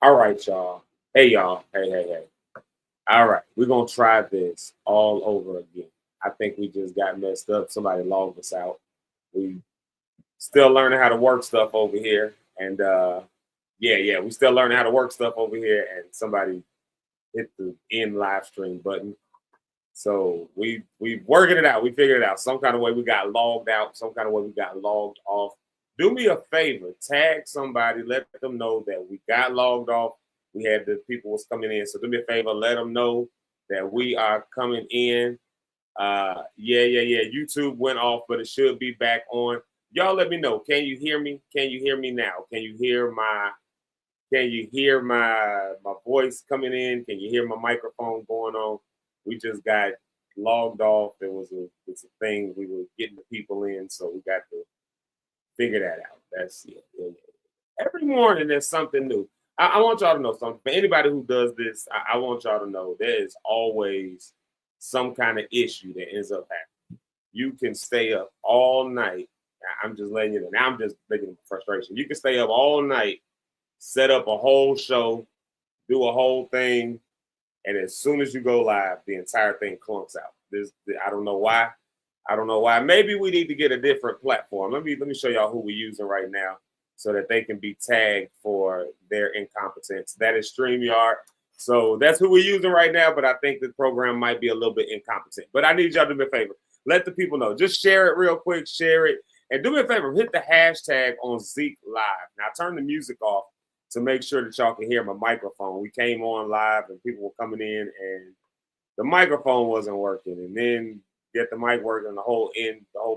All right, y'all. Hey, y'all. Hey. All right, we're gonna try this all over again. I think we just got messed up. Somebody logged us out. We still learning how to work stuff over here, and yeah, we still learning how to work stuff over here. And somebody hit the end live stream button. So we working it out. We figured it out. Some kind of way we got logged out. Some kind of way we got logged off. Do me a favor, tag somebody, let them know that we got logged off. We had the people was coming in. So do me a favor, let them know that we are coming in. Yeah. YouTube went off, but it should be back on. Y'all let me know. Can you hear me? Can you hear me now? Can you hear my voice coming in? Can you hear my microphone going on? We just got logged off. It's a thing. We were getting the people in, so we got to figure that out. That's it. Yeah. Every morning there's something new. I want y'all to know something. For anybody who does this, I want y'all to know there is always some kind of issue that ends up happening. You can stay up all night. I'm just letting you know. Now I'm just making frustration. You can stay up all night, set up a whole show, do a whole thing, and as soon as you go live, the entire thing clunks out. I don't know why. Maybe we need to get a different platform. Let me show y'all who we're using right now so that they can be tagged for their incompetence. That is StreamYard. So that's who we're using right now, but I think the program might be a little bit incompetent. But I need y'all to do me a favor. Let the people know. Just share it real quick. Share it. And do me a favor. Hit the hashtag on Zeke Live. Now, turn the music off to make sure that y'all can hear my microphone. We came on live and people were coming in and the microphone wasn't working. And then get the mic working, the whole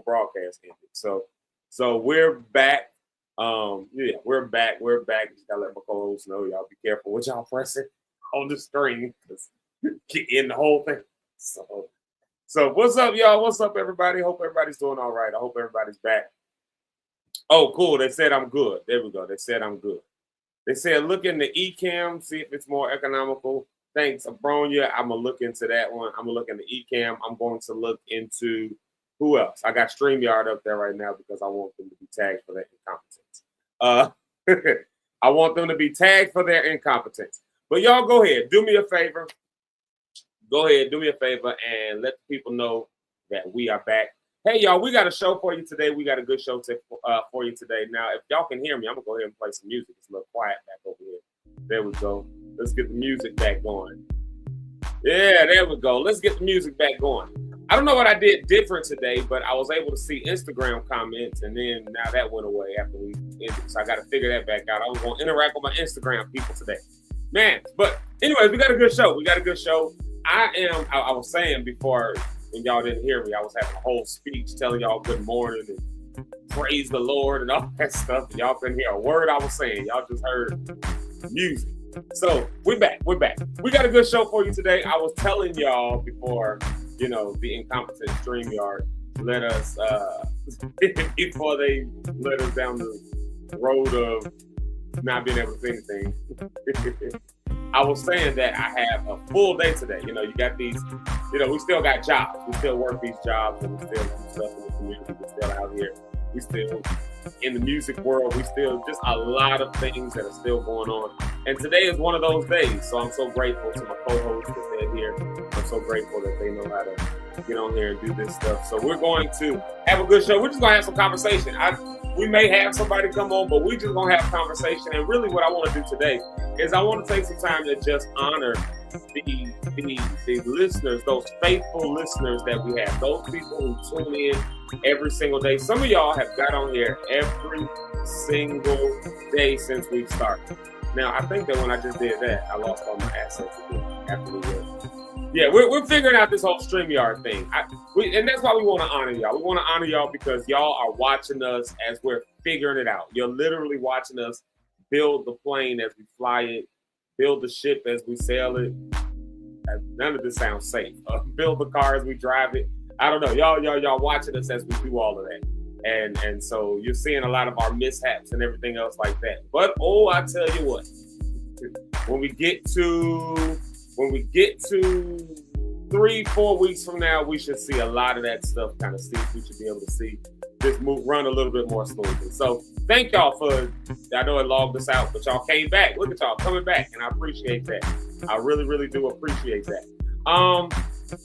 broadcast ended. So we're back. We're back. Just gotta let my co-hosts know. Y'all be careful what y'all pressing on the screen because in the whole thing. So what's up, y'all? What's up, everybody? Hope everybody's doing all right. I hope everybody's back. Oh, cool. They said I'm good. There we go. They said I'm good. They said look in the eCam, see if it's more economical. Thanks, Abronia. I'm gonna look into that one. I'm gonna look into eCam. I'm going to look into who else. I got StreamYard up there right now because I want them to be tagged for their incompetence. I want them to be tagged for their incompetence. But y'all go ahead, do me a favor. Go ahead, do me a favor and let the people know that we are back. Hey, y'all, we got a show for you today. We got a good show for you today. Now, if y'all can hear me, I'm gonna go ahead and play some music. It's a little quiet back over here. There we go. Let's get the music back going. Yeah, there we go. Let's get the music back going. I don't know what I did different today, but I was able to see Instagram comments, and then now that went away after we ended. So I got to figure that back out. I was going to interact with my Instagram people today. Man, but anyways, we got a good show. I was saying before, when y'all didn't hear me, I was having a whole speech telling y'all good morning and praise the Lord and all that stuff. And y'all couldn't hear a word I was saying. Y'all just heard music. So we're back. We got a good show for you today. I was telling y'all before, the incompetent StreamYard let us before they let us down the road of not being able to see anything. I was saying that I have a full day today. You got these, we still got jobs. We still work these jobs and we still do stuff in the community. We're still out here. We still in the music world. We still just a lot of things that are still going on. And today is one of those days. So I'm so grateful to my co-hosts that they're here. I'm so grateful that they know how to get on here and do this stuff. So we're going to have a good show. We're just going to have some conversation. We may have somebody come on, but we're just going to have conversation. And really what I want to do today is I want to take some time to just honor the listeners, those faithful listeners that we have, those people who tune in every single day. Some of y'all have got on here every single day since we've started. Now, I think that when I just did that, I lost all my assets again after we went. Yeah, we're figuring out this whole StreamYard thing. And that's why we want to honor y'all. We want to honor y'all because y'all are watching us as we're figuring it out. You're literally watching us build the plane as we fly it, build the ship as we sail it. None of this sounds safe. Build the car as we drive it. I don't know. Y'all watching us as we do all of that. And so you're seeing a lot of our mishaps and everything else like that. But I tell you what, when we get to 3-4 weeks from now, we should see a lot of that stuff kind of see. We should be able to see this run a little bit more smoothly. So thank y'all for. I know it logged us out, but y'all came back. Look at y'all coming back, and I appreciate that. I really, really do appreciate that.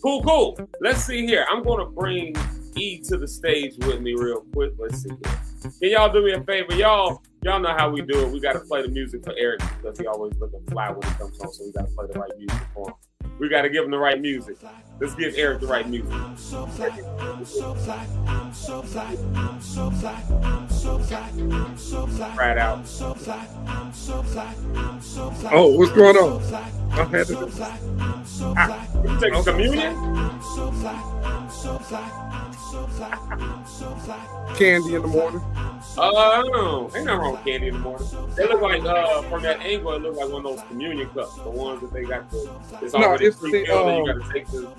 Cool. Let's see here. I'm gonna bring E to the stage with me real quick. Let's see here. Can y'all do me a favor? Y'all know how we do it. We gotta play the music for Eric because he always looking fly when he comes on, so we gotta play the right music for him. We gotta give him the right music. Let's give Eric the right music. I'm so fly, I'm so fly, I'm so fly, I'm so fly, I'm so fly, I'm so fly. Right out. I'm so fly, I'm so fly, I'm so fly. Oh, what's going on? I had to. You taking communion? I'm so fly, I'm so fly, I'm so fly, I'm so fly. Candy in the morning. I don't know. Ain't nothing wrong with candy in the morning. They look like from that angle, it looks like one of those communion cups, the ones that they got the. It's already it's pre-filled, and you got to take the.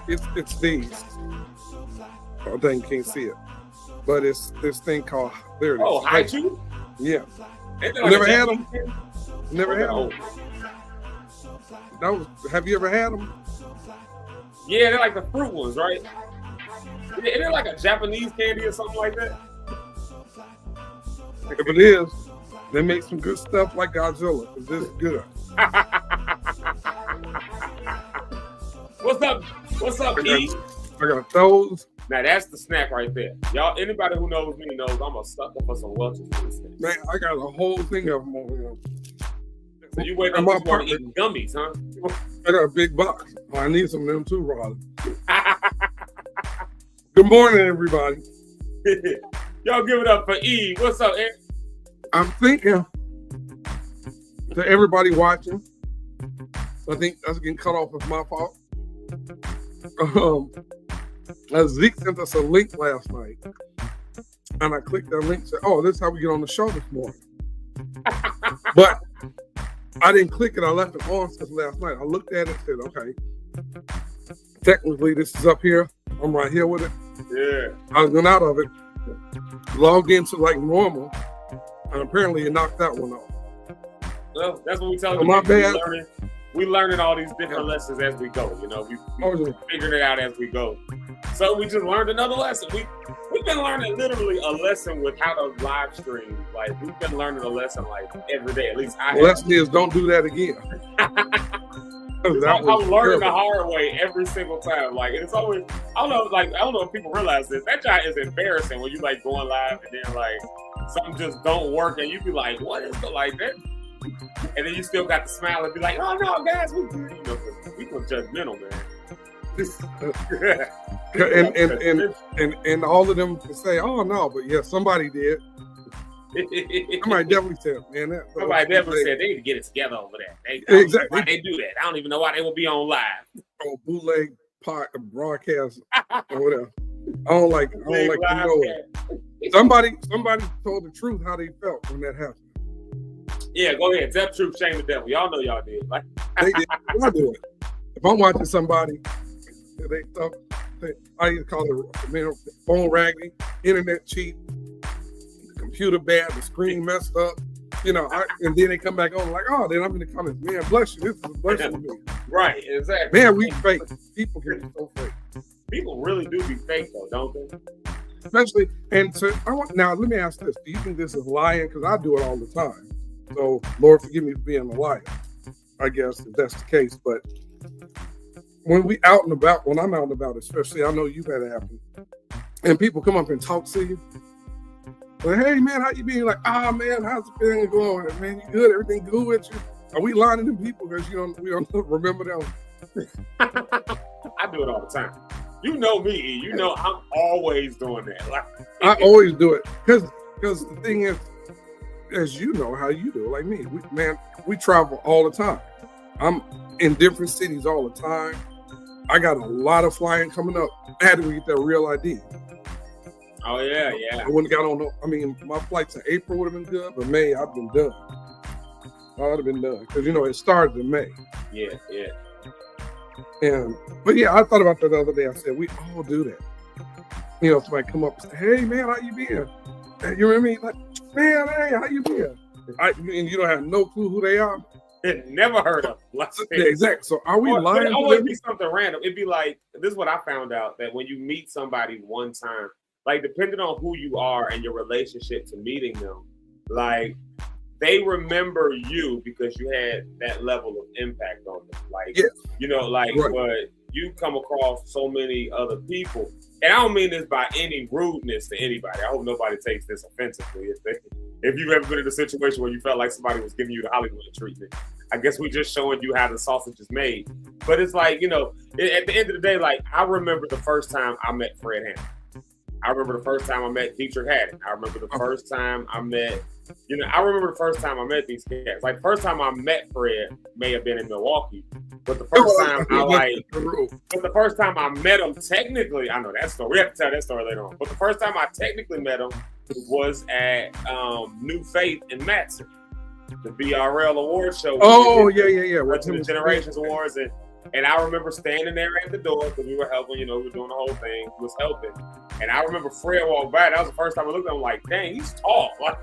It's these. Oh, dang, can't see it. But it's this thing called. There it is. Oh, Haichu? Yeah. Ain't that Never like a had Japanese them. candy? Never had Oh. them. That was. Have you ever had them? Yeah, they're like the fruit ones, right? Isn't it like a Japanese candy or something like that? If it is, they make some good stuff like Godzilla. It's just good. What's up, E? I got those. Now that's the snack right there. Y'all, anybody who knows me knows I'm a sucker for some Welch's for this thing. Man, I got a whole thing of them over here. So you wake up My this morning partner- eating gummies, huh? I got a big box. Oh, I need some of them too, Rod. Good morning, everybody. Y'all give it up for E. What's up, Eric? I'm thinking to everybody watching, I think that's getting cut off as my fault. Zeke sent us a link last night, and I clicked that link and said, oh, this is how we get on the show this morning. But I didn't click it. I left it on since last night. I looked at it and said, okay, technically this is up here. I'm right here with it. Yeah. I was going out of it, logged into like normal, and apparently it knocked that one off. Well, that's what we tell Oh, you. my bad. We learning all these different lessons as we go. You know, we figuring it out as we go. So we just learned another lesson. We've been learning literally a lesson with how to live stream. Like we've been learning a lesson like every day. At least I. The lesson is don't do that again. I'm learning the hard way every single time. Like it's always I don't know if people realize this. That job is embarrassing when you like going live and then like something just don't work and you be like, what is it like that? And then you still got to smile and be like, oh no, guys, we people judgmental, man. and all of them can say, oh no, but yeah, somebody did. Somebody definitely said, man. Somebody definitely said they need to get it together over there. Exactly. Why they do that? I don't even know why they will be on live. Oh, bootleg broadcast or whatever. I don't like to know it. Somebody told the truth how they felt when that happened. Yeah, go ahead. Tell the truth, shame the devil. Y'all know y'all did. Like they did. I do it. If I'm watching somebody, I either call it phone raggedy, internet cheap, computer bad, the screen messed up, and then they come back on like, oh, then I'm in the comments, man, bless you. This is a blessing to me. Right, exactly. Man, we fake. People can be so fake. People really do be fake though, don't they? Especially, now let me ask this: do you think this is lying? Because I do it all the time. So, Lord, forgive me for being a liar, I guess, if that's the case. But when I'm out and about, especially, I know you've had it happen, and people come up and talk to you. Like, hey, man, how you been? Like, man, how's the feeling going? Man, you good? Everything good with you? Are we lying to them people because we don't remember them? I do it all the time. You know me. You know I'm always doing that. Like, I always do it because the thing is, as you know how you do it, like me, we travel all the time. I'm in different cities all the time. I got a lot of flying coming up. I had to get that real ID. Oh yeah. I wouldn't got on. My flights in April would have been good, but May I've been done. I would have been done because it started in May. Yeah. But yeah, I thought about that the other day. I said we all do that. Somebody come up and say, "Hey man, how you been?" And you remember me? Like, man, hey, how you been? And you don't have no clue who they are. Never heard of them. Yeah, exactly. So are we lying? It always be something random. It'd be like, this is what I found out, that when you meet somebody one time, like depending on who you are and your relationship to meeting them, like they remember you because you had that level of impact on them. Like, you know, like, but you come across so many other people, and I don't mean this by any rudeness to anybody. I hope nobody takes this offensively. If you've ever been in a situation where you felt like somebody was giving you the Hollywood treatment, I guess we're just showing you how the sausage is made. But it's like, you know, at the end of the day, like I remember the first time I met Fred Hammond. I remember the first time I met Dietrich Haddon. I remember the first time I met, you know, I remember the first time I met these cats. Like, first time I met Fred may have been in Milwaukee, but the first time but the first time I met him, technically, I know that story. We have to tell that story later on. But the first time I technically met him was at New Faith in Matson, the BRL award show. The Generations Awards, and I remember standing there at the door because we were helping, you know, we were doing the whole thing, we was helping. And I remember Fred walked by. That was the first time I looked at him like, dang, he's tall. But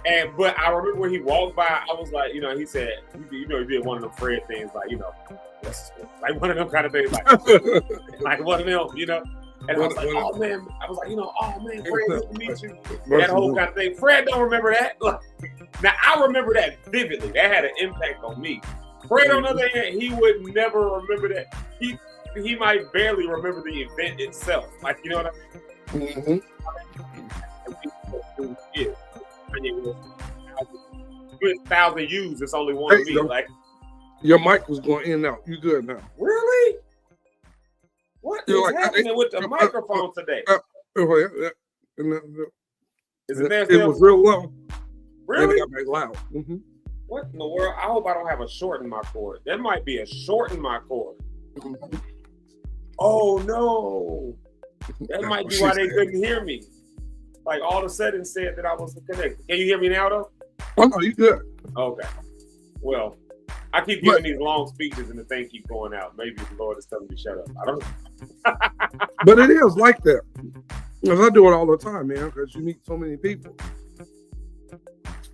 I remember when he walked by, I was like, you know, he said, you know, he did one of them Fred things, like, you know, like one of them kind of things, like one of them, you know. And I was like, oh man, Fred, good to meet you. That whole kind of thing. Fred don't remember that. Now I remember that vividly. That had an impact on me. Fred, on the other hand, he would never remember that. He might barely remember the event itself. Like, you know what I mean? With 1,000 views, it's only one of me. Like, your mic was going in and out. You good now? Really? What is happening with the microphone today? Is it there still? It was real low. Really? And it got loud. Mm-hmm. What in the world? I hope I don't have a short in my cord. There might be a short in my cord. Oh no. That might be why they couldn't hear me. Like all of a sudden said that I was connected. Can you hear me now though? Oh no, you good. Okay. Well, I keep giving these long speeches and the thing keeps going out. Maybe the Lord is telling me to shut up. I don't know. But it is like that. Because I do it all the time, man, because you meet so many people.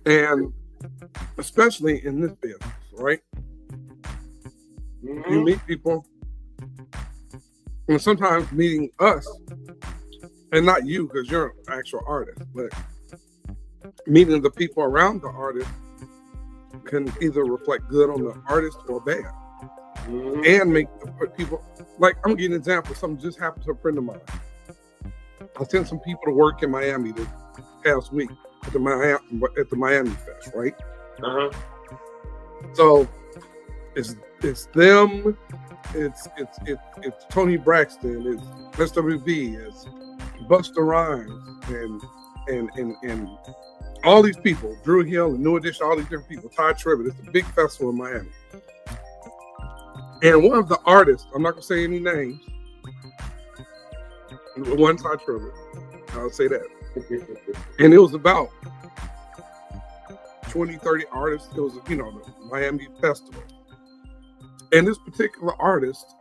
And especially in this business, right? Mm-hmm. You meet people, and sometimes meeting us, and not you because you're an actual artist, but meeting the people around the artist can either reflect good on the artist or bad. Mm-hmm. And make people, like, I'm gonna give you an example. Something just happened to a friend of mine. I sent some people to work in Miami this past week at the Miami Fest, right? Uh-huh. So it's them, it's Tony Braxton, it's SWV, it's Busta Rhymes, and all these people, Drew Hill and New Edition, all these different people, Ty Tribbett. It's a big festival in Miami. And one of the artists, I'm not gonna say any names, one Ty Tribbett, I'll say that. And it was about 20, 30 artists. It was, you know, the Miami Festival. And this particular artist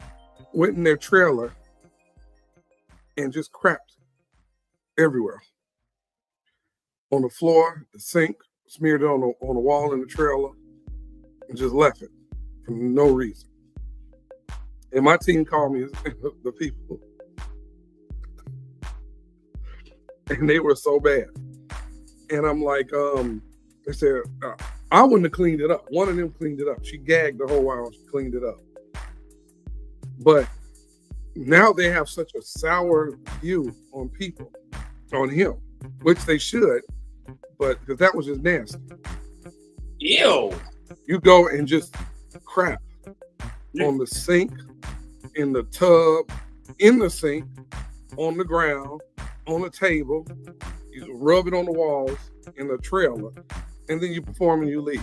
went in their trailer and just crapped everywhere. On the floor, the sink, smeared it on the wall in the trailer, and just left it for no reason. And my team called me, the people, and they were so bad. And I'm like, they said, I wouldn't have cleaned it up. One of them cleaned it up. She gagged the whole while she cleaned it up. But now they have such a sour view on people, on him, which they should, but because that was just nasty. Ew. You go and just crap on the sink, in the tub, in the sink, on the ground, on the table. You rub it on the walls in the trailer, and then you perform and you leave.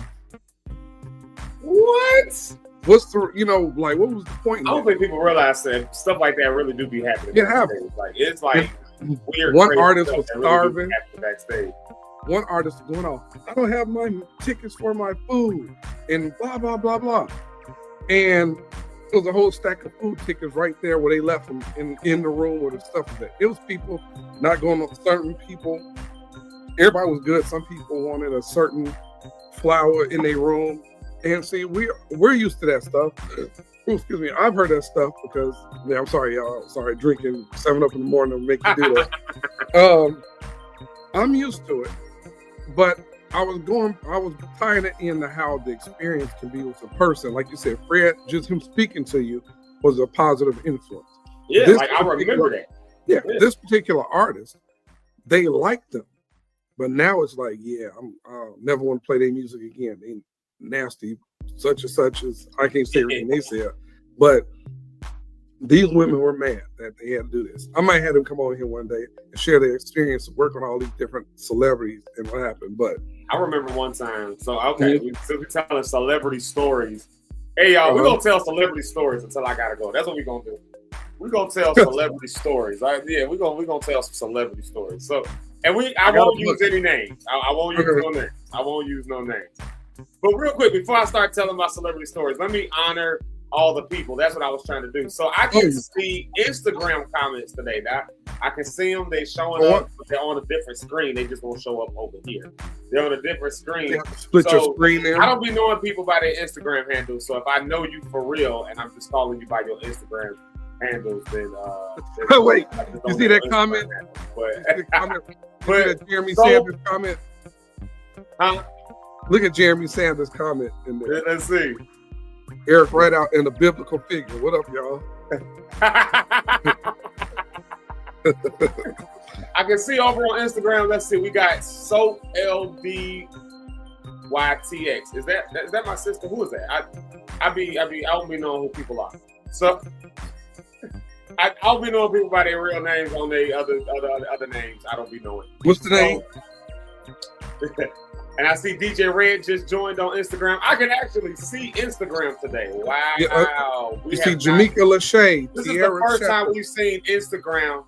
What? What's the, you know, like, what was the point? I don't think people realize that stuff like that really do be happening. It happens. Like, it's like weird. One artist was starving. Really backstage. One artist going off, I don't have my tickets for my food, and blah, blah, blah, blah. And there was a whole stack of food tickets right there where they left them in the room where the stuff was at. It was people not going on, certain people. Everybody was good. Some people wanted a certain flower in their room. And see, we're used to that stuff. excuse me, I've heard that stuff because I'm sorry, y'all. Sorry, drinking 7-Up in the morning will make you do that. I'm used to it, but I was tying it into how the experience can be with a person. Like you said, Fred, just him speaking to you was a positive influence. Yeah, like I remember that. Yeah, this particular artist, they liked them, but now it's like, yeah, I never want to play their music again. They nasty, such and such as I can't say everything they said, but these women were mad that they had to do this. I might have them come over here one day and share their experience of working on all these different celebrities and what happened. But I remember one time. So okay, we're telling celebrity stories. Hey y'all, we're gonna tell celebrity stories until I gotta go. That's what we're gonna do. We're gonna tell celebrity stories. Right? Yeah, we're gonna tell some celebrity stories. So, and I won't use any names. I won't use no names. I won't use no names. But real quick, before I start telling my celebrity stories, let me honor all the people. That's what I was trying to do. So I can see Instagram comments today. I can see them. They're showing up, but they're on a different screen. They just won't show up over here. They're on a different screen. Split your screen there. I don't be knowing people by their Instagram handles. So if I know you for real and I'm just calling you by your Instagram handles, then wait, you see that comment? Look at Jeremy Sanders' comment. Huh? Look at Jeremy Sanders' comment in there. Let's see. Eric right out in the biblical figure. What up, y'all? I can see over on Instagram. Let's see. We got Soap LDYTX. Is that my sister? Who is that? I don't be knowing who people are. So I'll be knowing people by their real names on their other names. I don't be knowing. What's the name? And I see DJ Red just joined on Instagram. I can actually see Instagram today. Wow. Yeah, you see Jamaica Lachey. This is the first time we've seen Instagram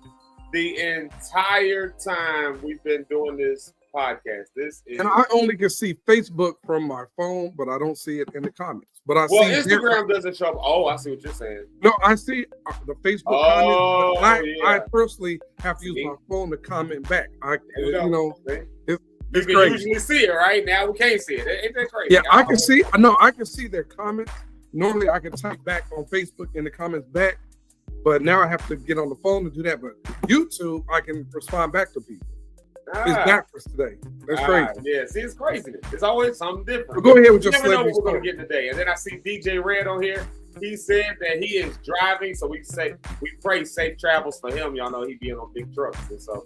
the entire time we've been doing this podcast. And I only can see Facebook from my phone, but I don't see it in the comments. But I see Instagram doesn't show up. Oh, I see what you're saying. No, I see the Facebook comments. But I personally have to use my phone to comment back. You can usually see it, right? Now we can't see it. Ain't that crazy? Yeah, I can see. I can see their comments. Normally, I can type back on Facebook in the comments back, but now I have to get on the phone to do that. But YouTube, I can respond back to people. It's backwards today. That's crazy. Yeah, see, it's crazy. It's always something different. But go ahead with your never know celebrity what we're going to get today. And then I see DJ Red on here. He said that he is driving, so we pray safe travels for him. Y'all know he being on big trucks, and so.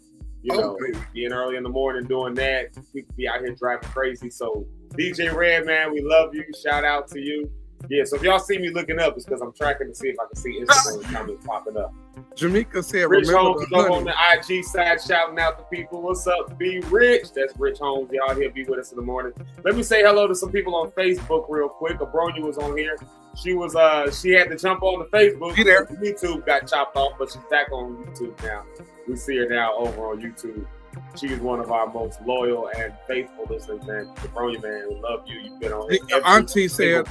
Being early in the morning doing that, people be out here driving crazy. So DJ Red, man, we love you. Shout out to you. Yeah, so if y'all see me looking up, it's because I'm tracking to see if I can see Instagram comments popping up. Jamaica said, Rich Holmes is over on the IG side shouting out to people. What's up, B Rich? That's Rich Holmes. Y'all here be with us in the morning. Let me say hello to some people on Facebook real quick. Abronia was on here. She was she had to jump on the Facebook. YouTube got chopped off, but she's back on YouTube now. We see her now over on YouTube. She is one of our most loyal and faithful listeners, man. Abronia, man, we love you. You've been on here. Your auntie said,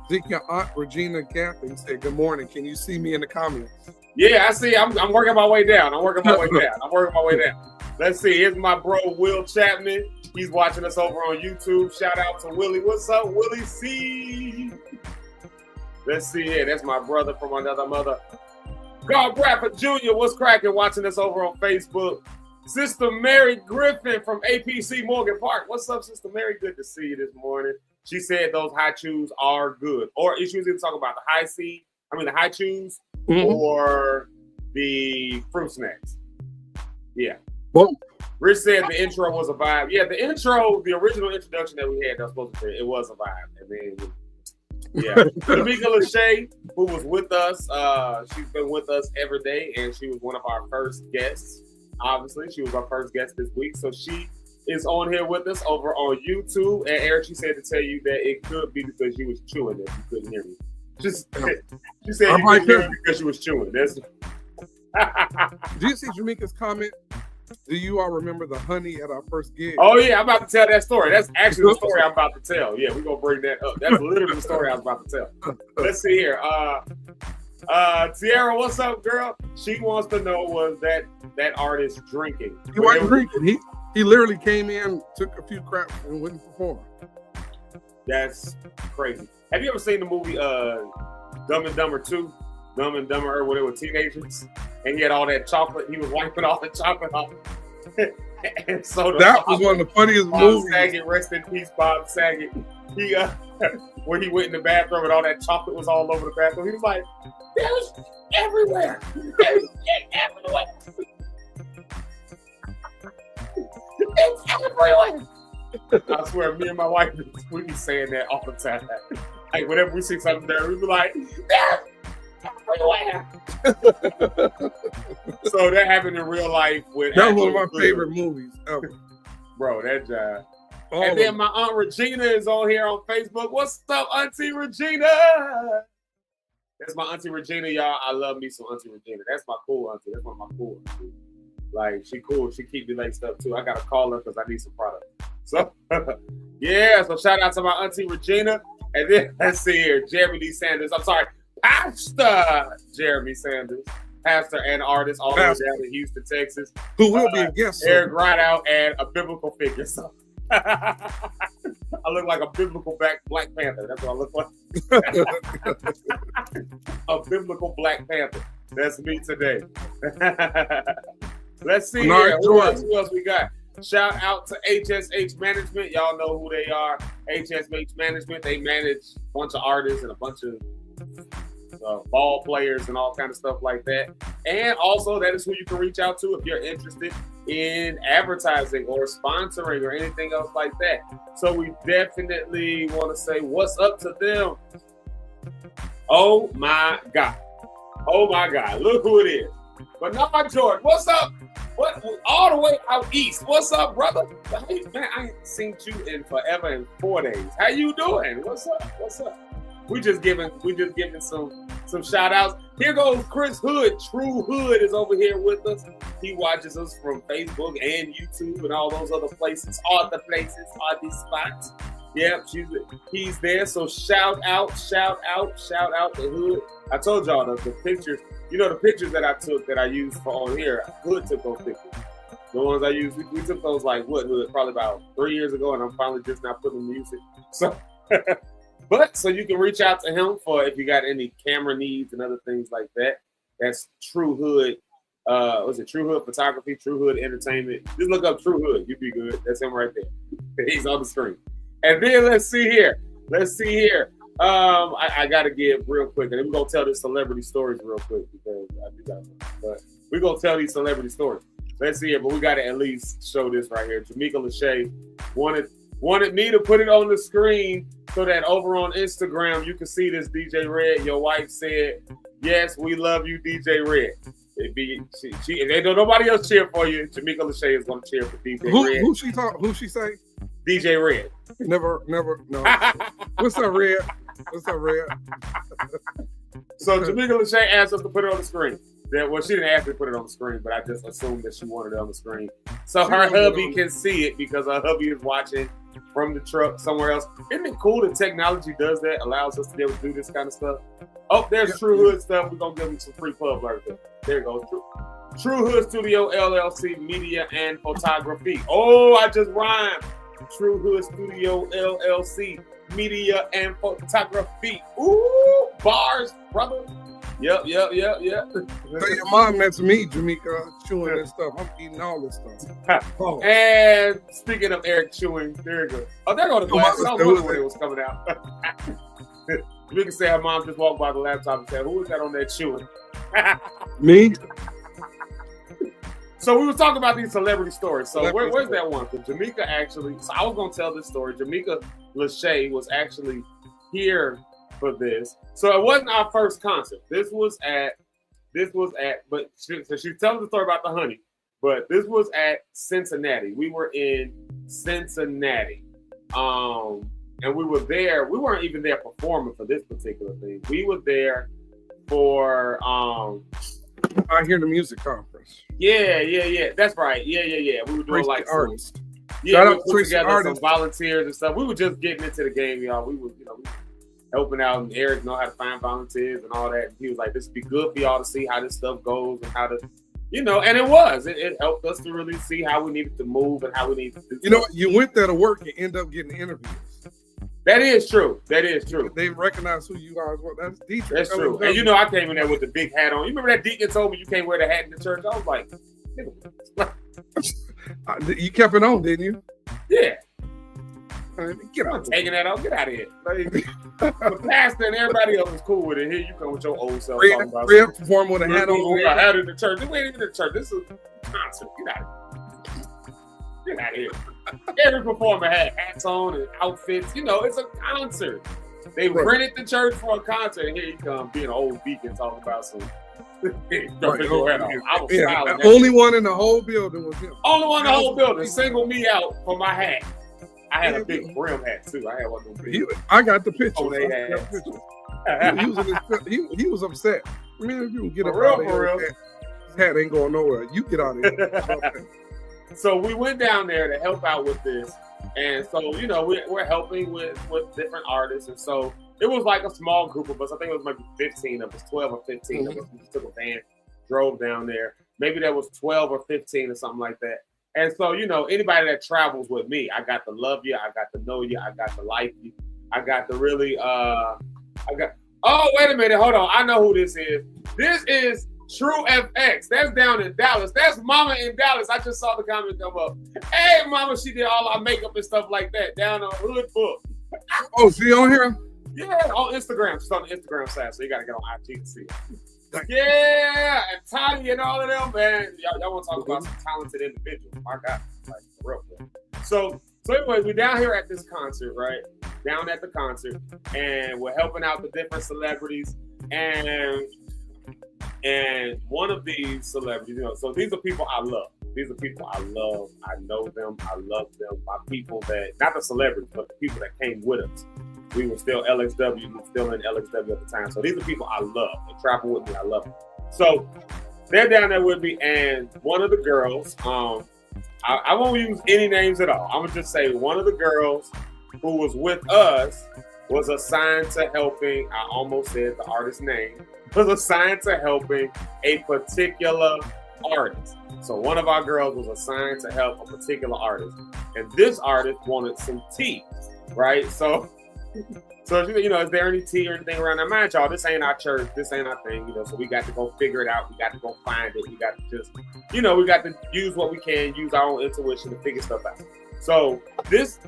Zeke, your aunt Regina Catherine said, good morning. Can you see me in the comments? Yeah, I see. I'm working my way down. I'm working my way down. Let's see. Here's my bro, Will Chapman. He's watching us over on YouTube. Shout out to Willie. What's up, Willie C? Let's see here. That's my brother from another mother. God Bradford Jr., what's cracking? Watching us over on Facebook. Sister Mary Griffin from APC Morgan Park. What's up, Sister Mary? Good to see you this morning. She said those high chews are good. Or she was even talking about the high chews or the fruit snacks. Yeah. Boom. Rich said the intro was a vibe. Yeah, the original introduction that we had, that was supposed to be, it was a vibe. And then Jamaica Lachey, who was with us, she's been with us every day, and she was one of our first guests. Obviously, she was our first guest this week, so she is on here with us over on YouTube. And Eric, she said to tell you that it could be because she was chewing if you couldn't hear me. She said you couldn't hear me because she was chewing. That's. Do you see Jamaica's comment? Do you all remember the honey at our first gig? Oh, yeah, I'm about to tell that story. That's actually the story I'm about to tell. Yeah, we're going to bring that up. That's literally the story I was about to tell. Let's see here. Tiara, what's up, girl? She wants to know, was that artist drinking? He wasn't drinking. He literally came in, took a few craps, and wouldn't perform. That's crazy. Have you ever seen the movie Dumb and Dumber 2, Dumb and Dumber when they were teenagers, and he had all that chocolate. He was wiping all the chocolate off. And so that was one of the funniest movies. Saget, rest in peace, Bob Saget. He when he went in the bathroom and all that chocolate was all over the bathroom, he was like, "There's everywhere, there's everywhere, it's everywhere." I swear, me and my wife, we be saying that all the time. Like whenever we see something there, we be like, "There's everywhere." So that happened in real life with. That was one of my favorite movies ever, bro. That job. And then my Aunt Regina is on here on Facebook. What's up, Auntie Regina? That's my Auntie Regina, y'all. I love me some Auntie Regina. That's my cool auntie. That's one of my cool aunties. Like, she cool. She keep me laced up, too. I got to call her because I need some product. So, yeah. So, shout out to my Auntie Regina. And then, let's see here. Jeremy D. Sanders. I'm sorry. Pastor Jeremy Sanders. Pastor and artist all the way down in Houston, Texas. Who will be a guest. Eric Rideout and a biblical figure. So, I look like a biblical Black Panther. That's what I look like. A biblical Black Panther. That's me today. Let's see here. Who else we got? Shout out to HSH Management. Y'all know who they are. HSH Management. They manage a bunch of artists and a bunch of ball players and all kind of stuff like that. And also, that is who you can reach out to if you're interested in advertising or sponsoring or anything else like that. So we definitely want to say what's up to them. Oh my God. Oh my God. Look who it is. But not George. What's up? What? All the way out east. What's up, brother? Man, I ain't seen you in forever in 4 days. How you doing? What's up? What's up? We just giving some shout outs. Here goes Chris Hood. True Hood is over here with us. He watches us from Facebook and YouTube and all those other places. All the spots. Yep, he's there. So shout out to Hood. I told y'all the pictures. You know the pictures that I took that I used for on here. Hood took those pictures. The ones I used, we took those like Hood probably about 3 years ago, and I'm finally just now putting music. So. But so you can reach out to him for if you got any camera needs and other things like that. That's True Hood. Was it True Hood Photography, True Hood Entertainment? Just look up True Hood. You'd be good. That's him right there. He's on the screen. And then let's see here. I got to give real quick, and then we're going to tell the celebrity stories real quick because I do that. But we're going to tell these celebrity stories. Let's see here, but we got to at least show this right here. Jamaica Lachey wanted me to put it on the screen so that over on Instagram you can see this. DJ Red, your wife said, "Yes, we love you, DJ Red." If they don't nobody else cheer for you, Jamaica Lachey is going to cheer for DJ Red. Who she say? DJ Red. Never, no. What's up, Red? So Jamaica Lachey asked us to put it on the screen. Well, she didn't ask me to put it on the screen, but I just assumed that she wanted it on the screen. So her hubby can see it because her hubby is watching from the truck somewhere else. Isn't it cool that technology does that, allows us to be able to do this kind of stuff? Oh, there's True Hood stuff. We're going to give them some free pub right there. There you go. True Hood Studio, LLC, Media and Photography. Oh, I just rhymed. True Hood Studio, LLC, Media and Photography. Ooh, bars, brother. Yep. So your mom that's me, Jamaica, chewing and stuff. I'm eating all this stuff. Oh. And speaking of Eric chewing, there you go. Oh, there go the glasses. I was wondering when it was coming out. Jamaica said her mom just walked by the laptop and said, "Who is that on there chewing?" Me? So we were talking about these celebrity stories. So where's that one? Because Jamaica actually, so I was going to tell this story. Jamaica Lachey was actually here for this. So it wasn't our first concert. This was at, but she's telling the story about the honey, but this was at Cincinnati. We were in Cincinnati. And we were there. We weren't even there performing for this particular thing. We were there for, I hear the music conference. Yeah. That's right. Yeah. We were doing like artists. Yeah, we put together some volunteers and stuff. We were just getting into the game, y'all. We were, helping out, and Eric know how to find volunteers and all that. And he was like, "This would be good for y'all to see how this stuff goes and how to, and it was. It helped us to really see how we needed to move and how we needed to do stuff. You went there to work and end up getting interviews. That is true. That is true. They recognize who you are as well. That's Dietrich. That's true. And you know, I came in there with the big hat on. You remember that deacon told me you can't wear the hat in the church? I was like, you kept it on, didn't you? yeah. Get out. I'm taking that out. Get out of here. Like, the pastor and everybody else was cool with it. Here you come with your old self talking about perform with a hat on. I had it in the church. This ain't even in the church. This is a concert. Get out of here. Get out of here. Every performer had hats on and outfits. You know, it's a concert. They rented the church for a concert, and here you come being an old deacon talking about some. I was smiling. Only one in the whole building was him. Only one in the whole building. Single me out for my hat. I had a big brim hat too. I had one of them. I got the picture. Oh, they had. He was upset. Man, if you can get up For out of real. here, his hat ain't going nowhere. You get out of here. So we went down there to help out with this. And so, you know, we're helping with different artists. And so it was like a small group of us. I think it was maybe 15 of us, 12 or 15 of us. We just took a van, drove down there. Maybe there was 12 or 15 or something like that. And so, you know, anybody that travels with me, I got to love you. I got to know you. I got to like you. I got to really, oh, wait a minute. Hold on. I know who this is. This is True FX. That's down in Dallas. That's Mama in Dallas. I just saw the comment come up. Hey, Mama, she did all our makeup and stuff like that down on Hood Book. Oh, she on here? Yeah, on Instagram. She's on the Instagram side, so you got to get on IG to see it. Yeah, and Tony and all of them, man. Y'all want to talk about some talented individuals. My God. Like, for real. So anyway, we're down here at this concert, right? Down at the concert, and we're helping out the different celebrities. And one of these celebrities, you know, so these are people I love. These are people I love. I know them. I love them. My people that, not the celebrities, but the people that came with us. We were still LXW. We were still in LXW at the time. So these are people I love. They travel with me. I love them. So they're down there with me. And one of the girls, I won't use any names at all. I'm going to just say one of the girls who was with us was assigned to helping, I almost said the artist's name, was assigned to helping a particular artist. So one of our girls was assigned to help a particular artist. And this artist wanted some tea, right? So, you know, is there any tea or anything around there? Mind y'all, this ain't our church. This ain't our thing, you know, so we got to go figure it out. We got to go find it. We got to just, you know, we got to use what we can, use our own intuition to figure stuff out. So this,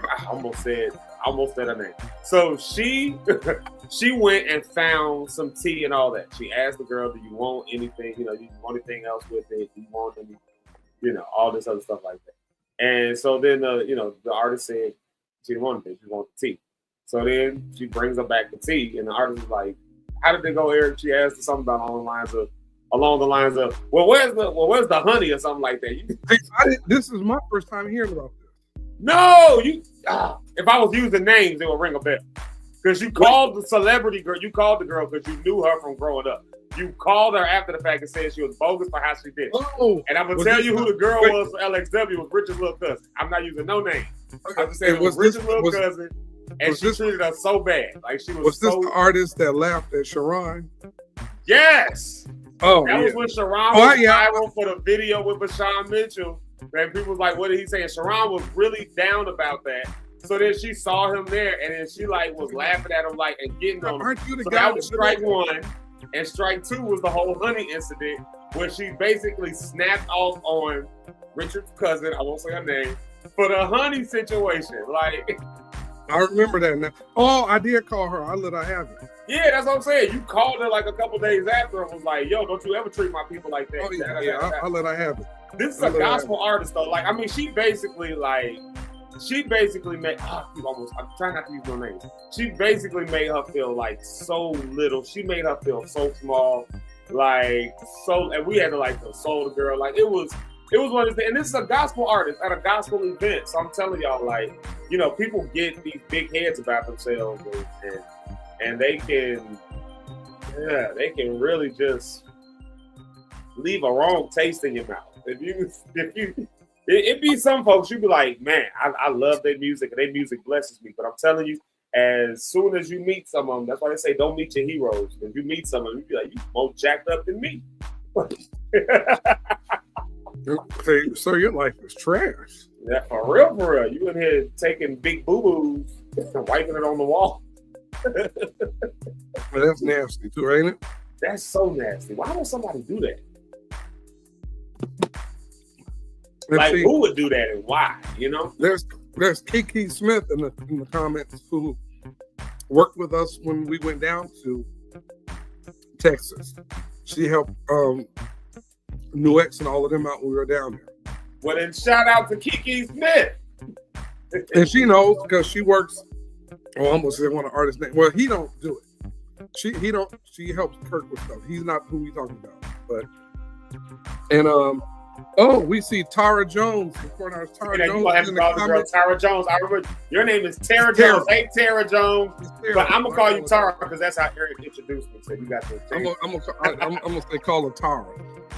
I almost said her name. So she went and found some tea and all that. She asked the girl, do you want anything, you know, do you want anything else with it? Do you want any, you know, all this other stuff like that. And so then, you know, the artist said she didn't want anything. She wanted the tea. So then she brings her back the tea, and the artist is like, how did they go, Eric? She asked her something about along the lines of, well, where's the honey or something like that. This is my first time hearing about this. No, if I was using names, it would ring a bell. Because you called the celebrity girl, you called the girl because you knew her from growing up. You called her after the fact and said she was bogus for how she did. Oh, and I'm going to tell you who the girl was for LXW was Richard's little cousin. I'm not using no name. I'm just saying it was Richard's little cousin. And she treated us so bad. Like she was this the artist that laughed at Sharon? Yes. Oh, that was when Sharon was viral for the video with Bashan Mitchell. And people was like, what did he say? And Sharon was really down about that. So then she saw him there, and then she like was laughing at him like and getting on him. Aren't you the so guy that was strike one. And strike two was the whole honey incident where she basically snapped off on Richard's cousin, I won't say her name, for the honey situation. Like I remember that now. Oh, I did call her. I let her have it. Yeah, that's what I'm saying. You called her like a couple days after and was like, yo, don't you ever treat my people like that. Oh, yeah, I let her have it. This is a gospel artist, though. Like, I mean, she basically made, I'm trying not to use no names. She basically made her feel like so little. She made her feel so small, like, so, and we had to like console the girl. Like, it was one of the things, and this is a gospel artist at a gospel event. So I'm telling y'all, like, you know, people get these big heads about themselves, and they can really just leave a wrong taste in your mouth. It be some folks, you be like, man, I love their music, and their music blesses me. But I'm telling you, as soon as you meet some of them, that's why they say don't meet your heroes. If you meet some of them, you be like, you more jacked up than me. Okay, so your life is trash. Yeah, for real, for real. You in here taking big boo-boos and wiping it on the wall. Well, that's nasty too, ain't it? That's so nasty. Why would somebody do that? And Like, see, who would do that and why? You know? there's Kiki Smith in the comments who worked with us when we went down to Texas. She helped New X and all of them out when we were down there. Well, then shout out to Kiki Smith. And she knows because she works. Oh, I almost said one of the artists' name. Well, he don't do it. She helps Kirk with stuff. He's not who we talking about. But we see Tara Jones. Tara You gonna have to call the girl Tara Jones. I remember your name is Tara Jones. Hey, Tara Jones. But I'm gonna call you Tara because that's how Eric introduced me. So you got to. I'm gonna say call her Tara.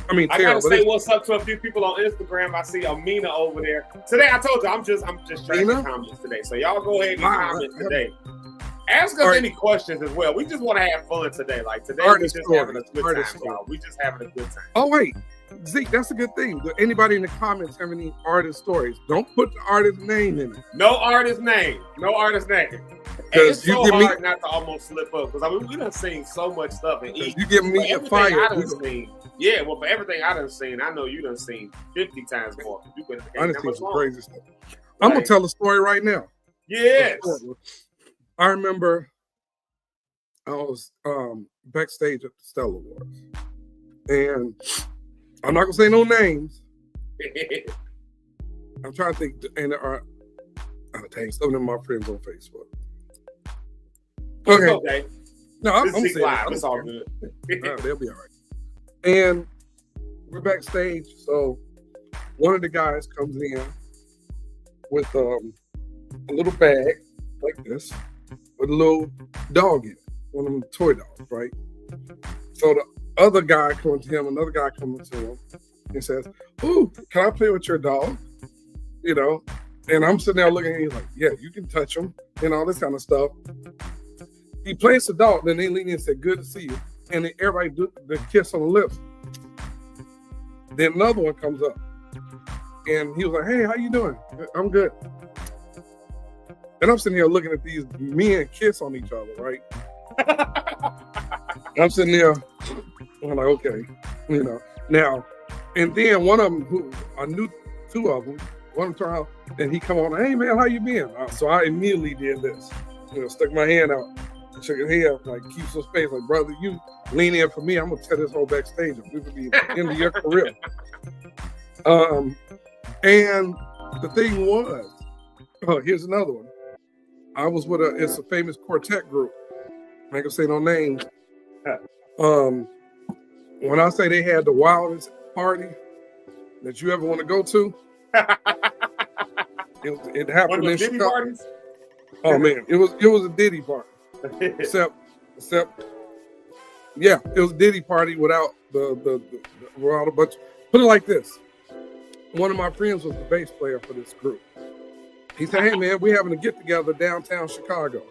I mean, I Tara, gotta say what's up to a few people on Instagram. I see Amina over there today. I told you I'm just tracking comments today. So y'all go ahead and comment today. Ask us any questions as well. We just want to have fun today. Like today, we're just having a good time, y'all. We just having a good time. Oh wait, Zeke, that's a good thing. Do anybody in the comments have any artist stories? Don't put the artist name in it. No artist name. No artist name. It's so hard not to almost slip up because I mean we done seen so much stuff and you give me a fire. Yeah, well for everything I done seen, I know you done seen 50 times more. You could I done seen some crazy stuff. I'm gonna tell a story right now. Yes. I remember I was backstage at the Stella Awards, and I'm not gonna say no names. I'm trying to think, and I'll tell you, some of them are my friends on Facebook. Okay. No, I'm saying live. It's all good. They'll be all right. And we're backstage, so one of the guys comes in with a little bag like this, with a little dog in it, one of them toy dogs, right? So the other guy comes to him, another guy comes to him and says, "Ooh, can I play with your dog?" You know, and I'm sitting there looking at him, he's like, "Yeah, you can touch him," and all this kind of stuff. He plays the dog, then they lean in and say, "Good to see you," and then everybody do the kiss on the lips. Then another one comes up, and he was like, "Hey, how you doing?" "I'm good." And I'm sitting here looking at these men kiss on each other, right? I'm sitting there, I'm like, okay, you know. Now, and then one of them, who I knew two of them, one of them turned out, and he come on, "Hey man, how you been?" So I immediately did this, you know, stuck my hand out, shook his head, like keep some space, like, "Brother, you lean in for me, I'm gonna tear this whole backstage up. This will be the end of your career." And the thing was, here's another one. I was with it's a famous quartet group. I ain't gonna say no names. When I say they had the wildest party that you ever want to go to, it happened in Chicago. Parties? Oh man, it was a Diddy party. except, yeah, it was a Diddy party without without a bunch. Put it like this: one of my friends was the bass player for this group. He said, "Hey man, we're having a get together downtown Chicago.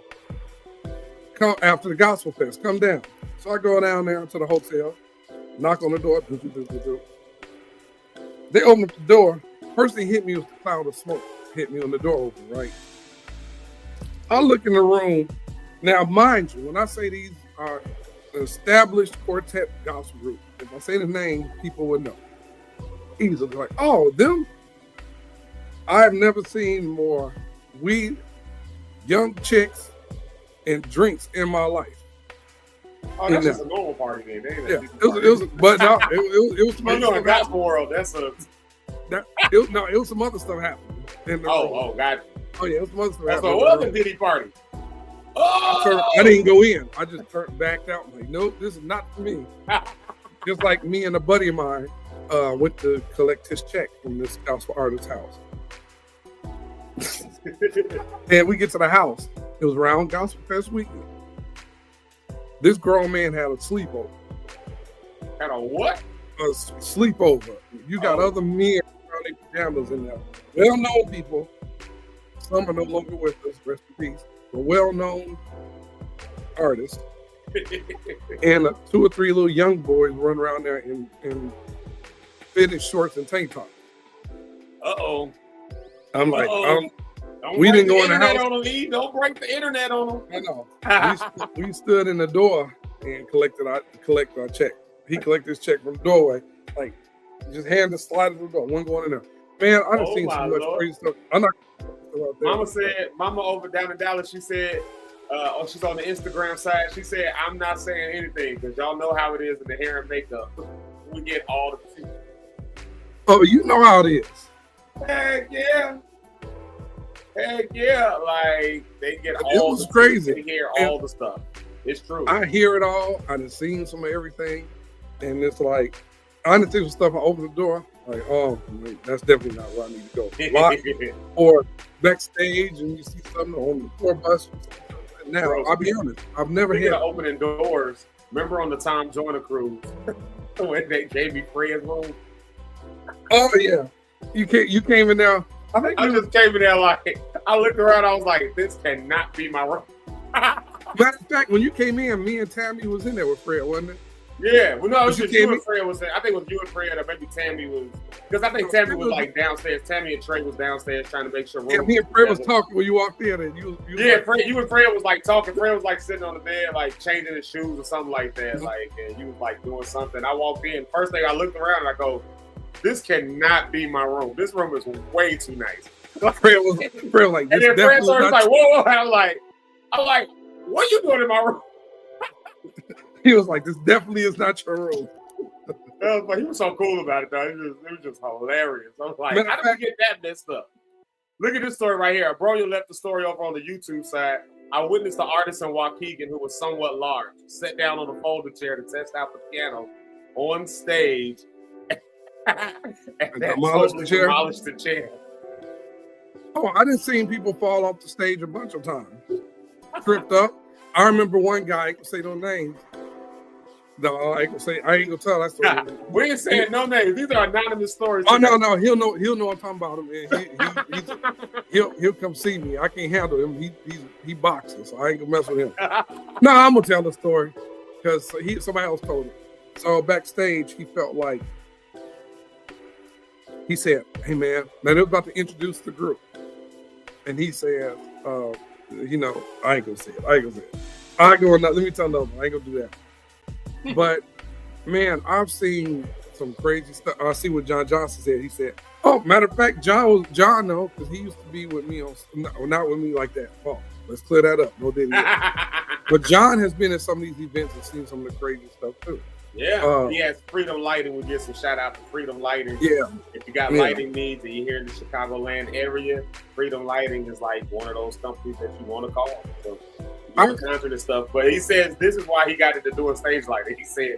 Come after the gospel fest. Come down." So I go down there to the hotel, knock on the door. They open up the door. First thing hit me was the cloud of smoke. Hit me on the door open, right? I look in the room. Now, mind you, when I say these are established quartet gospel group, if I say the name, people would know. Easily, like, "Oh, them." I've never seen more weed, young chicks, and drinks in my life. Oh, that's just a normal party then. Yeah, it was, but no, it was. You know, in gospel world, that's a. It was some other stuff happening. God. Oh yeah, it was some other stuff. That's a other Diddy party. Oh! I didn't go in. I just backed out. I'm like, nope, this is not for me. Just like me and a buddy of mine went to collect his check from this gospel artist's house. And we get to the house. It was around Gospel Fest weekend. This grown man had a sleepover. Had a what? A sleepover. You got other men around their pajamas in there. Well-known people. Some are no longer with us. Rest in peace. But well-known artists. And 2 or 3 little young boys run around there in fitted shorts and tank top. Uh-oh. I'm like, Don't we break didn't go in the internet house. on them, E. Don't break the internet on them. I know. we stood in the door and collected our check. He collected his check from the doorway, like just hand the slide of the door, one going in there. Man, I done Oh, seen my so much Lord. crazy stuff. I'm not. Mama over down in Dallas, she said, she's on the Instagram side. She said, I'm not saying anything because y'all know how it is in the hair and makeup. We get all the tea. Oh, you know how it is. Heck yeah. Heck yeah. Like, they get It all was the crazy. They hear And all the stuff. It's true. I hear it all. I done seen some of everything. And it's like, I done seen some stuff. I open the door, like, oh, wait, that's definitely not where I need to go. Lot, or backstage and you see something on the tour bus. Now, Bro, I'll be honest, I've never Speaking had. of opening doors, remember on the Tom Joyner cruise when they gave me Fred's room? Oh yeah, you came in there. I think I just came in there like, I looked around, I was like, this cannot be my room. matter of fact, when you came in, me and Tammy was in there with Fred, wasn't it? Yeah, well, no, it was You just you came and Fred was there. I think it was you and Fred, or maybe Tammy was, because I think Tammy was like downstairs. Tammy and Trey was downstairs trying to make sure. Yeah, me and Fred was talking when you walked in, and you Yeah, like, Fred, you and Fred was like talking. Fred was like sitting on the bed, like changing his shoes or something like that. Mhm. Like, and you was like doing something. I walked in. First thing I looked around and I go, this cannot be my room. This room is way too nice. Fred was like, And this then Fred definitely started not. like, whoa. I'm like, what are you doing in my room? He was like, this definitely is not your room. But he was so cool about it, though. It was just hilarious. I was like, Matter how of did fact- we get that messed up? Look at this story right here. Bronya left the story over on the YouTube side. I witnessed the artist in Waukegan, who was somewhat large, sat down on a folding chair to test out the piano on stage and then demolished totally the chair? demolished the chair. Oh, I done seen people fall off the stage a bunch of times, tripped up. I remember one guy, I can say no names. No, I ain't gonna tell that story. We ain't saying no names. These are anonymous stories. Oh today. no, he'll know I'm talking about him, and he'll come see me. I can't handle him. He boxes, so I ain't gonna mess with him. No, I'm gonna tell the story because somebody else told it. So backstage, he felt like he said, "Hey man," now they were about to introduce the group, and he said, I ain't gonna say it. Let me tell them, I ain't gonna do that. But man, I've seen some crazy stuff. I see what John Johnson said. He said, "Oh, matter of fact, John know because he used to be with me not with me like that." Oh, let's clear that up. No didn't. But John has been at some of these events and seen some of the crazy stuff too. Yeah, he has Freedom Lighting. We get some shout out to Freedom Lighting. Yeah, If you got lighting needs and you're here in the Chicagoland area, Freedom Lighting is like one of those companies that you want to call. So you get concert and stuff. But he says this is why he got into doing stage lighting. He said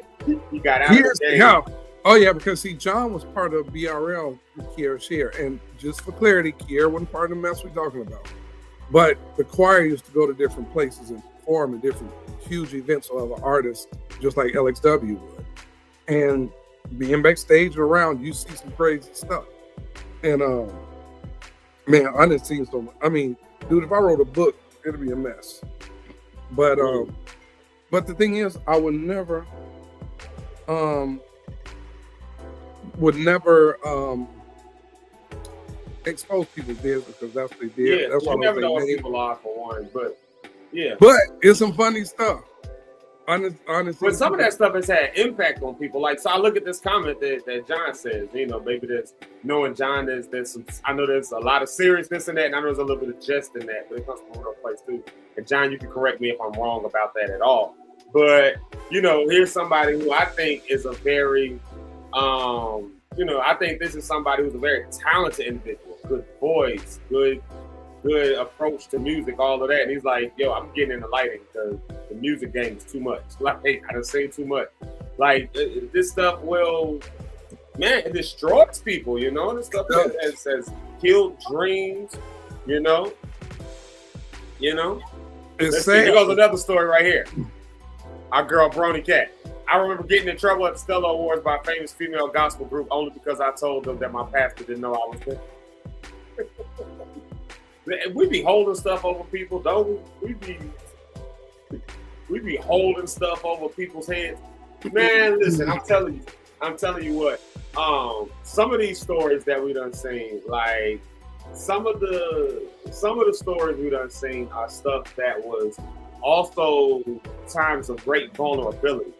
he got out of the game. Yeah. Oh yeah, because see, John was part of BRL Kiera Share, and just for clarity, Kiera wasn't part of the mess we're talking about. But the choir used to go to different places and perform in different huge events with other artists, just like LXW would. And being backstage or around, you see some crazy stuff. And man, I didn't see so much. I mean, dude, if I wrote a book, it'd be a mess. But the thing is, I would never expose people's business because that's what they did. Yeah, That's you why never they know what made. people are for one. But yeah. But it's some funny stuff. Honestly, But some of that stuff has had impact on people. Like, so I look at this comment that John says, maybe there's knowing John, there's some, I know there's a lot of seriousness in that, and I know there's a little bit of jest in that, but it comes from a real place too. And John, you can correct me if I'm wrong about that at all. But, here's somebody who I think is a very, I think this is somebody who's a very talented individual, good voice, good approach to music, all of that. And he's like, yo, I'm getting into lighting because the music game is too much. Like, I done seen too much. Like, this stuff it destroys people, This stuff has killed dreams, it's Let's see, sad. here goes another story right here. Our girl, Brony Cat. I remember getting in trouble at the Stella Awards by a famous female gospel group only because I told them that my pastor didn't know I was there. We be holding stuff over people, don't we? We be holding stuff over people's heads. Man, listen, I'm telling you what. some of these stories that we done seen, like some of the stories we done seen are stuff that was also times of great vulnerability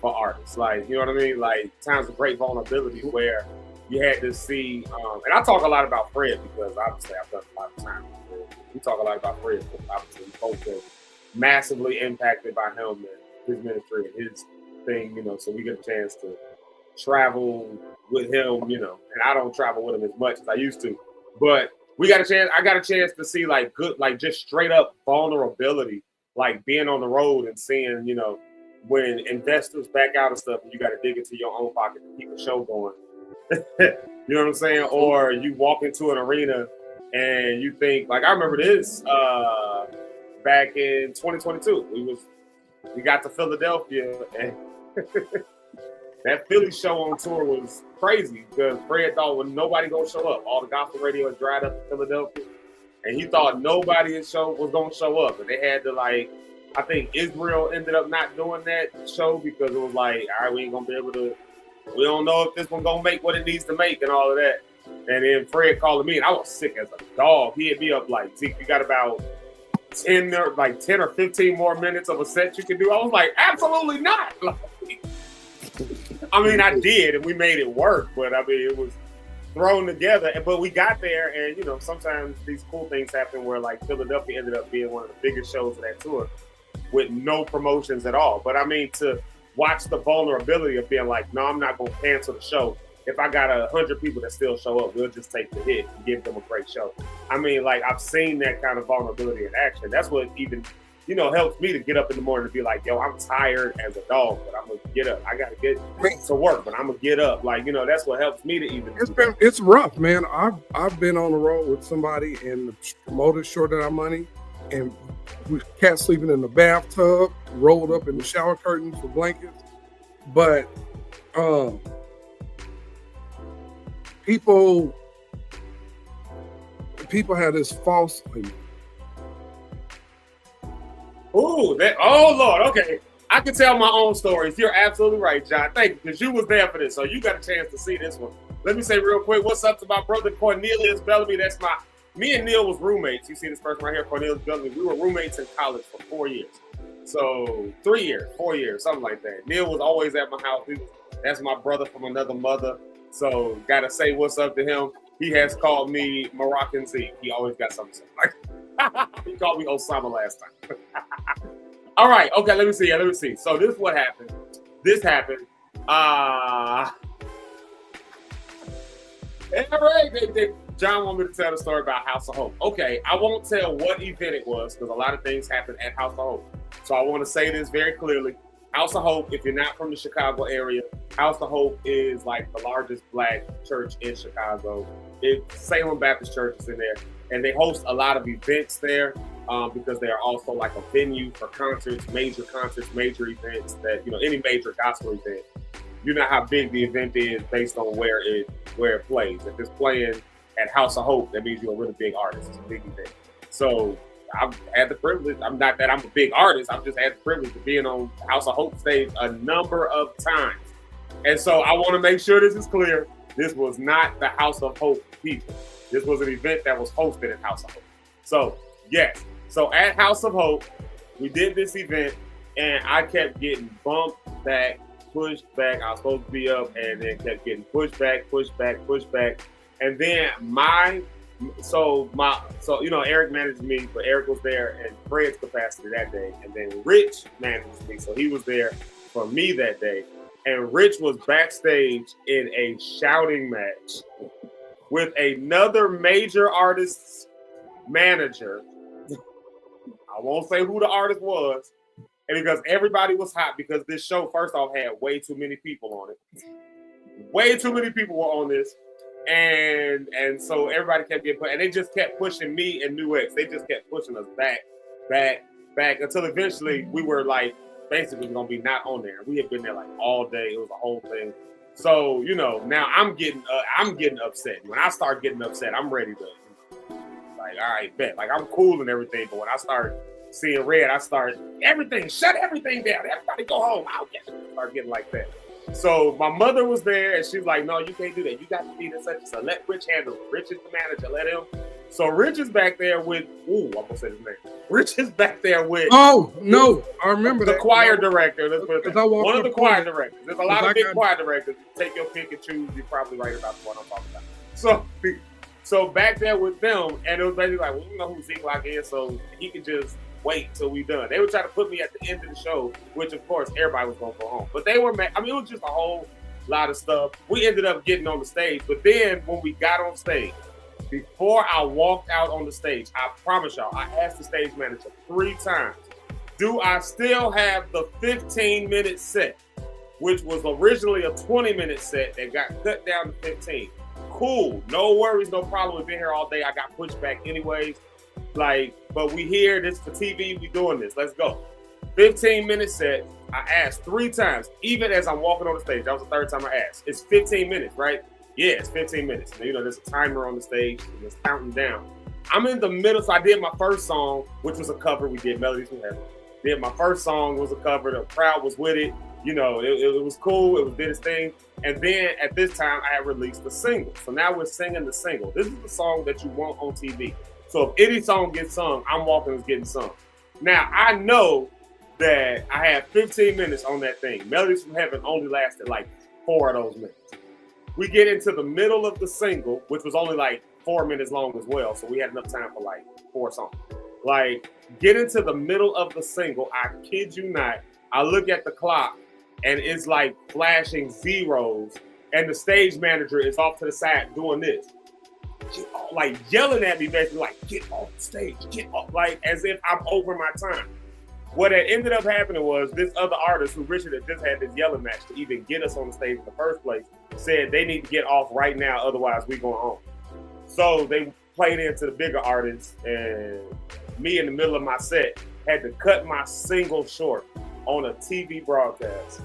for artists. Like, you know what I mean? Like times of great vulnerability where you had to see, and I talk a lot about Fred because obviously I've done a lot of time with Fred. We talk a lot about Fred because obviously we both been massively impacted by him and his ministry and his thing, you know, so we get a chance to travel with him, you know, and I don't travel with him as much as I used to, but I got a chance to see like good, like just straight up vulnerability, like being on the road and seeing, you know, when investors back out of stuff and you got to dig into your own pocket to keep the show going. You know what I'm saying? Or you walk into an arena and you think, like, I remember this back in 2022. We got to Philadelphia and that Philly show on tour was crazy because Fred thought when nobody gonna show up, all the gospel radio had dried up in Philadelphia, and he thought nobody was gonna show up, and they had to like, I think Israel ended up not doing that show because it was like, all right, we ain't gonna be able to. We don't know if this one gonna make what it needs to make and all of that. And then Fred called me, and I was sick as a dog. He hit me up like, Zeke, you got about 10 or 15 more minutes of a set you can do. I was like, absolutely not. I mean, I did, and we made it work, but I mean, it was thrown together. But we got there, and you know, sometimes these cool things happen where like Philadelphia ended up being one of the biggest shows of that tour with no promotions at all. But I mean, to watch the vulnerability of being like, no, I'm not going to cancel the show. If I got 100 people that still show up, we'll just take the hit and give them a great show. I mean, like, I've seen that kind of vulnerability in action. That's what even, you know, helps me to get up in the morning to be like, yo, I'm tired as a dog, but I'm going to get up. I got to get to work, but I'm going to get up. Like, you know, that's what helps me to even. It's rough, man. I've been on the road with somebody and the promoter shorted our money and we cat sleeping in the bathtub, rolled up in the shower curtains for blankets. But people have this false. Oh Lord, okay. I can tell my own stories. You're absolutely right, John. Thank you, because you was there for this, so you got a chance to see this one. Let me say real quick, what's up to my brother Cornelius Bellamy? Me and Neil was roommates. You see this person right here, Cornelius Bellamy. We were roommates in college for 4 years. So 3 years, 4 years, something like that. Neil was always at my house. That's my brother from another mother. So gotta say what's up to him. He has called me Moroccan Zeke. He always got something to say. Like, he called me Osama last time. All right, okay, let me see. So this is what happened. This happened. John wanted me to tell the story about House of Hope. Okay, I won't tell what event it was because a lot of things happened at House of Hope. So I want to say this very clearly. House of Hope, if you're not from the Chicago area, House of Hope is like the largest Black church in Chicago. Salem Baptist Church is in there, and they host a lot of events there because they are also like a venue for concerts, major events that, you know, any major gospel event. You know how big the event is based on where it plays. If it's playing at House of Hope, that means you're a really big artist. It's a big event. So I've had the privilege. I'm not that I'm a big artist. I've just had the privilege of being on House of Hope stage a number of times. And so I want to make sure this is clear. This was not the House of Hope people. This was an event that was hosted at House of Hope. So yes. So at House of Hope, we did this event and I kept getting bumped back, pushed back. I was supposed to be up and then kept getting pushed back. And then you know, Eric managed me, but Eric was there in Fred's capacity that day. And then Rich managed me. So he was there for me that day. And Rich was backstage in a shouting match with another major artist's manager. I won't say who the artist was. And because everybody was hot because this show, first off, had way too many people on it. Way too many people were on this. And so everybody kept getting put, and they just kept pushing me and New X. They just kept pushing us back until eventually we were like basically gonna be not on there. We had been there like all day. It was a whole thing. So, you know, now I'm getting upset. When I start getting upset, I'm ready to like, all right, bet. Like I'm cool and everything, but when I start seeing red, shut everything down. Everybody go home. I'll start getting like that. So my mother was there, and she's like, "No, you can't do that. You got to be the such and such. Let Rich handle it. Rich is the manager. Let him." So Rich is back there with. Ooh, I'm gonna say his name. Rich is back there with. Oh no, I remember the that choir director. Let's put it that. One of the choir there. directors. There's a lot of big choir directors. Take your pick and choose. You're probably right about the one I'm talking about. So back there with them, and it was basically like, well, you know who Zeke Lock is, so he could just wait till we done. They were trying to put me at the end of the show, which of course everybody was gonna go home. But they were mad. I mean, it was just a whole lot of stuff. We ended up getting on the stage, but then when we got on stage, before I walked out on the stage, I promise y'all, I asked the stage manager 3 times, do I still have the 15-minute set, which was originally a 20-minute set that got cut down to 15. Cool, no worries, no problem. We've been here all day. I got pushed back anyways. Like, but we here, this for TV, we doing this. Let's go. 15-minute set. I asked 3 times, even as I'm walking on the stage. That was the 3rd time I asked. It's 15 minutes, right? Yeah, it's 15 minutes. And, you know, there's a timer on the stage and it's counting down. I'm in the middle, so I did my first song, which was a cover. We did Melodies from Heaven. Did my first song, was a cover. The crowd was with it. You know, it was cool. It was did its thing. And then at this time, I had released the single. So now we're singing the single. This is the song that you want on TV. So if any song gets sung, I'm Walking is getting sung. Now, I know that I had 15 minutes on that thing. Melodies from Heaven only lasted like 4 of those minutes. We get into the middle of the single, which was only like 4 minutes long as well. So we had enough time for like 4 songs. Like, get into the middle of the single. I kid you not. I look at the clock and it's like flashing zeros. And the stage manager is off to the side doing this. Like yelling at me, basically, like, get off the stage, get off, like as if I'm over my time. What had ended up happening was this other artist who Richard had just had this yelling match to even get us on the stage in the first place said they need to get off right now, otherwise we going home. So they played into the bigger artists, and me in the middle of my set had to cut my single short on a TV broadcast.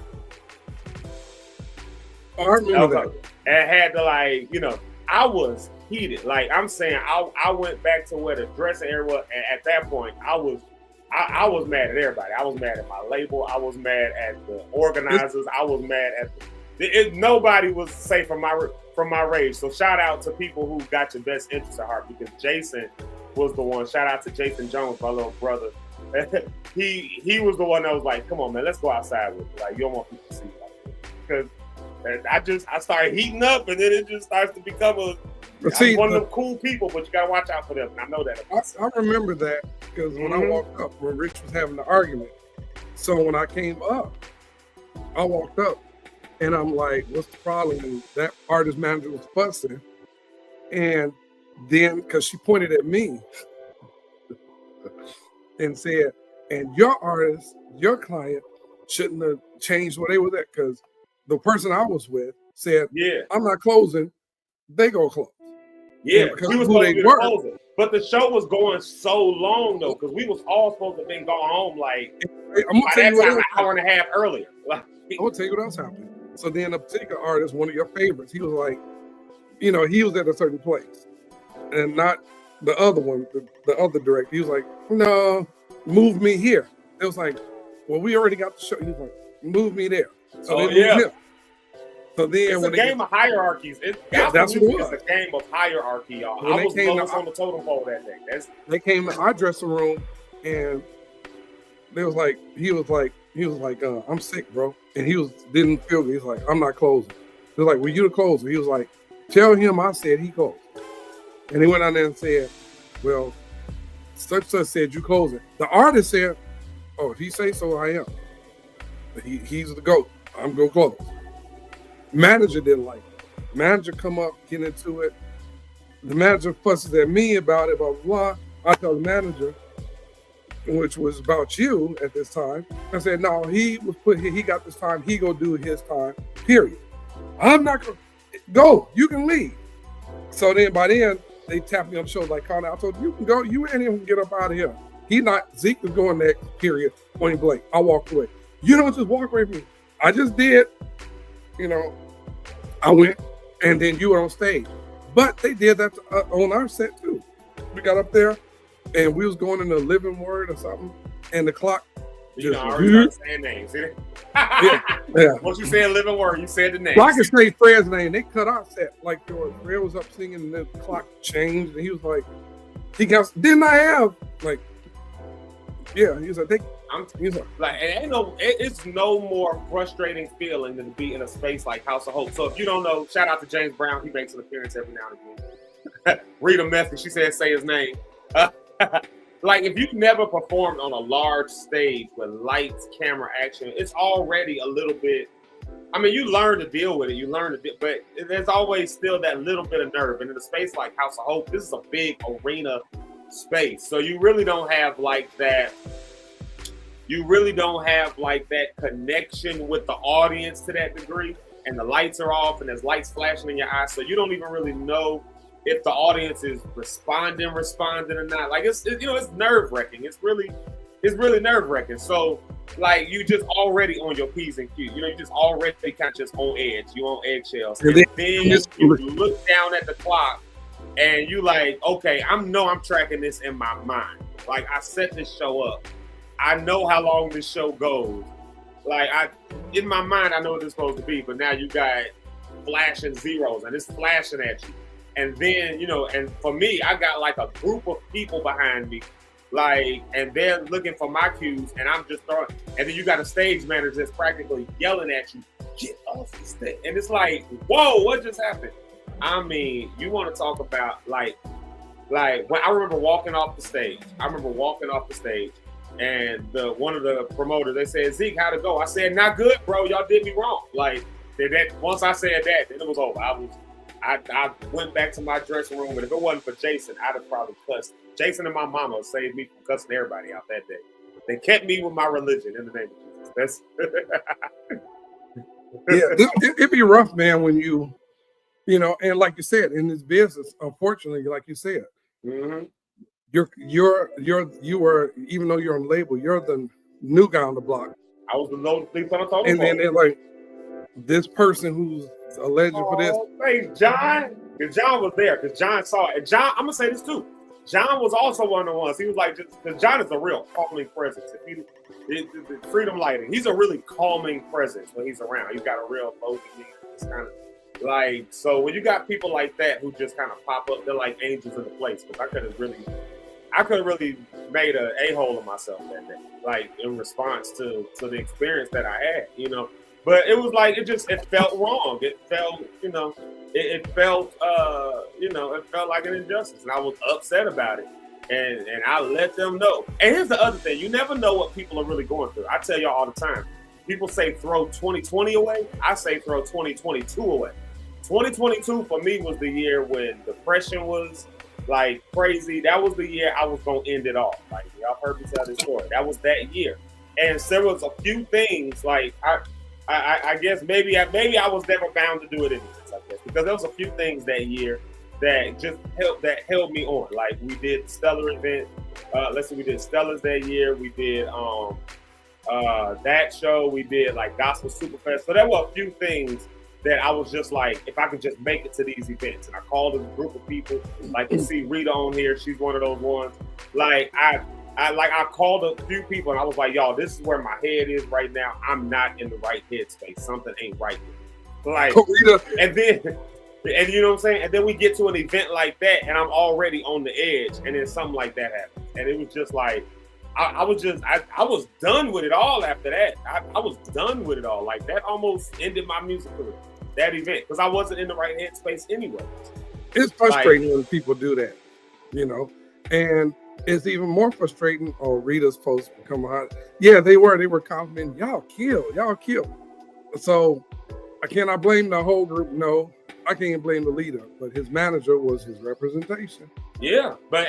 I remember that. And had to, like, you know, I was heated. Like I'm saying, I went back to where the dressing area was, and at that point, I was mad at everybody. I was mad at my label. I was mad at the organizers. I was mad at nobody was safe from my rage. So shout out to people who got your best interest at heart, because Jason was the one. Shout out to Jason Jones, my little brother. he was the one that was like, "Come on, man, let's go outside with it. Like, you don't want people to see you like that." Because I started heating up, and then it just starts to become one of them cool people, but you gotta watch out for them. And I know that. I remember that because when I walked up, when Rich was having the argument, so when I came up, I walked up and I'm like, "What's the problem?" And that artist manager was fussing, and then because she pointed at me and said, "And your artist, your client, shouldn't have changed where they were at," because the person I was with said, "Yeah, I'm not closing. They go close." Yeah, because we was supposed to be closing. But the show was going so long though, because we was all supposed to be going home like I'm gonna tell you what an hour and a half earlier. I'm gonna tell you what else happened. So then a particular artist, one of your favorites, he was like, you know, he was at a certain place, and not the other one, the other director. He was like, "No, move me here." It was like, "Well, we already got the show." He was like, "Move me there." So him. So then it's a game of hierarchies. That's what it was. It's a game of hierarchy, y'all. I was lowest on the totem pole that day. They came to our dressing room, and they was like, he was like, "I'm sick, bro," and he didn't feel good. He's like, "I'm not closing." He was like, "Well, you the closer." He was like, "Tell him I said he closed," and he went out there and said, "Well, such said you closing." The artist said, "Oh, if he say so, I am. He's the GOAT. I'm gonna close." Manager didn't like it. Manager come up, get into it. The manager fusses at me about it, blah, blah, blah. I tell the manager, which was about you at this time, I said, "No, he was put here. He got this time. He go do his time, period. I'm not going to go. You can leave." So then by then, they tapped me on the shoulder like, "Connor, I told you can go. You ain't even get up out of here." Zeke was going next, period, point blank. I walked away. "You don't just walk away from me." I just did. You know, I went, and then you were on stage. But they did that on our set too. We got up there, and we was going in the living word or something, and the clock just... You know, I already saying names. Yeah. Once you said living word, you said the name. Well, I can say Fred's name. They cut our set. Like, Fred was up singing, and the clock changed, and he was like, didn't I have? Like, yeah, he was like, it's no more frustrating feeling than to be in a space like House of Hope. So if you don't know, shout out to James Brown. He makes an appearance every now and again. Rita Method, she said, say his name. Like, if you've never performed on a large stage with lights, camera, action, it's already a little bit. I mean, you learn to deal with it. But there's always still that little bit of nerve. And in a space like House of Hope, this is a big arena space. So you really don't have like that. You really don't have like that connection with the audience to that degree. And the lights are off and there's lights flashing in your eyes. So you don't even really know if the audience is responding or not. Like it's nerve wracking. It's really nerve wracking. So like you just already on your P's and Q's. You just already kind of just on edge. You on eggshells. And then you look down at the clock and you like, okay, I'm tracking this in my mind. Like I set this show up. I know how long this show goes. Like in my mind, I know what it's supposed to be, but now you got flashing zeros and it's flashing at you. And then, and for me, I got like a group of people behind me, like, and they're looking for my cues, and I'm just throwing. And then you got a stage manager that's practically yelling at you, get off the stage. And it's like, whoa, what just happened? I mean, you want to talk about like when I remember walking off the stage. And one of the promoters, they said, Zeke, how'd it go? I said, not good, bro. Y'all did me wrong. Like that. Once I said that, then it was over. I went back to my dressing room, and if it wasn't for Jason, I'd have probably cussed. Jason and my mama saved me from cussing everybody out that day. They kept me with my religion in the name of Jesus. It'd be rough, man, when you and like you said, in this business, unfortunately, like you said, mm-hmm. you were, even though you're on the label, you're the new guy on the block. I was the lowest thing on the totem. And then they're like, this person who's a legend for this. Thanks, John. Because John was there. Because John saw it. And John, I'm gonna say this too. John was also one of the ones. He was like, because John is a real calming presence. Freedom lighting. He's a really calming presence when he's around. He's got a real emoji. It's kind of like, so when you got people like that who just kind of pop up, they're like angels in the place. Because I could have really made an a-hole of myself that day, like in response to the experience that I had, But it was like it felt wrong. It felt, it felt like an injustice, and I was upset about it. And I let them know. And here's the other thing: you never know what people are really going through. I tell y'all all the time. People say throw 2020 away. I say throw 2022 away. 2022 for me was the year when depression was like crazy. That was the year I was gonna end it all. Like y'all heard me tell this story. That was that year, and there was a few things like I guess maybe I was never bound to do it anyways. I guess because there was a few things that year that just held me on. Like we did Stellar event. We did Stellars that year. We did that show. We did like Gospel Superfest. So there were a few things that I was just like, if I could just make it to these events. And I called a group of people. Like you see Rita on here. She's one of those ones. Like I called a few people and I was like, y'all, this is where my head is right now. I'm not in the right headspace. Something ain't right here. Like, and you know what I'm saying? And then we get to an event like that and I'm already on the edge. And then something like that happens. And it was just like, I was done with it all after that. I was done with it all. Like that almost ended my music career, that event, because I wasn't in the right headspace anyway. It's frustrating when people do that, and it's even more frustrating. Oh, Rita's post come out. Yeah, they were complimenting, y'all kill. So I cannot blame the whole group. No, I can't blame the leader, but his manager was his representation. Yeah, but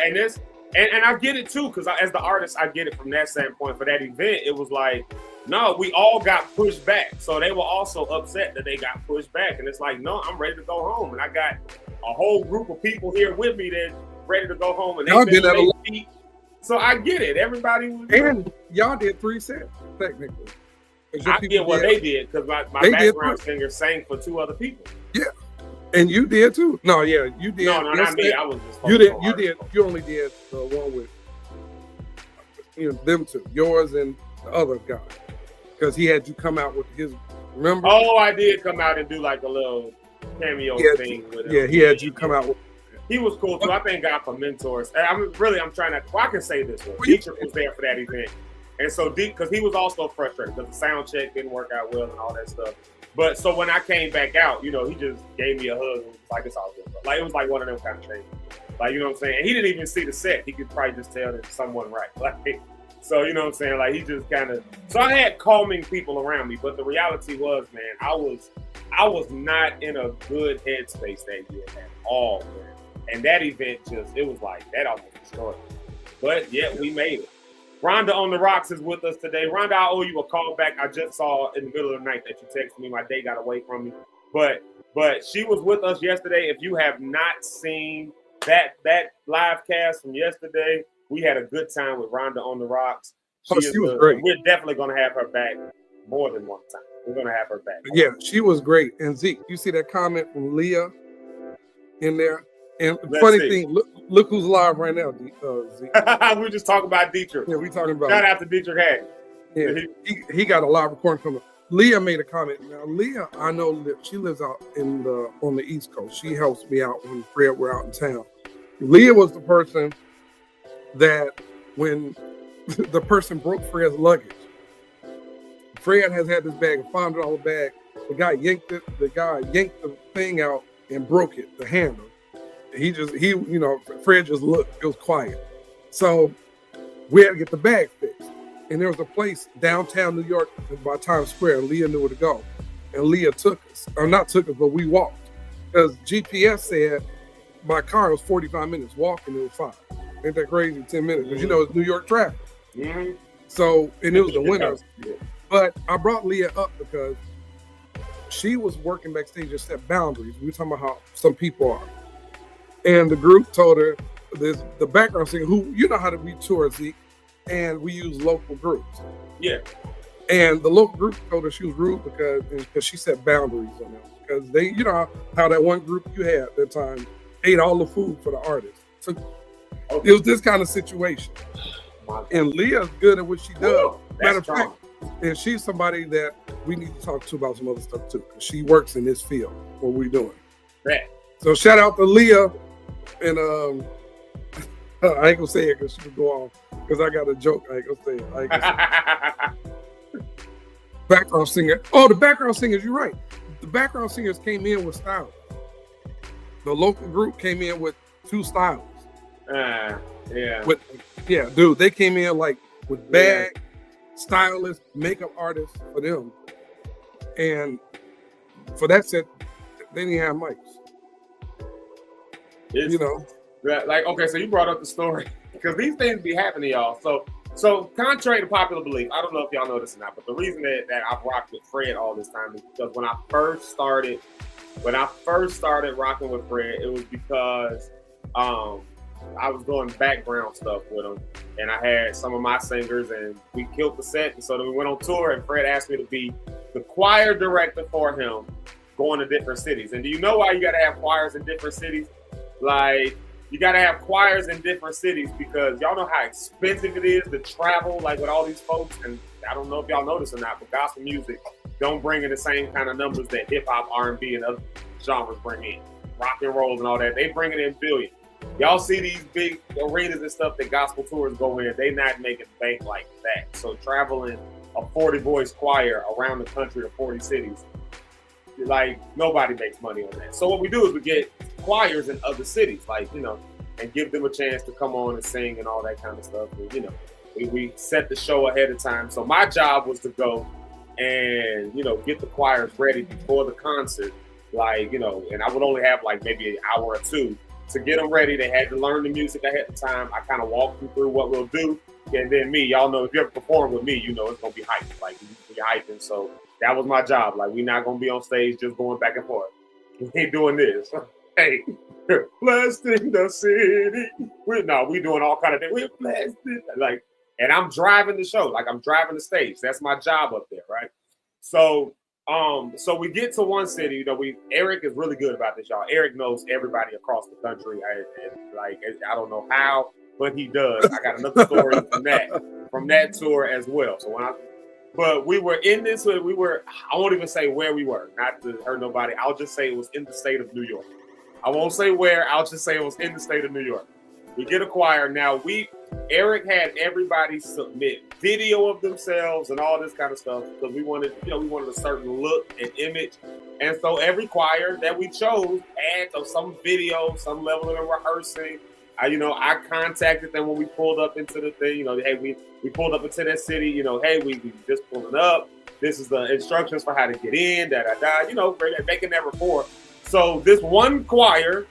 and I get it too, because as the artist, I get it from that standpoint. For that event, it was like, no, we all got pushed back. So they were also upset that they got pushed back. And it's like, no, I'm ready to go home. And I got a whole group of people here with me that's ready to go home. And they did that a lot. So I get it. Everybody was. And y'all did 3 sets, technically. I get what they did, because my background singer sang for 2 other people. Yeah. And you did too. No, yeah, you did. No, not me. I was just. You did. You only did the one with them 2, yours and the other guy. because he had you come out with his. Remember? Oh, I did come out and do like a little cameo thing with him. Yeah, he had you come out with. He was cool too. I thank God for mentors. I'm trying to. Well, I can say this one. Well, Dietrich was there for that event, and so because he was also frustrated because the sound check didn't work out well and all that stuff. But so when I came back out, he just gave me a hug and was like, "It's all good." Like it was like one of them kind of things. Like you know what I'm saying. And he didn't even see the set. He could probably just tell that someone right. Like so, you know what I'm saying. Like he just kind of. So I had calming people around me, but the reality was, man, I was not in a good headspace that year at all, man. And that event it was like, that almost destroyed me. But yeah, we made it. Rhonda on the Rocks is with us today. Rhonda, I owe you a call back. I just saw in the middle of the night that you texted me. My day got away from me. But she was with us yesterday. If you have not seen that live cast from yesterday, we had a good time with Rhonda on the Rocks. She was great. We're definitely going to have her back more than one time. We're going to have her back. Yeah, she was great. And Zeke, you see that comment from Leah in there? And funny thing, look who's live right now, Zeke. We're just talking about Dietrich. Yeah, we're talking about. Shout out to Dietrich Hagen. Yeah, he got a live recording from. Leah made a comment. Now, Leah, I know that she lives out on the East Coast. She helps me out when Fred were out in town. Leah was the person that when the person broke Fred's luggage, Fred has had this bag, a $500 bag. The guy yanked the thing out and broke it, the handle. Fred just looked. It was quiet. So we had to get the bag fixed. And there was a place downtown New York by Times Square, and Leah knew where to go. And Leah took us. Or not took us, but we walked. Because GPS said my car was 45 minutes. Walking, it was 5. Ain't that crazy? 10 minutes. Because it's New York traffic. Mm-hmm. So, and it was the winter. But I brought Leah up because she was working backstage and set boundaries. We were talking about how some people are. And the group told her, there's the background singer, who, you know how to be tour, Zeke, and we use local groups. Yeah. And the local group told her she was rude because she set boundaries on them. Because they, how that one group you had at that time ate all the food for the artist. So it was this kind of situation. And Leah's good at what she does. Matter of fact, and she's somebody that we need to talk to about some other stuff too. Because she works in this field, what we're doing. Right. So shout out to Leah. And I ain't gonna say it because she will go on. Because I got a joke. I ain't gonna say it. Background singer. Oh, the background singers. You're right. The background singers came in with stylists. The local group came in with 2 stylists. Yeah. Dude, they came in like with bag, stylists, makeup artists for them. And for that set, they didn't have mics. Okay, so you brought up the story because these things be happening, y'all. So contrary to popular belief, I don't know if y'all know this or not, but the reason that I've rocked with Fred all this time is because when I first started rocking with Fred, it was because I was doing background stuff with him, and I had some of my singers, and we killed the set. And so then we went on tour, and Fred asked me to be the choir director for him, going to different cities. And do you know why you got to have choirs in different cities? Like, you got to have choirs in different cities because y'all know how expensive it is to travel, like with all these folks. And I don't know if y'all know this or not, but gospel music don't bring in the same kind of numbers that hip hop, R&B, and other genres bring in. Rock and roll and all that, they bring it in billions. Y'all see these big arenas and stuff that gospel tours go in, they not making bank like that. So traveling a 40-voice choir around the country to 40 cities, like nobody makes money on that. So what we do is we get choirs in other cities, like, and give them a chance to come on and sing and all that kind of stuff. And, we set the show ahead of time. So my job was to go and, get the choirs ready before the concert, like, and I would only have like maybe an hour or 2 to get them ready. They had to learn the music ahead of time. I kind of walked them through what we'll do. And then y'all know, if you ever perform with me, it's going to be hyped. Like, we hyping. So that was my job. Like, we're not going to be on stage just going back and forth. We ain't doing this. Hey, blessed in the city. We doing all kind of things. We're blessed. Like, and I'm driving the show. Like, I'm driving the stage. That's my job up there, right? So we get to one city. Eric is really good about this, y'all. Eric knows everybody across the country. I don't know how, but he does. I got another story from that tour as well. So But we were in this. I won't even say where we were, not to hurt nobody. I'll just say it was in the state of New York. I won't say where. I'll just say it was in the state of New York. We get a choir. Now Eric had everybody submit video of themselves and all this kind of stuff because we wanted a certain look and image. And so every choir that we chose had some video, some level of rehearsing. I contacted them when we pulled up into the thing. Hey, we pulled up into that city. Hey, we just pulling up. This is the instructions for how to get in. Making that rapport. So this one choir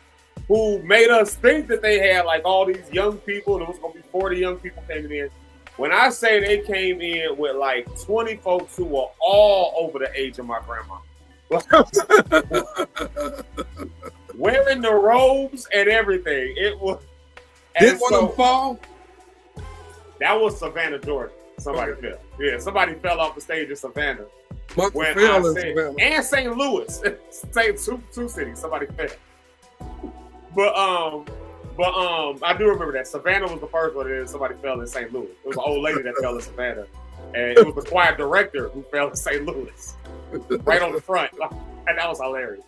who made us think that they had like all these young people, and it was going to be 40 young people coming in. When I say they came in with like 20 folks who were all over the age of my grandma. Wearing the robes and everything. It was. Did one of them fall? That was Savannah, Georgia. Somebody fell. Yeah, somebody fell off the stage in Savannah. Savannah. And St. Louis. two cities. Somebody fell. But I do remember that Savannah was the first one, and then somebody fell in St. Louis. It was an old lady that fell in Savannah, and it was the choir director who fell in St. Louis, right on the front, and that was hilarious.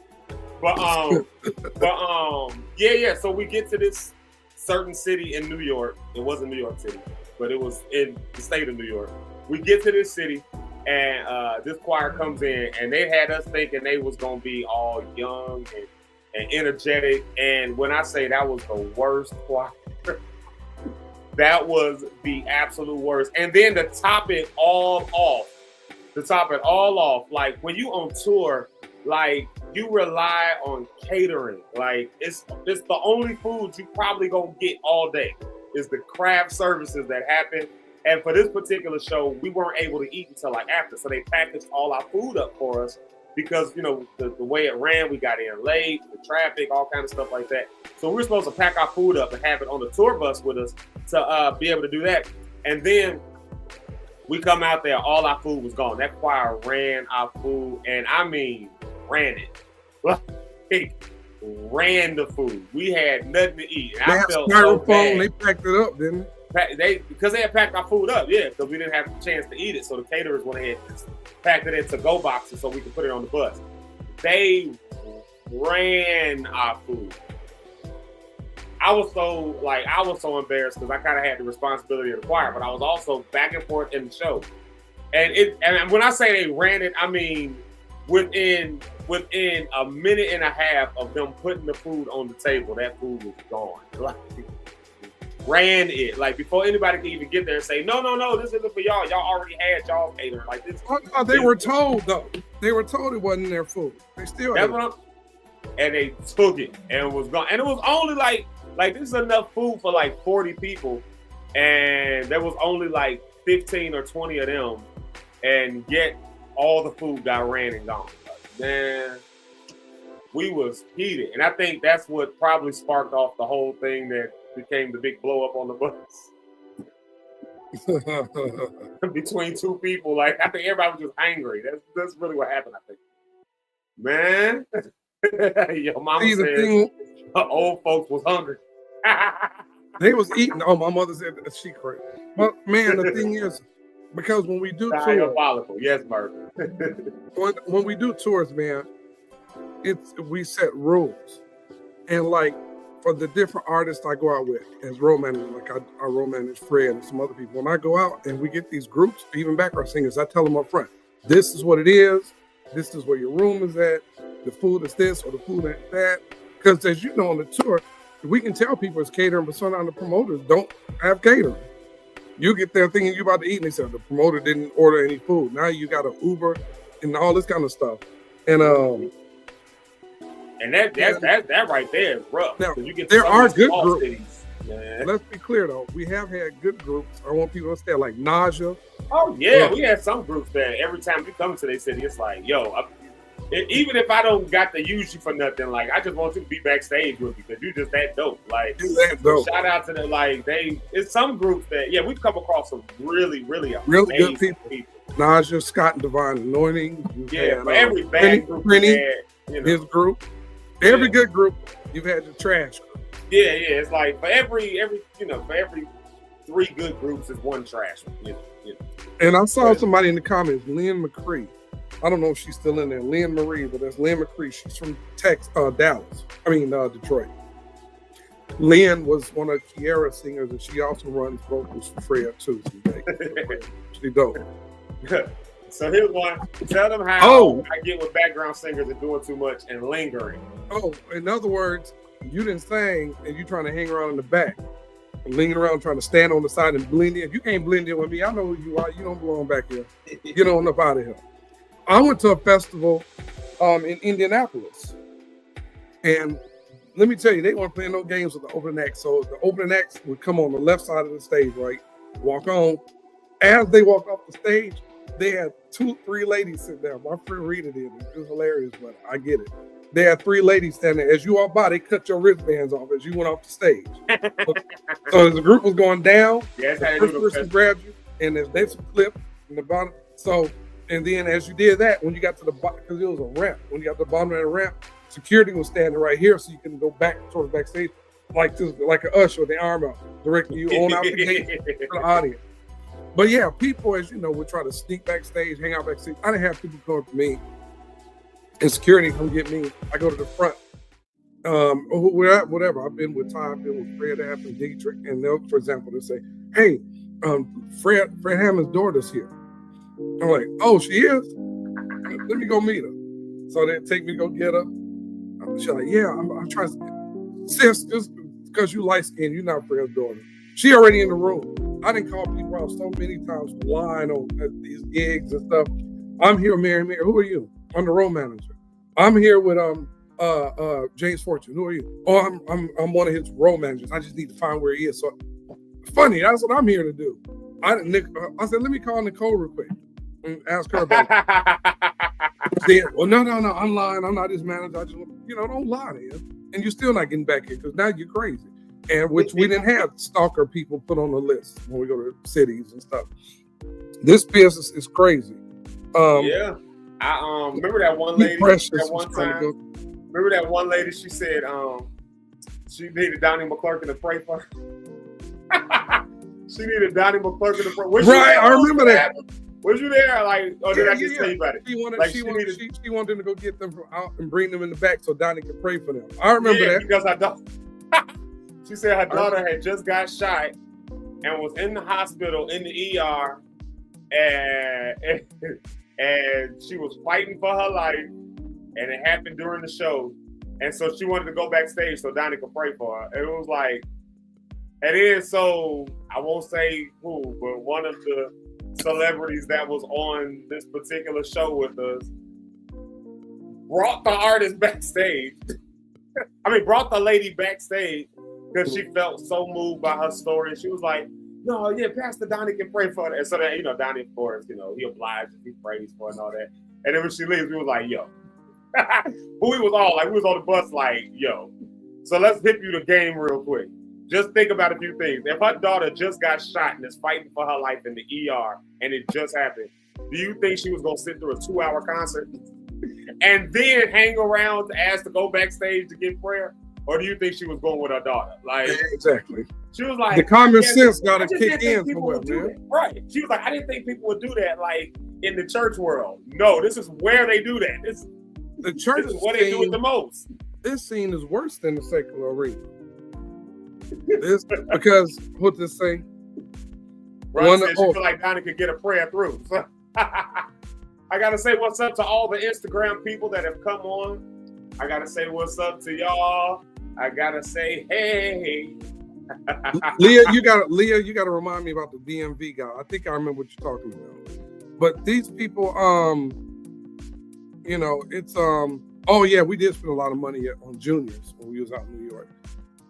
Yeah. So we get to this certain city in New York. It wasn't New York City, but it was in the state of New York. We get to this city, and this choir comes in, and they had us thinking they was gonna be all young and energetic. And when I say that was the worst choir, that was the absolute worst. And then to top it all off, like when you on tour, like you rely on catering. Like it's the only food you probably gonna get all day is the craft services that happen. And for this particular show, we weren't able to eat until like after. So they packaged all our food up for us because, the way it ran, we got in late, the traffic, all kind of stuff like that. So we were supposed to pack our food up and have it on the tour bus with us to be able to do that. And then we come out there, all our food was gone. That choir ran our food, and I mean, ran it. Like, ran the food. We had nothing to eat. And I felt so bad. They packed it up, didn't they? Because they had packed our food up, yeah, because we didn't have a chance to eat it. So the caterers went ahead and packed it in to-go boxes so we could put it on the bus. They ran our food. I was so embarrassed because I kind of had the responsibility of the choir, but I was also back and forth in the show. And when I say they ran it, I mean within a minute and a half of them putting the food on the table, that food was gone. Like, ran it. Like before anybody could even get there and say, no, this isn't for y'all. Y'all already had y'all catering. Like this. They were told though. They were told it wasn't their food. They still had it. And they took it and it was gone. And it was only like this is enough food for like 40 people. And there was only like 15 or 20 of them. And yet all the food got ran and gone. Like, man, we was heated. And I think that's what probably sparked off the whole thing that became the big blow up on the bus. Between two people. Like, I think everybody was just angry. That's really what happened, I think. Man. Your mama said old folks was hungry. They was eating. Oh, my mother said that she crazy. But man, the thing is, because when we do tours, yes, Murphy. when we do tours, man, we set rules, and like for the different artists I go out with as road manager, like I road manage Fred and some other people. When I go out and we get these groups, even background singers, I tell them up front, this is what it is. This is where your room is at. The food is this or the food is that. Because as you know on the tour, we can tell people it's catering, but sometimes the promoters don't have catering. You get there thinking you're about to eat, and they said the promoter didn't order any food. Now you got an Uber and all this kind of stuff. And that right there is rough. Now, you get there are good groups. Cities, let's be clear though, we have had good groups. I want people to understand, like Naja. Oh yeah, we had some groups that every time we come to their city, it's like, yo, even if I don't got to use you for nothing, like I just want you to be backstage with me because you just that dope. Like, shout out to them. Like it's some groups that we've come across some really good people. Naja, Scott and Divine Anointing. For every bad group, his group. Every good group, you've had the trash group. Yeah. It's like for every 3 good groups is 1 trash one. You know. And I saw somebody in the comments, Lynn McCree. I don't know if she's still in there, Lynn Marie, but that's Lynn McCree. She's from Dallas. Detroit. Lynn was one of Kiara's singers, and she also runs vocals for Fred too. She dope. So here's one. Tell them how I get with background singers and doing too much and lingering. Oh, in other words, you didn't sing and you trying to hang around in the back, lingering around trying to stand on the side and blend in. If you can't blend in with me, I know who you are. You don't belong back here. Get on up out of here. I went to a festival in Indianapolis, and let me tell you, they weren't playing no games with the opening act. So the opening acts would come on the left side of the stage, right? Walk on. As they walk off the stage, they had 2-3 ladies sitting there. My friend Rita did it. It was hilarious, but I get it. They had 3 ladies standing there. As you walk by, they cut your wristbands off as you went off the stage. So as the group was going down, the first person grabbed you, and there's a clip in the bottom. So, and then as you did that, when you got to the bottom, because it was a ramp, when you got to the bottom of the ramp, security was standing right here, so you can go back towards the backstage like this, like an usher with the arm out, directing you on out the gate to the audience. But yeah, people, as you know, would try to sneak backstage, hang out backstage. I didn't have people come up to me and security come get me. I go to the front. Whatever. I've been with Ty, I've been with Fred, I have been Dietrich, and they'll, for example, they'll say, "Hey, Fred Hammond's daughter's here." I'm like, "Oh, she is? Let me go meet her." So they take me to go get her. She's like, "Yeah, I'm trying to, sis, just because you light skinned, you're not Fred's daughter." She already in the room. I didn't call people out so many times lying on these gigs and stuff. I'm here, Mary. Who are you? I'm the road manager. I'm here with James Fortune. Who are you? Oh, I'm one of his road managers. I just need to find where he is. So funny, that's what I'm here to do. I said, let me call Nicole real quick and ask her about it. Said, well, no, I'm lying. I'm not his manager. I just, don't lie to him. And you're still not getting back here because now you're crazy. And which we didn't have stalker people put on the list when we go to cities and stuff. This business is crazy. Yeah. I remember that one lady that one time. Remember that one lady, she said she needed Donnie McClurkin to pray for her. She needed Donnie McClurkin to pray. Right, I remember that. Was you there? Like, or did I just tell you about it? She wanted them to go get them out and bring them in the back so Donnie could pray for them. I remember that. Because she said her daughter had just got shot and was in the hospital in the ER, and she was fighting for her life, and it happened during the show, and so she wanted to go backstage so Donnie could pray for her. It was like, it is so, I won't say who, but one of the celebrities that was on this particular show with us brought the artist backstage. Brought the lady backstage because she felt so moved by her story. And she was like, "No, yeah, Pastor Donnie can pray for her." And so that, Donnie, of course, he obliges, he prays for her and all that. And then when she leaves, we was like, "Yo." Who we was all like, we was on the bus like, "Yo." So let's hit you the game real quick. Just think about a few things. If her daughter just got shot and is fighting for her life in the ER and it just happened, do you think she was going to sit through a 2-hour concert and then hang around to ask to go backstage to get prayer? Or do you think she was going with her daughter? Like, exactly. She was like, the common sense got to kick in somewhere, man. Right. She was like, I didn't think people would do that, like, in the church world. No, this is where they do that. The church is where they do it the most. This scene is worse than the secular arena. Because what this say? Ron said she feel like Donnie could get a prayer through. So, I gotta say what's up to all the Instagram people that have come on. I gotta say what's up to y'all. I gotta say hey. Leah, you gotta remind me about the DMV guy. I think I remember what you're talking about. But these people, it's oh yeah, we did spend a lot of money on juniors when we was out in New York.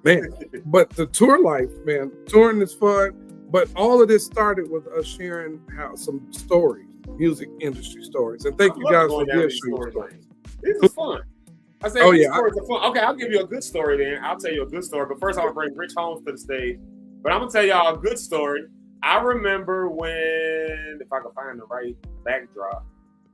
Man, but the tour life, man, touring is fun. But all of this started with us sharing some stories, music industry stories. And thank you guys for sharing stories. This is fun. I say, stories are fun. Okay, I'll give you a good story then. I'll tell you a good story. But first, I'll bring Rich Holmes to the stage. But I'm going to tell y'all a good story. I remember when, if I can find the right backdrop.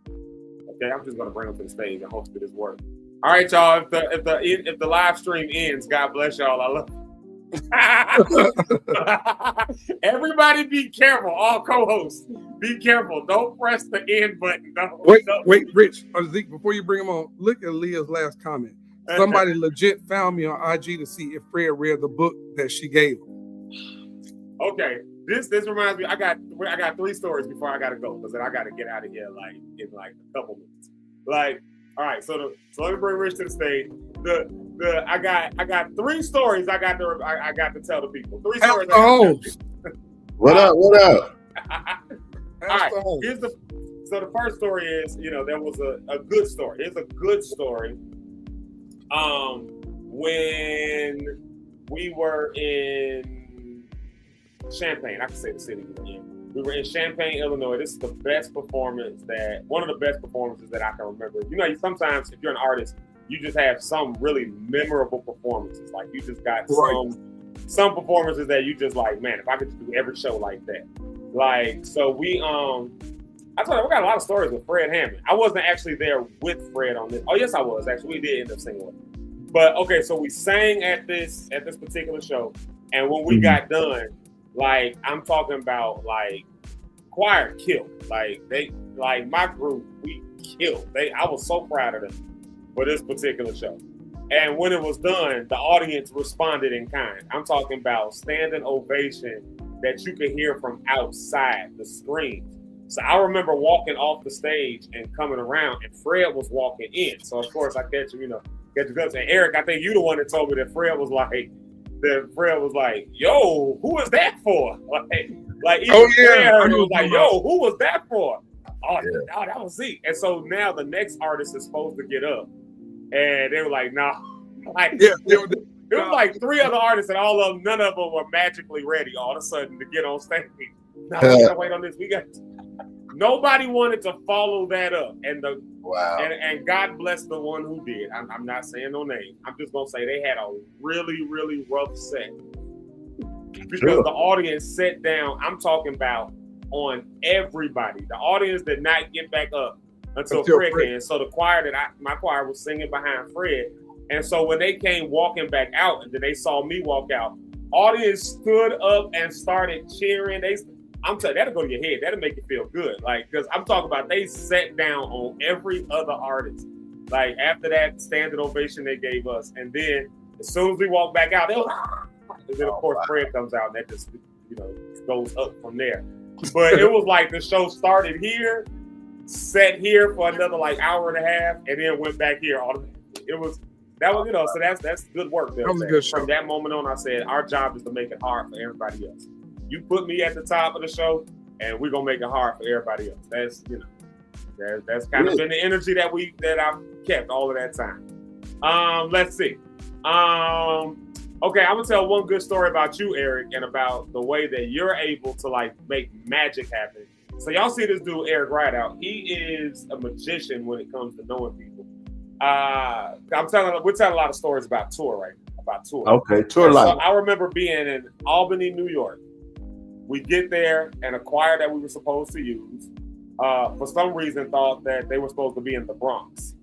Okay, I'm just going to bring him to the stage and hopefully this works. All right, y'all. If the live stream ends, God bless y'all. I love you. Everybody be careful. All co-hosts, be careful. Don't press the end button. Wait, Rich, or Zeke, before you bring him on, look at Leah's last comment. Somebody legit found me on IG to see if Fred read the book that she gave him. Okay, this reminds me. I got 3 stories before I gotta go because then I gotta get out of here like in like a couple minutes. Like, all right, so let me bring Rich to the stage. I got 3 stories I got to tell the people. 3 stories. What up? All right. So the first story is, there was a good story. Here's a good story. When we were in Champaign, I can say the city we were in. We were in Champaign, Illinois. This is one of the best performances that I can remember. Sometimes if you're an artist, you just have some really memorable performances. Like you just got some performances that you just like, man, if I could just do every show like that. Like, so we I told you, we got a lot of stories with Fred Hammond. I wasn't actually there with Fred on this. Oh, yes, I was. Actually, we did end up singing with him. But, okay, so we sang at this particular show. And when we got done, like, I'm talking about, like, choir killed. Like, my group, we killed. I was so proud of them for this particular show. And when it was done, the audience responded in kind. I'm talking about standing ovation that you could hear from outside the screams. So I remember walking off the stage and coming around, and Fred was walking in. So of course I catch your guts. And Eric, I think you the one that told me that Fred was like, "Yo, who was that for?" Like even Fred was like, "Yo, who was that for?" Oh, that was Zeke. And so now the next artist is supposed to get up, and they were like, "Nah." Like, it was like 3 other artists, and none of them were magically ready all of a sudden to get on stage. Now we gotta wait on this. Nobody wanted to follow that up, and and God bless the one who did. I'm not saying no name. I'm just gonna say they had a really, really rough set because the audience sat down. I'm talking about on everybody. The audience did not get back up until Fred came. So the choir my choir was singing behind Fred, and so when they came walking back out, and then they saw me walk out, audience stood up and started cheering. I'm telling you, that'll go to your head. That'll make you feel good. Like, because I'm talking about they sat down on every other artist. Like, after that standing ovation they gave us. And then, as soon as we walked back out, they were and then, of course, Fred comes out, and that just, goes up from there. But it was like the show started here, sat here for another, like, hour and a half, and then went back here. So that's good work. That was a good show. From that moment on, I said, our job is to make it hard for everybody else. You put me at the top of the show, and we're gonna make it hard for everybody else. That's that's kind of been the energy that I've kept all of that time. Let's see. Okay, I'm gonna tell one good story about you, Eric, and about the way that you're able to like make magic happen. So y'all see this dude, Eric Rideout. He is a magician when it comes to knowing people. We're telling a lot of stories about tour right now. About tour. Okay, tour life. So I remember being in Albany, New York. We get there, and a choir that we were supposed to use, for some reason, thought that they were supposed to be in the Bronx.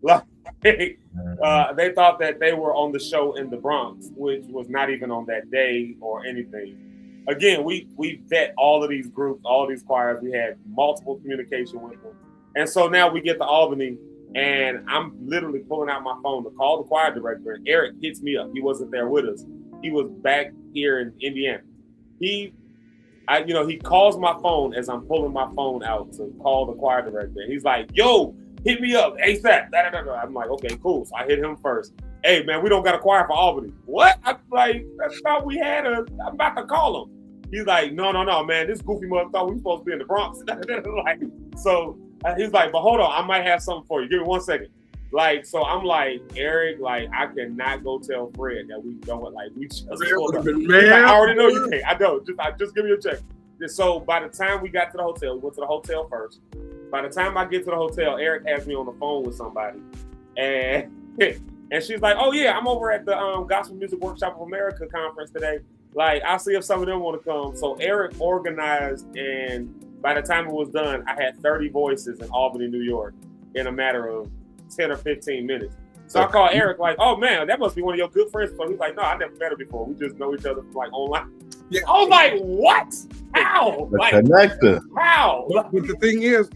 Like, they thought that they were on the show in the Bronx, which was not even on that day or anything. Again, we vet all of these groups, all of these choirs. We had multiple communication with them. And so now we get to Albany, and I'm literally pulling out my phone to call the choir director, and Eric hits me up. He wasn't there with us. He was back here in Indiana. He calls my phone as I'm pulling my phone out to call the choir director. He's like, "Yo, hit me up ASAP." I'm like, "Okay, cool." So I hit him first. "Hey, man, we don't got a choir for Albany." "What?" I'm like, "That's not we had I'm about to call him." He's like, no, man. This goofy mother thought we were supposed to be in the Bronx. He's like, "But hold on, I might have something for you. Give me 1 second." Like, so I'm like, "Eric, like, I cannot go tell Fred that we don't, like, we just pulled up." Like, "I already know you can't. I know. Just give me a check." So by the time we got to the hotel, we went to the hotel first. By the time I get to the hotel, Eric has me on the phone with somebody. And she's like, "Oh, yeah, I'm over at the Gospel Music Workshop of America conference today. Like, I'll see if some of them want to come." So Eric organized, and by the time it was done, I had 30 voices in Albany, New York in a matter of 10 or 15 minutes. So I called Eric like, oh man, that must be one of your good friends. So he's like, no, I never met her before. We just know each other from like online. Yeah. I was like, what? How? The Like, connector. how? But the thing is,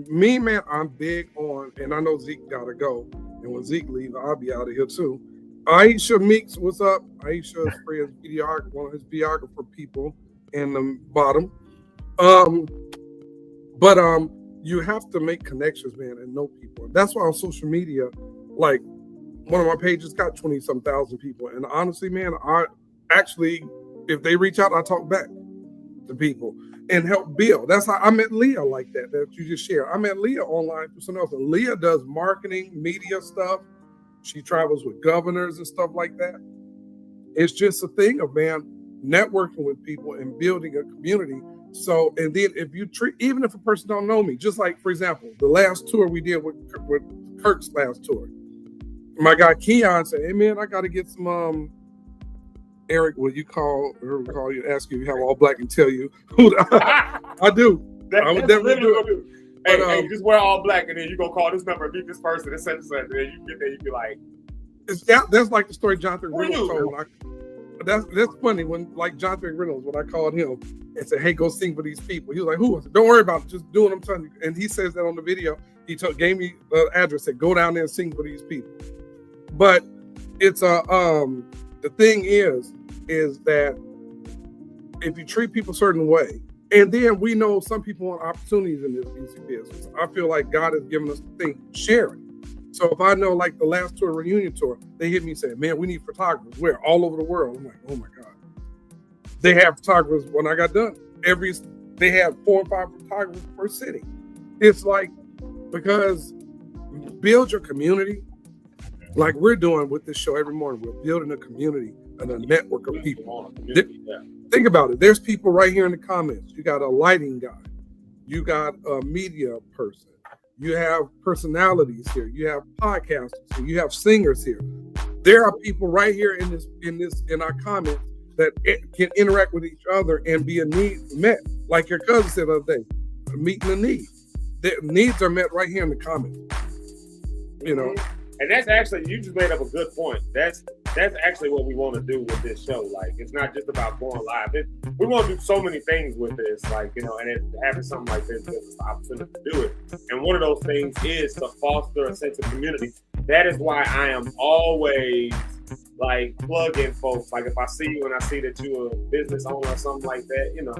man, I'm big on, and I know Zeke gotta go. And when Zeke leaves, I'll be out of here too. Aisha Meeks, what's up? Aisha's friend, videographer, one of his videographer people in the bottom. But you have to make connections, man, and know people. That's why on social media, like one of my pages got 20-some thousand people. And honestly, man, I actually, if they reach out, I talk back to people and help build. That's how I met Leah like that you just shared. I met Leah online through something else. And Leah does marketing, media stuff. She travels with governors and stuff like that. It's just a thing of, man, networking with people and building a community. So, and then if you treat, even if a person don't know me, just like, for example, the last tour we did with Kirk's last tour, my guy Keon said, hey man, I got to get some, Eric, will you call you and ask you if you have all black and tell you who I do. I would definitely do it. Hey, just wear all black and then you go call this number and meet this person and such and such. And then you get there, you be like, that's like the story Jonathan Reynolds told. That's funny when, like, Jonathan Reynolds, when I called him and said, hey, go sing for these people. He was like, who? I said, don't worry about it. Just do what I'm telling you. And he says that on the video. He gave me the address, said, go down there and sing for these people. But it's the thing is that if you treat people a certain way, and then we know some people want opportunities in this music business. I feel like God has given us the thing, sharing. So if I know, like the last tour, reunion tour, they hit me and say, man, we need photographers. Where? All over the world. I'm like, oh my God. They have photographers when I got done. They had 4 or 5 photographers per city. It's like, because build your community like we're doing with this show every morning. We're building a community and a network of people. Think about it. There's people right here in the comments. You got a lighting guy. You got a media person. You have personalities here. You have podcasters here. You have singers here. There are people right here in our comments that can interact with each other and be a need met. Like your cousin said the other day, meeting a need. The needs are met right here in the comments. You know. And that's actually, you just made up a good point. That's actually what we want to do with this show. Like, it's not just about going live. We want to do so many things with this, like, you know, and having something like this gives us the opportunity to do it. And one of those things is to foster a sense of community. That is why I am always like plugging folks. Like if I see you and I see that you're a business owner or something like that, you know,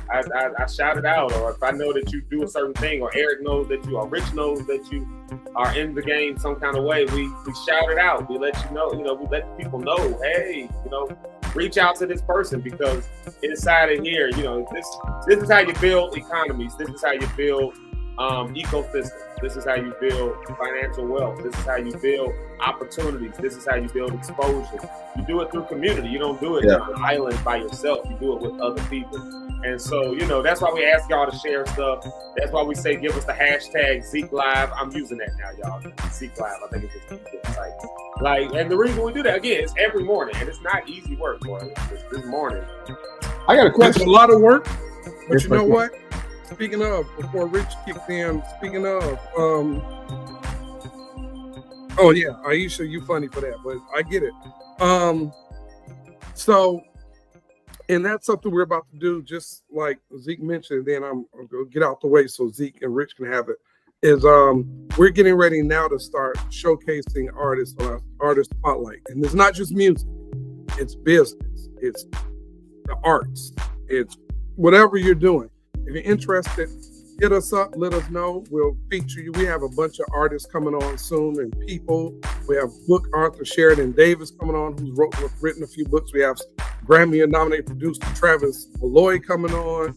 I shout it out. Or if I know that you do a certain thing, or Eric knows that you, or Rich knows that you are in the game some kind of way, we shout it out. We let you know, we let people know, hey, reach out to this person, because inside of here, this is how you build economies. This is how you build ecosystems. This is how you build financial wealth. This is how you build opportunities. This is how you build exposure. You do it through community. You don't do it on an island by yourself. You do it with other people. And so, that's why we ask y'all to share stuff. That's why we say give us the hashtag Zeke Live. I'm using that now, y'all. Zeke Live. I think it's just easier. Like, and the reason we do that, again, it's every morning, and it's not easy work, boy. It's this morning. I got a question. It's a lot of work, but you know what? Speaking of, before Rich kicked in, oh yeah, Aisha, you funny for that, but I get it. So, and that's something we're about to do, just like Zeke mentioned, then I'm going to get out the way so Zeke and Rich can have it, is we're getting ready now to start showcasing artists on our Artist Spotlight. And it's not just music, it's business, it's the arts, it's whatever you're doing. If you're interested, hit us up, let us know. We'll feature you. We have a bunch of artists coming on soon, and people. We have book author Sheridan Davis coming on, who's written a few books. We have Grammy-nominated producer Travis Malloy coming on,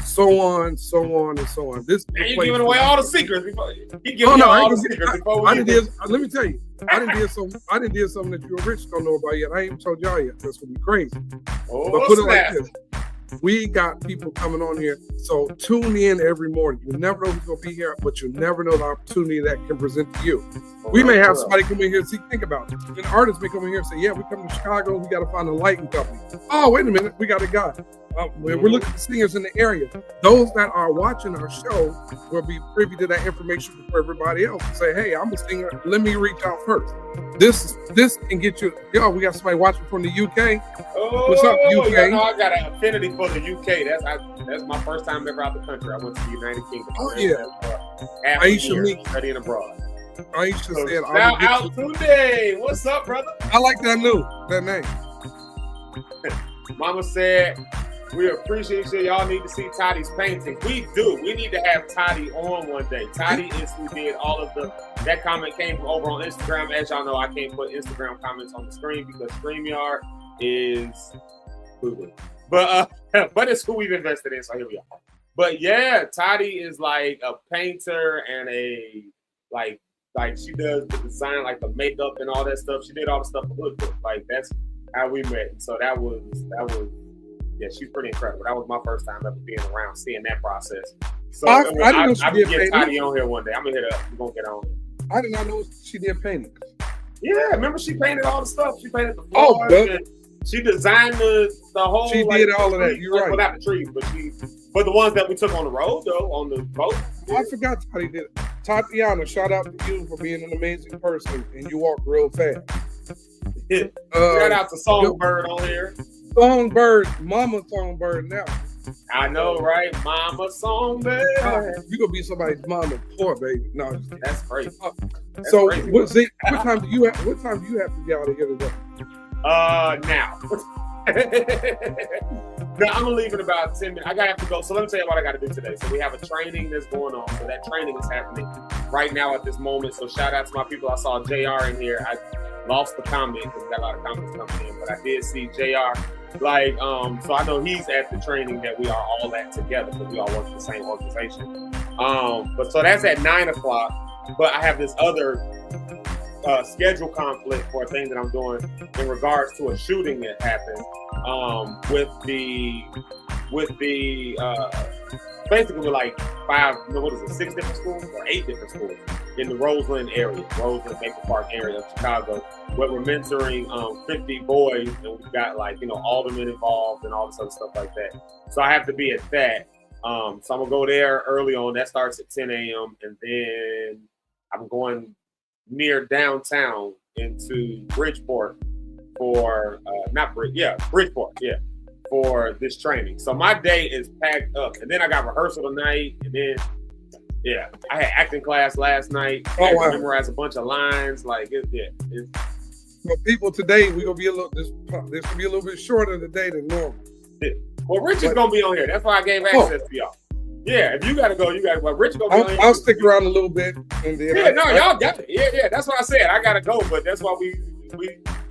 so on, and so on. This and you're giving away all the secrets before he gives you all the secrets before we let me tell you, I didn't do something that you and Rich don't know about yet. I ain't even told y'all yet. That's gonna be crazy. But put it like this. We got people coming on here, so tune in every morning. You never know who's going to be here, but you never know the opportunity that can present to you. We may have somebody come in here and see, think about it. An artist may come in here and say, yeah, we come to Chicago, we got to find a lighting company. Oh, wait a minute, we got a guy. We're looking for singers in the area. Those that are watching our show will be privy to that information before everybody else. Say, hey, I'm a singer. Let me reach out first. This can get you. Yo, we got somebody watching from the UK. What's up, UK? You know, I got an affinity for the UK. That's my first time ever out the country. I went to the United Kingdom. Oh yeah. Aisha studying abroad. Aisha said, "Now out today. What's up, brother?" I like that name. Mama said, we appreciate you. Y'all need to see Toddy's painting. We do. We need to have Toddy on one day. Toddy is who did all of that comment came from over on Instagram. As y'all know, I can't put Instagram comments on the screen because StreamYard is boo-boo. But it's who we've invested in, so here we are. But yeah, Toddy is like a painter and a like she does the design, like the makeup and all that stuff. She did all the stuff for Hoodbook. Like that's how we met. So that was yeah, she's pretty incredible. That was my first time ever being around, seeing that process. So I didn't know she did get Toddy on here one day. I'm gonna hit her up. We're gonna get on. I did not know she did paintings. Yeah, remember she painted all the stuff. She painted the floors. She designed the whole. She did all of that. You're right. Well, not the trees, but the ones that we took on the road though, on the boat. Yeah. I forgot Toddy did it. Tatiana, shout out to you for being an amazing person, and you walk real fast. Shout out to Songbird on here. Songbird, Mama Songbird now. I know, right? Mama Songbird. You gonna be somebody's mama, poor baby. No, that's crazy. So crazy. What time do you have to get out of here today? Now. No, I'm gonna leave in about 10 minutes. I gotta have to go. So let me tell you what I gotta do today. So we have a training that's going on. So that training is happening right now at this moment. So shout out to my people. I saw JR in here. I lost the comment because we got a lot of comments coming in, but I did see JR. Like, so I know he's at the training that we are all at together because we all work for the same organization. But so that's at 9:00. But I have this other schedule conflict for a thing that I'm doing in regards to a shooting that happened with the basically with like 6 different schools or 8 different schools in the Roseland Maple Park area of Chicago, where we're mentoring 50 boys, and we've got aldermen involved and all this other stuff like that. So I have to be at that. So I'm gonna go there early on. That starts at 10 a.m. and then I'm going near downtown into Bridgeport for Bridgeport, for this training. So my day is packed up, and then I got rehearsal tonight, and then I had acting class last night. I had to memorize a bunch of lines. For people today, we're gonna be this gonna be a little bit shorter today than normal. Well, Rich is gonna be on here. That's why I gave access to y'all. Yeah, if you gotta go, you gotta go. Rich gonna be on here. I'll stick around a little bit, and then y'all got it. Yeah. That's what I said. I gotta go, but that's why we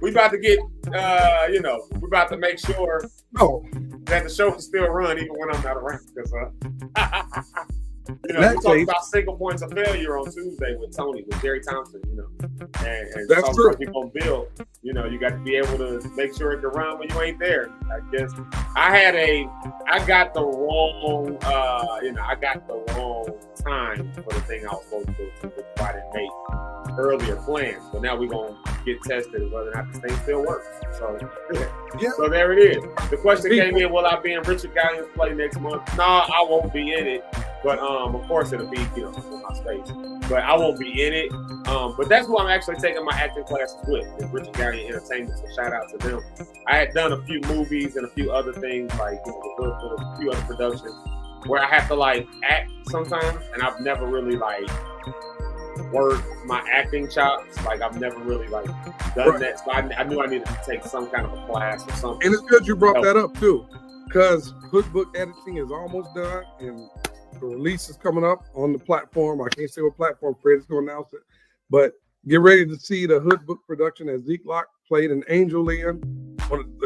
about to get we're about to make sure that the show can still run even when I'm not around. Because we talked about single points of failure on Tuesday with Jerry Thompson, and that's talking true. about people on Bill, you got to be able to make sure it can run when you ain't there. I guess I got the wrong time for the thing I was supposed to do, which I didn't make earlier plans, but now we're gonna get tested whether or not this thing still works. So so there it is. The question came in: will I be in Richard Gallions play next month? No, I won't be in it, but of course it'll be in my space. But I won't be in it. But that's who I'm actually taking my acting classes with, is Richard Gallion Entertainment. So shout out to them. I had done a few movies and a few other things, like a few other productions where I have to act sometimes, and I've never really worked my acting chops. I've never really done that. So I knew I needed to take some kind of a class or something. And it's good you brought that up too, because Hoodbook editing is almost done, and the release is coming up on the platform. I can't say what platform Fred is going to announce it, but get ready to see the Hoodbook production that Zeke played an angel in.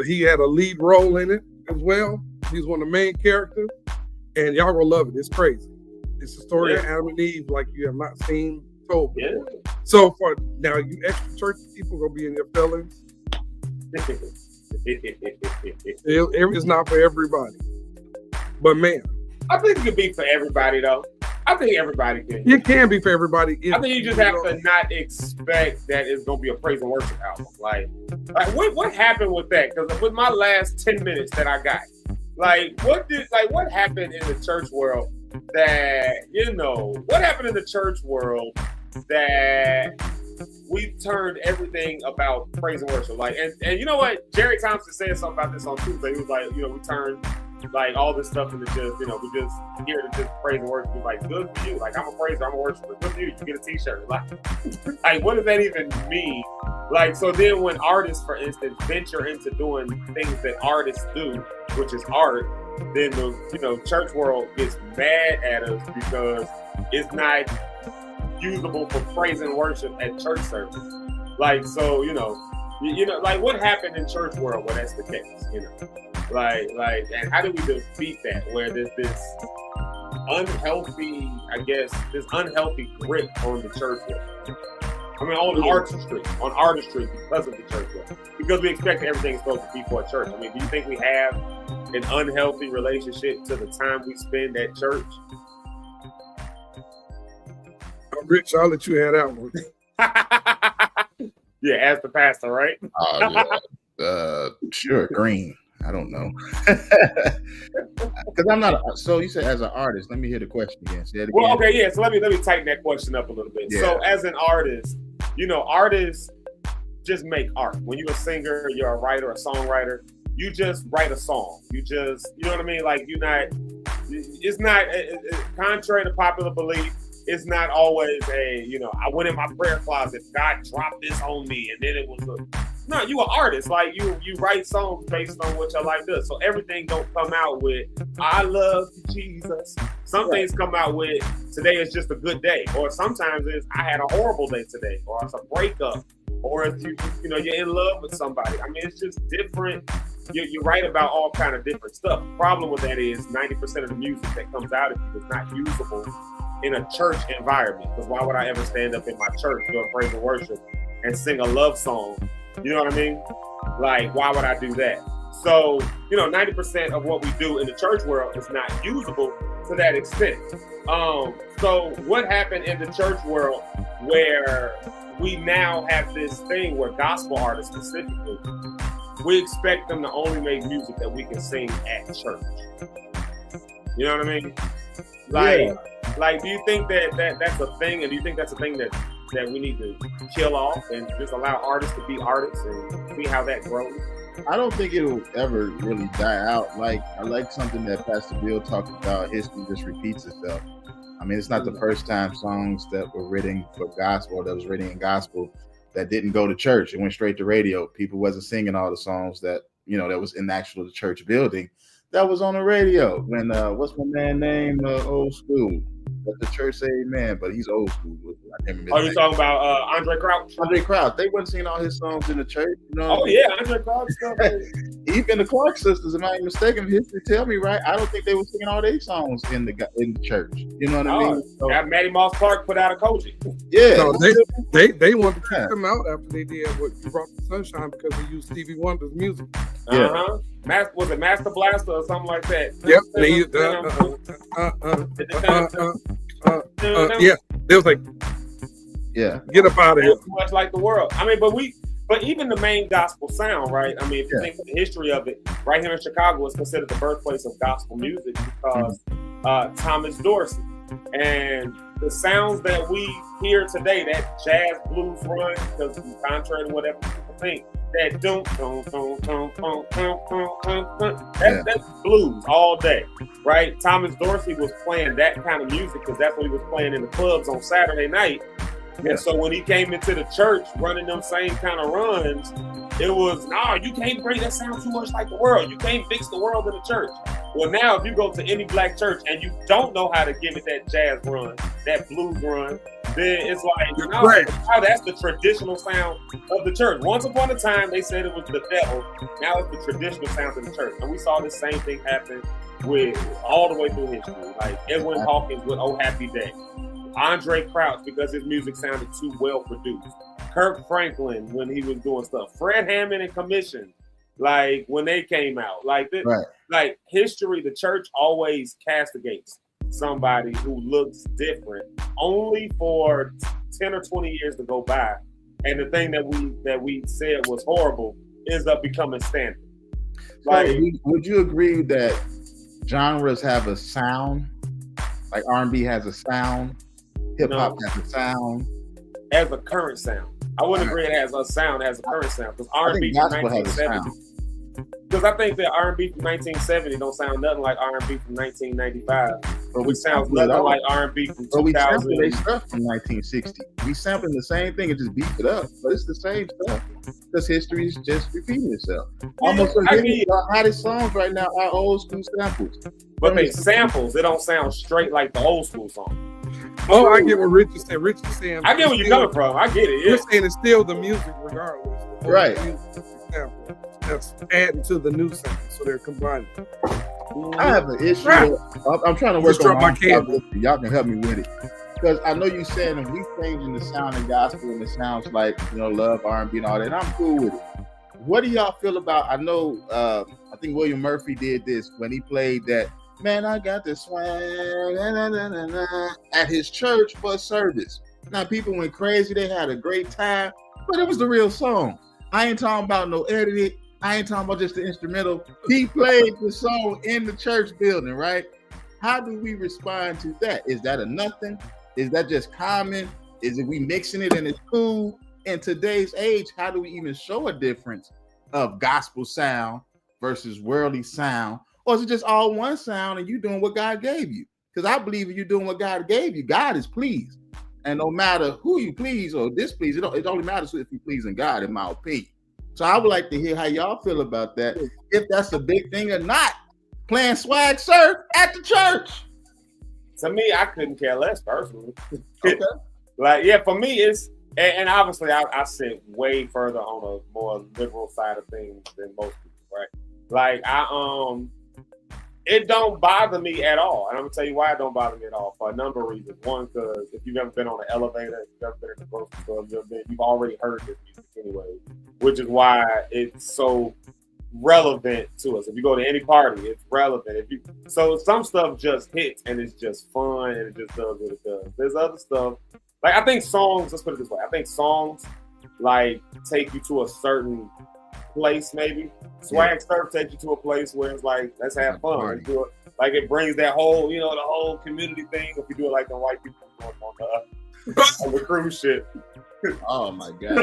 He had a lead role in it as well. He's one of the main characters, and y'all gonna love it. It's crazy. It's the story of Adam and Eve like you have not seen told before. Yeah. So for now, you extra church people gonna be in your feelings. It's not for everybody, but man, I think it could be for everybody though. I think everybody can. It can be for everybody. I think you just have to not expect that it's gonna be a praise and worship album. Like what happened with that? Because with my last 10 minutes that I got, what happened in the church world what happened in the church world that we turned everything about praise and worship. Like, and you know what? Jerry Thompson said something about this on Tuesday. He was like, we turned like all this stuff into just, we just here to just praise and worship. He's like, good for you. Like, I'm a praiser, I'm a worshiper. Good for you. You get a t-shirt. Like, what does that even mean? Like, so then when artists, for instance, venture into doing things that artists do, which is art, then the church world gets mad at us because it's not usable for praise and worship at church service. Like, so like what happened in church world where that's the case, like and how do we defeat that where there's this unhealthy grip on the church world? I mean, on artistry because of the church world, because we expect everything's supposed to be for a church. I mean, do you think we have an unhealthy relationship to the time we spend at church? Rich, I'll let you have that one. Yeah, ask the pastor, right? Sure, green. I don't know. Because I'm not. So you said as an artist. Let me hear the question again. Say it again. Well, okay, yeah. So let me tighten that question up a little bit. Yeah. So as an artist, artists just make art. When you're a singer, you're a writer, a songwriter. You just write a song. You just, you know what I mean? Like it's not contrary to popular belief. It's not always I went in my prayer closet, God dropped this on me, and then it was no, you an artist. Like you write songs based on what your life does. So everything don't come out with, I love Jesus. Some things come out with, today is just a good day. Or sometimes it's, I had a horrible day today. Or it's a breakup. Or if you're in love with somebody. I mean, it's just different. You write about all kind of different stuff. The problem with that is 90% of the music that comes out of you is not usable in a church environment. Because why would I ever stand up in my church doing praise and worship and sing a love song? You know what I mean? Like, why would I do that? So, 90% of what we do in the church world is not usable to that extent. So what happened in the church world where we now have this thing where gospel artists specifically, we expect them to only make music that we can sing at church. You know what I mean? Like, do you think that that's a thing? And do you think that's a thing that we need to kill off and just allow artists to be artists and see how that grows? I don't think it'll ever really die out. Like, I like something that Pastor Bill talked about, history just repeats itself. I mean, it's not the first time songs that were written for gospel, that was written in gospel, that didn't go to church. It went straight to radio. People wasn't singing all the songs that, that was in the actual church building. That was on the radio. When, what's my man name? Old School. Let the church say amen, but he's old school. I can't remember. Oh, you're talking about Andre Crouch? Andre Crouch. They wasn't singing all his songs in the church. Oh, yeah, Andre Crouch stuff. Even the Clark sisters, am I mistaken? History tell me right. I don't think they were singing all their songs in the church. You know what I mean? So, got Matty Moss Clark put out a Koji. Yeah. No, they wanted to kick them out after they did what You Brought the Sunshine because they used Stevie Wonder's music. Uh-huh. Was it Master Blaster or something like that? Yep. They used yeah. They was like, get up out of here. Too much like the world. I mean, but even the main gospel sound, right? I mean, if you think of the history of it, right here in Chicago is considered the birthplace of gospel music because Thomas Dorsey. And the sounds that we hear today, that jazz blues run, because contrary to whatever people think, that that's blues all day, right? Thomas Dorsey was playing that kind of music because that's what he was playing in the clubs on Saturday night. And so when he came into the church running them same kind of runs, it was, you can't bring that sound too much like the world. You can't fix the world in the church. Well, now if you go to any black church and you don't know how to give it that jazz run, that blues run, then it's like, now that's the traditional sound of the church. Once upon a time, they said it was the devil. Now it's the traditional sound of the church. And we saw the same thing happen with all the way through history. Like Edwin Hawkins with Oh Happy Day. Andre Crouch because his music sounded too well produced. Kirk Franklin when he was doing stuff. Fred Hammond and Commission, like when they came out. Like this, like history, the church always castigates somebody who looks different only for 10 or 20 years to go by, and the thing that we said was horrible ends up becoming standard. Like, would you agree that genres have a sound? Like R&B has a sound, hip hop has a sound. As a current sound, I wouldn't agree it has a sound as a current sound, because R&B from 1970. Because I think that R&B from 1970 don't sound nothing like R&B from 1995. Which sounds nothing like R&B from 2000. But we sampled their stuff from 1960. We sampling the same thing and just beat it up, but it's the same stuff. Because history is just repeating itself. Almost our hottest songs right now are old school samples. But they samples, they don't sound straight like the old school song. Oh, I get what Rich is saying. Rich is saying, I get where you're coming from. I get it. Yeah. You're saying it's still the music regardless. Right. Example. That's adding to the new sound, so they're combining. I have an issue. I'm trying to work on my cable. Y'all can help me with it, because I know you saying if we changing the sound in gospel and it sounds like, you know, love, R&B and all that, I'm cool with it. What do y'all feel about? I know I think William Murphy did this when he played that "Man, I Got This Swag" at his church for a service. Now people went crazy. They had a great time, but it was the real song. I ain't talking about no edited. I ain't talking about just the instrumental. He played the song in the church building, right? How do we respond to that? Is that a nothing? Is that just common? Is it we mixing it and it's cool? In today's age, how do we even show a difference of gospel sound versus worldly sound? Or is it just all one sound and you doing what God gave you? Because I believe if you're doing what God gave you, God is pleased. And no matter who you please or displease, it only matters if you're pleasing God, in my opinion. So I would like to hear how y'all feel about that, if that's a big thing or not. Playing Swag Surf at the church. To me, I couldn't care less personally. Okay. Like, yeah, for me, it's, and obviously I sit way further on a more liberal side of things than most people, right? Like, it don't bother me at all. And I'm gonna tell you why it don't bother me at all, for a number of reasons. One, because if you've ever been on an elevator, if you've ever been in the grocery store, you've already heard this music anyway, which is why it's so relevant to us. If you go to any party, it's relevant. So some stuff just hits and it's just fun and it just does what it does. There's other stuff, like I think songs, let's put it this way, I think songs like take you to a certain place, maybe. Swag Surf takes you to a place where it's like, let's have fun. Do it, like it brings that whole, you know, the whole community thing. If you do it like the white people doing on the cruise ship. Oh my God.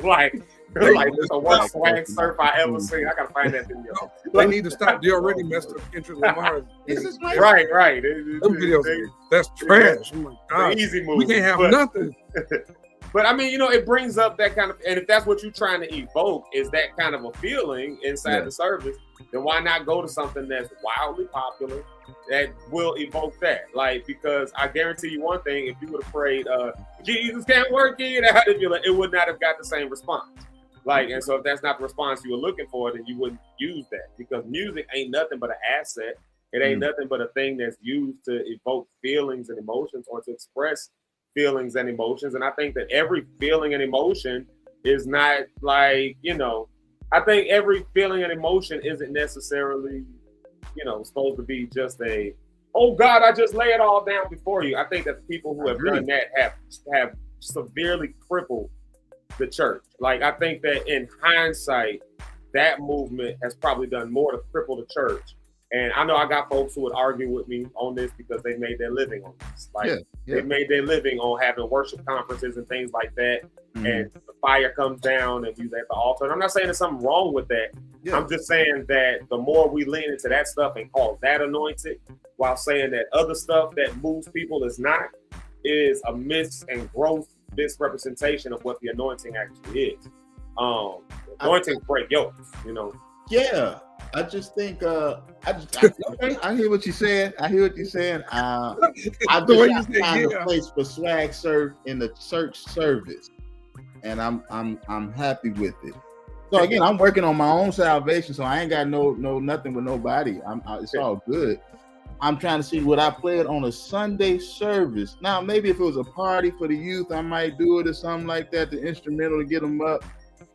like it's the worst Swag Surf I ever seen. I gotta find that video. They need to stop. They already messed up Kendrick Lamar's. Right. Them videos, that's trash. Oh my God. Easy movie. We can't have nothing. But I mean, you know, it brings up that kind of, and if that's what you're trying to evoke, is that kind of a feeling inside the service, then why not go to something that's wildly popular that will evoke that? Like, because I guarantee you one thing, if you would have prayed, Jesus can't work it out, it would not have got the same response. Like, and so if that's not the response you were looking for, then you wouldn't use that, because music ain't nothing but an asset. It ain't nothing but a thing that's used to evoke feelings and emotions, or to express feelings and emotions. And I think that every feeling and emotion is not like, you know, I think every feeling and emotion isn't necessarily, you know, supposed to be just a, oh God, I just lay it all down before you. I think that the people who have done that have severely crippled the church. Like, I think that in hindsight, that movement has probably done more to cripple the church. And I know I got folks who would argue with me on this because they made their living on this. Like, they made their living on having worship conferences and things like that. And the fire comes down and we at the altar. And I'm not saying there's something wrong with that. I'm just saying that the more we lean into that stuff and call that anointed, while saying that other stuff that moves people is not, is a misrepresentation of what the anointing actually is. Anointing break yokes, you know. Yeah. I just think I hear what you're saying. I just find a place for Swag Surf in the church service, and I'm happy with it. So again, I'm working on my own salvation, so I ain't got no nothing with nobody. It's all good. I'm trying to see what I played on a Sunday service. Now, maybe if it was a party for the youth, I might do it or something like that, the instrumental to get them up.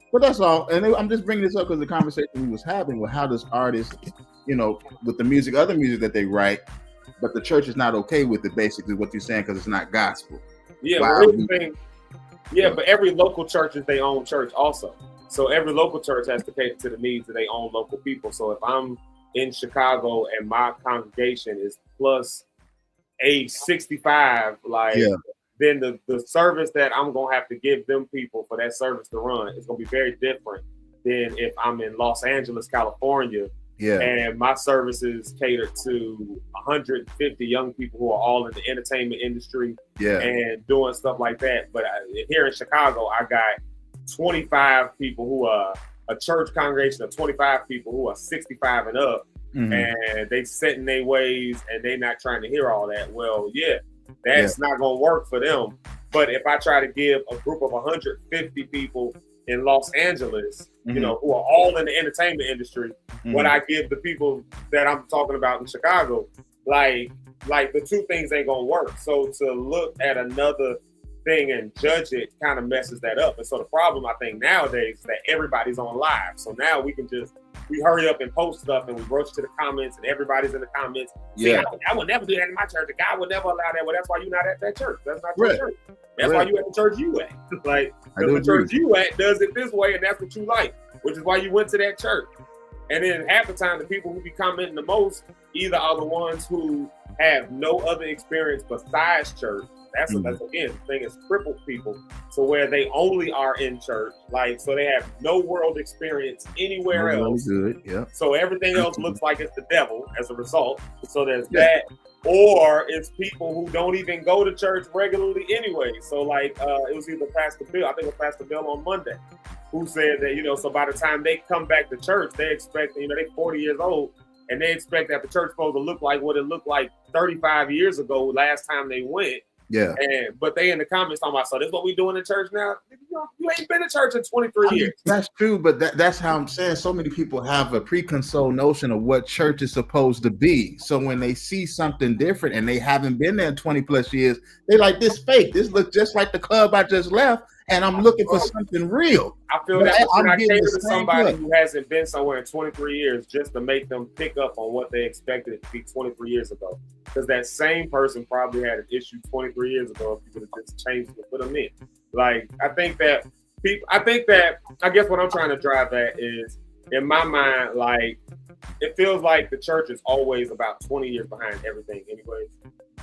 But that's all. And I'm just bringing this up because the conversation we was having with how does artists, you know, with the music, other music that they write, but the church is not okay with it. Basically, what you're saying, because it's not gospel. Yeah, Wow. well, here's the thing. Yeah, but every local church is their own church also. So every local church has to cater to the needs of their own local people. So if I'm in Chicago and my congregation is plus age 65, then the service that I'm going to have to give them people for that service to run is going to be very different than if I'm in Los Angeles, California, and my services catered to 150 young people who are all in the entertainment industry and doing stuff like that. But here in Chicago, I got 25 people who are a church congregation of 25 people who are 65 and up, and they set in their ways and they not trying to hear all that. Well, that's not going to work for them. But if I try to give a group of 150 people in Los Angeles, you know, who are all in the entertainment industry, what I give the people that I'm talking about in Chicago, like the two things ain't going to work. So to look at another thing and judge it kind of messes that up. And so the problem I think nowadays is that everybody's on live. So now we hurry up and post stuff and we rush to the comments and everybody's in the comments. Yeah. See, I would never do that in my church. The guy would never allow that. Well, that's why you're not at that church. That's not your church. That's why you at the church you at. Like, because the church you at does it this way and that's what you like, which is why you went to that church. And then half the time, the people who be commenting the most either are the ones who have no other experience besides church. That's again, the thing is crippled people. So where they only are in church, like, so they have no world experience anywhere else. Good. Yeah. So everything else looks like it's the devil as a result. So there's that. Or it's people who don't even go to church regularly anyway. So like, it was either Pastor Bill, I think it was Pastor Bill on Monday, who said that, you know, so by the time they come back to church, they expect, you know, they're 40 years old and they expect that the church supposed to look like what it looked like 35 years ago, last time they went. Yeah. But they in the comments talking about, so this is what we doing in church now? You ain't been in church in 23 years. That's true, but that's how I'm saying so many people have a preconceived notion of what church is supposed to be. So when they see something different and they haven't been there 20 plus years, they like, this fake. This looks just like the club I just left, and I'm looking for something real. I feel that I'm not catering to somebody who hasn't been somewhere in 23 years just to make them pick up on what they expected it to be 23 years ago. Because that same person probably had an issue 23 years ago if you would have just changed it and put them in. Like, I guess what I'm trying to drive at is, in my mind, like, it feels like the church is always about 20 years behind everything anyways.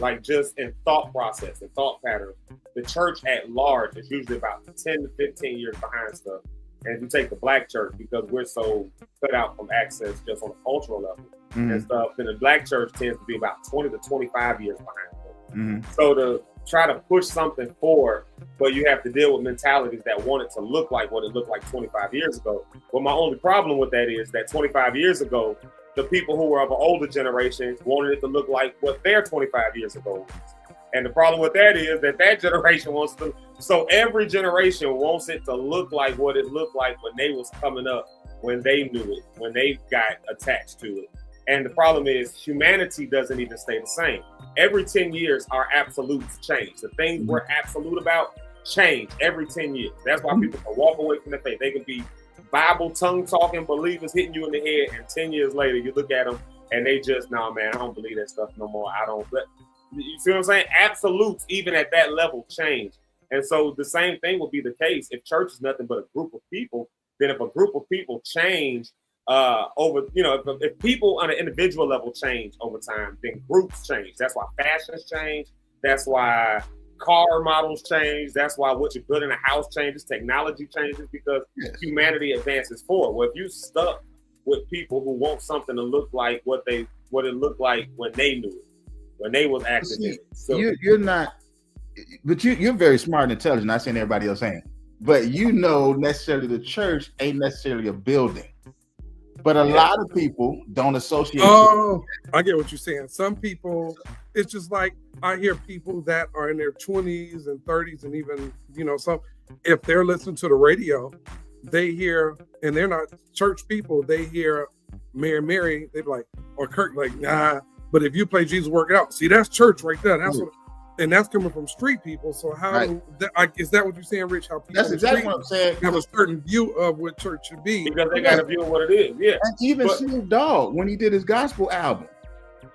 Like, just in thought process and thought patterns, the church at large is usually about 10 to 15 years behind stuff. And if you take the black church, because we're so cut out from access just on a cultural level and stuff, then the black church tends to be about 20 to 25 years behind. So to try to push something forward, but you have to deal with mentalities that want it to look like what it looked like 25 years ago. Well, my only problem with that is that 25 years ago, the people who were of an older generation wanted it to look like what their 25 years ago was. And the problem with that is that generation wants to, so every generation wants it to look like what it looked like when they was coming up, when they knew it, when they got attached to it. And the problem is humanity doesn't even stay the same. Every 10 years, our absolutes change. The things we're absolute about change every 10 years. That's why people can walk away from the faith. They can be Bible tongue-talking believers hitting you in the head, and 10 years later, you look at them, and they just, nah, man, I don't believe that stuff no more. I don't. You see what I'm saying? Absolutes, even at that level, change. And so the same thing will be the case if church is nothing but a group of people. Then if a group of people change over, you know, if people on an individual level change over time, then groups change. That's why fashions change. That's why car models change. That's why what you put in a house changes. Technology changes because humanity advances forward. Well, if you stuck with people who want something to look like what it looked like when they knew it, when they was active in it. So you're not, but you're very smart and intelligent. Not saying everybody else ain't, but you know necessarily the church ain't necessarily a building. But a lot of people don't associate. Oh, I get what you're saying. Some people, it's just like I hear people that are in their 20s and 30s and even, you know, some, if they're listening to the radio, they hear, and they're not church people, they hear Mary, they're like, or Kirk, like, nah. But if you play Jesus Work It Out, see, that's church right there. That's what, and that's coming from street people. So how is that what you're saying, Rich? How people that's exactly what I'm saying. Have a certain view of what church should be because they got a view of what it is. Yeah. And even Snoop Dogg, when he did his gospel album,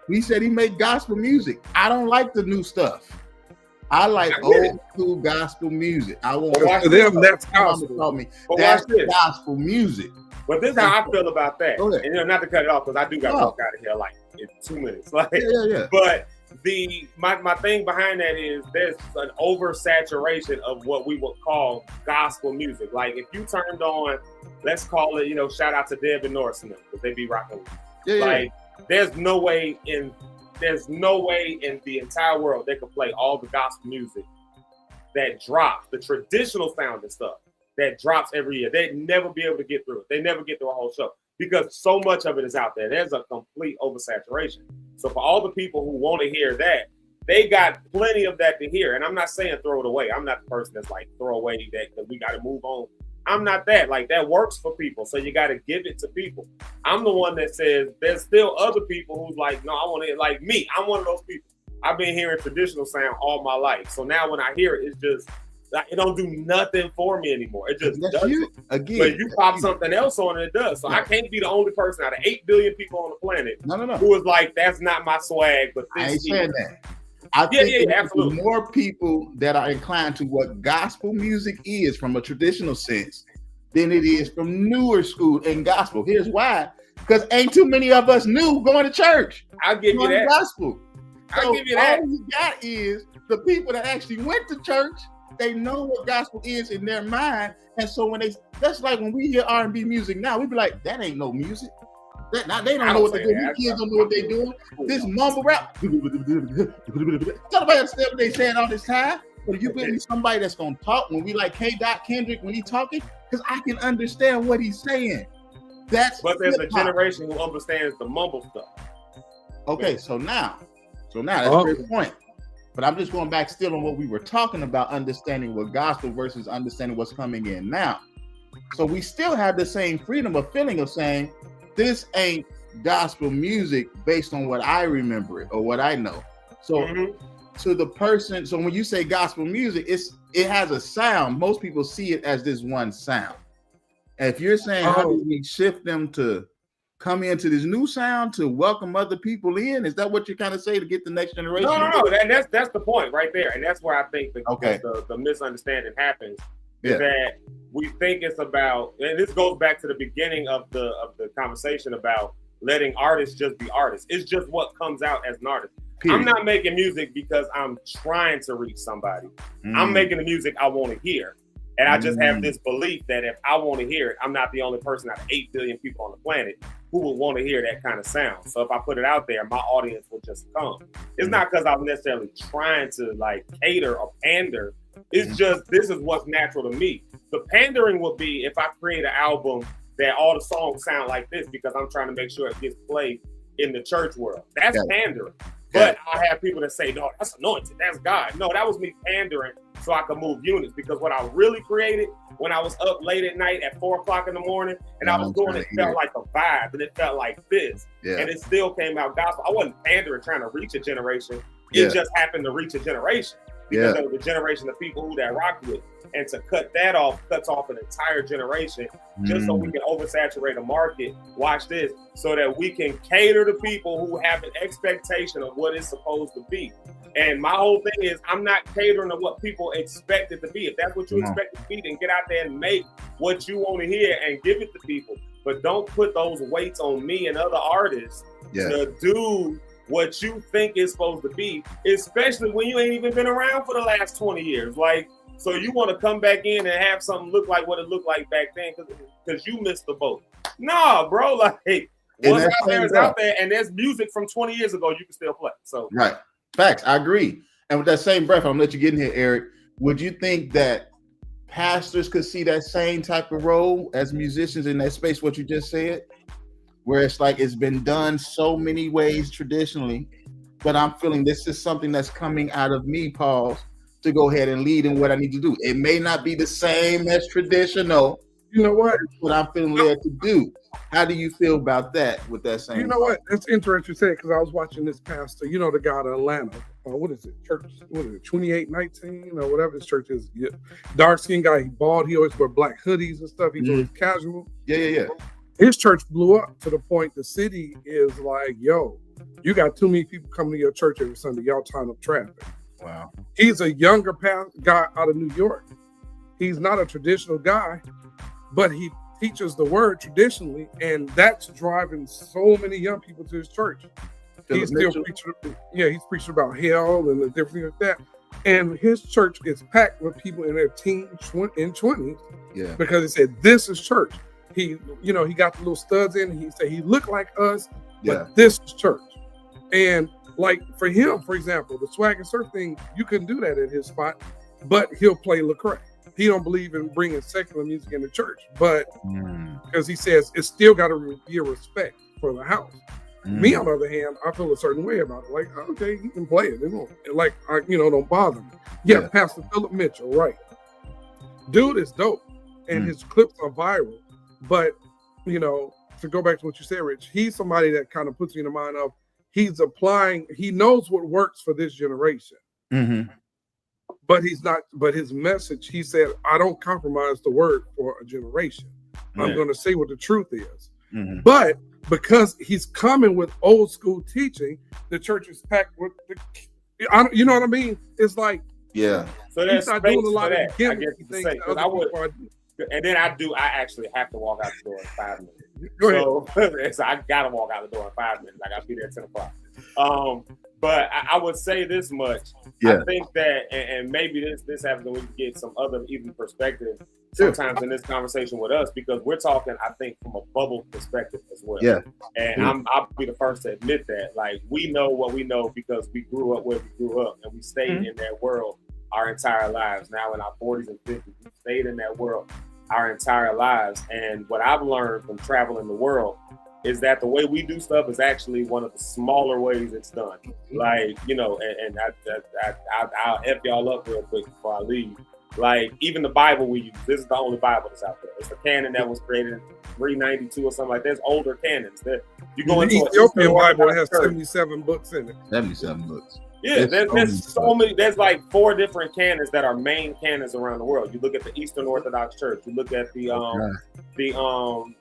He said he made gospel music. I don't like the new stuff. I like old school gospel music. I want to them that's gospel. That's gospel music. But this is how I feel about that. And not to cut it off because I do got to walk out of here like in 2 minutes. Like, but my thing behind that is there's an oversaturation of what we would call gospel music. Like if you turned on, let's call it, shout out to Deb and Norris and them because they be rocking. There's no way in the entire world they could play all the gospel music that drops, the traditional sound and stuff that drops every year. They'd never be able to get through it. They never get through a whole show because so much of it is out there. There's a complete oversaturation. So for all the people who want to hear that, they got plenty of that to hear. And I'm not saying throw it away. I'm not the person that's like throw away that because we got to move on. I'm not that. Like that works for people. So you got to give it to people. I'm the one that says there's still other people who's like, no, I want to like me. I'm one of those people. I've been hearing traditional sound all my life. So now when I hear it, it's just, it don't do nothing for me anymore. It just does it. Again, but you pop something else on it, it does. So I can't be the only person out of 8 billion people on the planet who is like, that's not my swag, but this I ain't saying that. I think absolutely. More people that are inclined to what gospel music is from a traditional sense than it is from newer school and gospel. Here's why. Because ain't too many of us new going to church. I'll give you that. Gospel. I'll give you that. All you got is the people that actually went to church. They know what gospel is in their mind. And so that's like when we hear R&B music now, we be like, that ain't no music. They don't know what they're doing. These kids don't know what they're doing. This mumble rap. Nobody understand what they saying all this time. But you put me somebody that's gonna talk when we like Kendrick when he talking, because I can understand what he's saying. But there's a generation who understands the mumble stuff. Okay, so now that's a great point. But I'm just going back still on what we were talking about, understanding what gospel versus understanding what's coming in now. So we still have the same freedom of feeling of saying, this ain't gospel music based on what I remember it or what I know. So to the person, so when you say gospel music, it has a sound. Most people see it as this one sound. And if you're saying how do we shift them to come into this new sound to welcome other people in, is that what you kind of say to get the next generation? No, that's the point right there, and that's where I think the misunderstanding happens. Is that we think it's about, and this goes back to the beginning of the conversation about letting artists just be artists. It's just what comes out as an artist. Period. I'm not making music because I'm trying to reach somebody. I'm making the music I want to hear. And I just have this belief that if I want to hear it, I'm not the only person out of 8 billion people on the planet who would want to hear that kind of sound. So if I put it out there, my audience will just come. It's not because I'm necessarily trying to like cater or pander. It's just, this is what's natural to me. The pandering would be if I create an album that all the songs sound like this because I'm trying to make sure it gets played in the church world. That's pandering. But I have people that say, no, that's anointed. That's God. No, that was me pandering so I could move units, because what I really created when I was up late at night at 4 o'clock in the morning and I was doing it felt like a vibe and it felt like this. And it still came out gospel. I wasn't pandering trying to reach a generation. It just happened to reach a generation because of the generation of people who that rock with. And to cut that off cuts off an entire generation just so we can oversaturate a market. Watch this, so that we can cater to people who have an expectation of what it's supposed to be. And my whole thing is, I'm not catering to what people expect it to be. If that's what you expect it to be, then get out there and make what you want to hear and give it to people. But don't put those weights on me and other artists to do what you think it's supposed to be, especially when you ain't even been around for the last 20 years. Like, so you want to come back in and have something look like what it looked like back then because you missed the boat. Nah, bro, like what's out there is out there, and there's music from 20 years ago you can still play. So facts, I agree. And with that same breath, I'm gonna let you get in here, Eric. Would you think that pastors could see that same type of role as musicians in that space, what you just said? Where it's like it's been done so many ways traditionally, but I'm feeling this is something that's coming out of me, Paul, to go ahead and lead in what I need to do. It may not be the same as traditional. You know what? What I'm feeling led to do. How do you feel about that with that same? You know what? It's interesting to say, because I was watching this pastor, the guy out of Atlanta. What is it? Church, what is it? 2819 or whatever his church is. Yeah. Dark skinned guy, he bald, he always wear black hoodies and stuff. He's always casual. Yeah. His church blew up to the point the city is like, yo, You got too many people coming to your church every Sunday. Y'all tying up traffic. Wow. He's a younger guy out of New York. He's not a traditional guy, but he teaches the word traditionally, and that's driving so many young people to his church. He's still preaching about hell and the different things like that. And his church is packed with people in their teens and 20s. Yeah. Because he said, this is church. He got the little studs in. He said he looked like us, but this is church. And like for him, for example, the swag and surf thing, you couldn't do that at his spot, but he'll play Lecrae. He don't believe in bringing secular music in the church, but because he says it's still got to be a respect for the house. Me, on the other hand, I feel a certain way about it. Like, okay, he can play it. It won't, like, don't bother me. Yeah, Pastor Philip Mitchell, right? Dude is dope, and his clips are viral. But, to go back to what you said, Rich, he's somebody that kind of puts me in the mind of he's applying. He knows what works for this generation. Mm-hmm. But he's not. But his message, he said, I don't compromise the word for a generation. I'm going to say what the truth is. Mm-hmm. But because he's coming with old school teaching, the church is packed with you know what I mean? It's like, so he's not doing a lot of gimmicky things. And then I actually have to walk out the door in 5 minutes. Go ahead. So I gotta walk out the door in 5 minutes. I gotta be there at 10 o'clock. But I would say this much. I think that, and maybe this happens when we get some other even perspective sometimes in this conversation with us, because we're talking, I think, from a bubble perspective as well. Yeah. And I'll be the first to admit that. Like, we know what we know because we grew up where we grew up, and we stayed in that world our entire lives. Now in our 40s and 50s, we stayed in that world our entire lives. And what I've learned from traveling the world is that the way we do stuff is actually one of the smaller ways it's done. Like, and I'll F y'all up real quick before I leave. Like, even the Bible we use, this is the only Bible that's out there. It's a canon that was created in 392 or something like that. There's older canons. You go into the Ethiopian Bible, it has 77 books in it. 77 books. Yeah, there's so many. There's like 4 different canons that are main canons around the world. You look at the Eastern Orthodox Church. You look at the Soweto,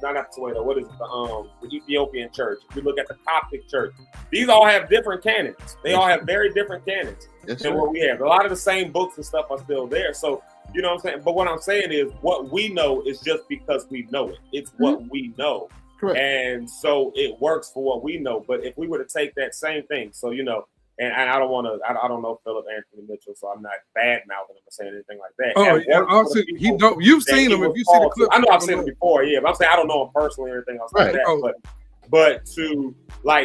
not Soweto. What is it? The Ethiopian Church. You look at the Coptic Church. These all have different canons. They all have very different canons than what we have. A lot of the same books and stuff are still there. So you know what I'm saying. But what I'm saying is, what we know is just because we know it. It's what we know. Correct. And so it works for what we know. But if we were to take that same thing, so and I don't want to, I don't know Philip Anthony Mitchell, so I'm not bad mouthing him or saying anything like that. Oh, yeah, you've seen him. If you see the clip, I know I've seen him before, but I'm saying I don't know him personally or anything else like that. But to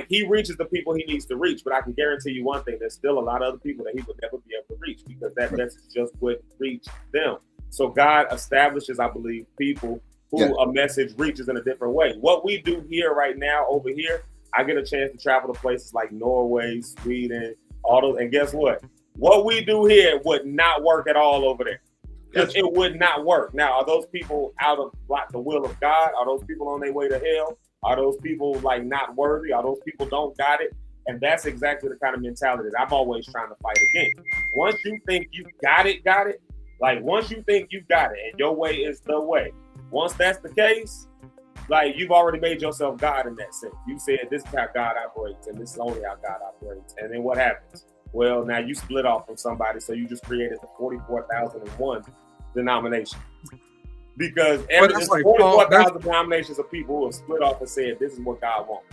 he reaches the people he needs to reach. But I can guarantee you one thing: there's still a lot of other people that he would never be able to reach, because that's just what reached them. So God establishes, I believe, people who a message reaches in a different way. What we do here right now over here, I get a chance to travel to places like Norway, Sweden, all those. And guess what? What we do here would not work at all over there. It would not work. Now, are those people out of the will of God? Are those people on their way to hell? Are those people not worthy? Are those people don't got it? And that's exactly the kind of mentality that I'm always trying to fight against. Once you think you got it. Once you think you got it and your way is the way. Once that's the case, you've already made yourself God in that sense. You said this is how God operates, and this is only how God operates. And then what happens? Well, now you split off from somebody, so you just created the 44,001 denomination. Because there's 44,000 denominations of people who have split off and said this is what God wants.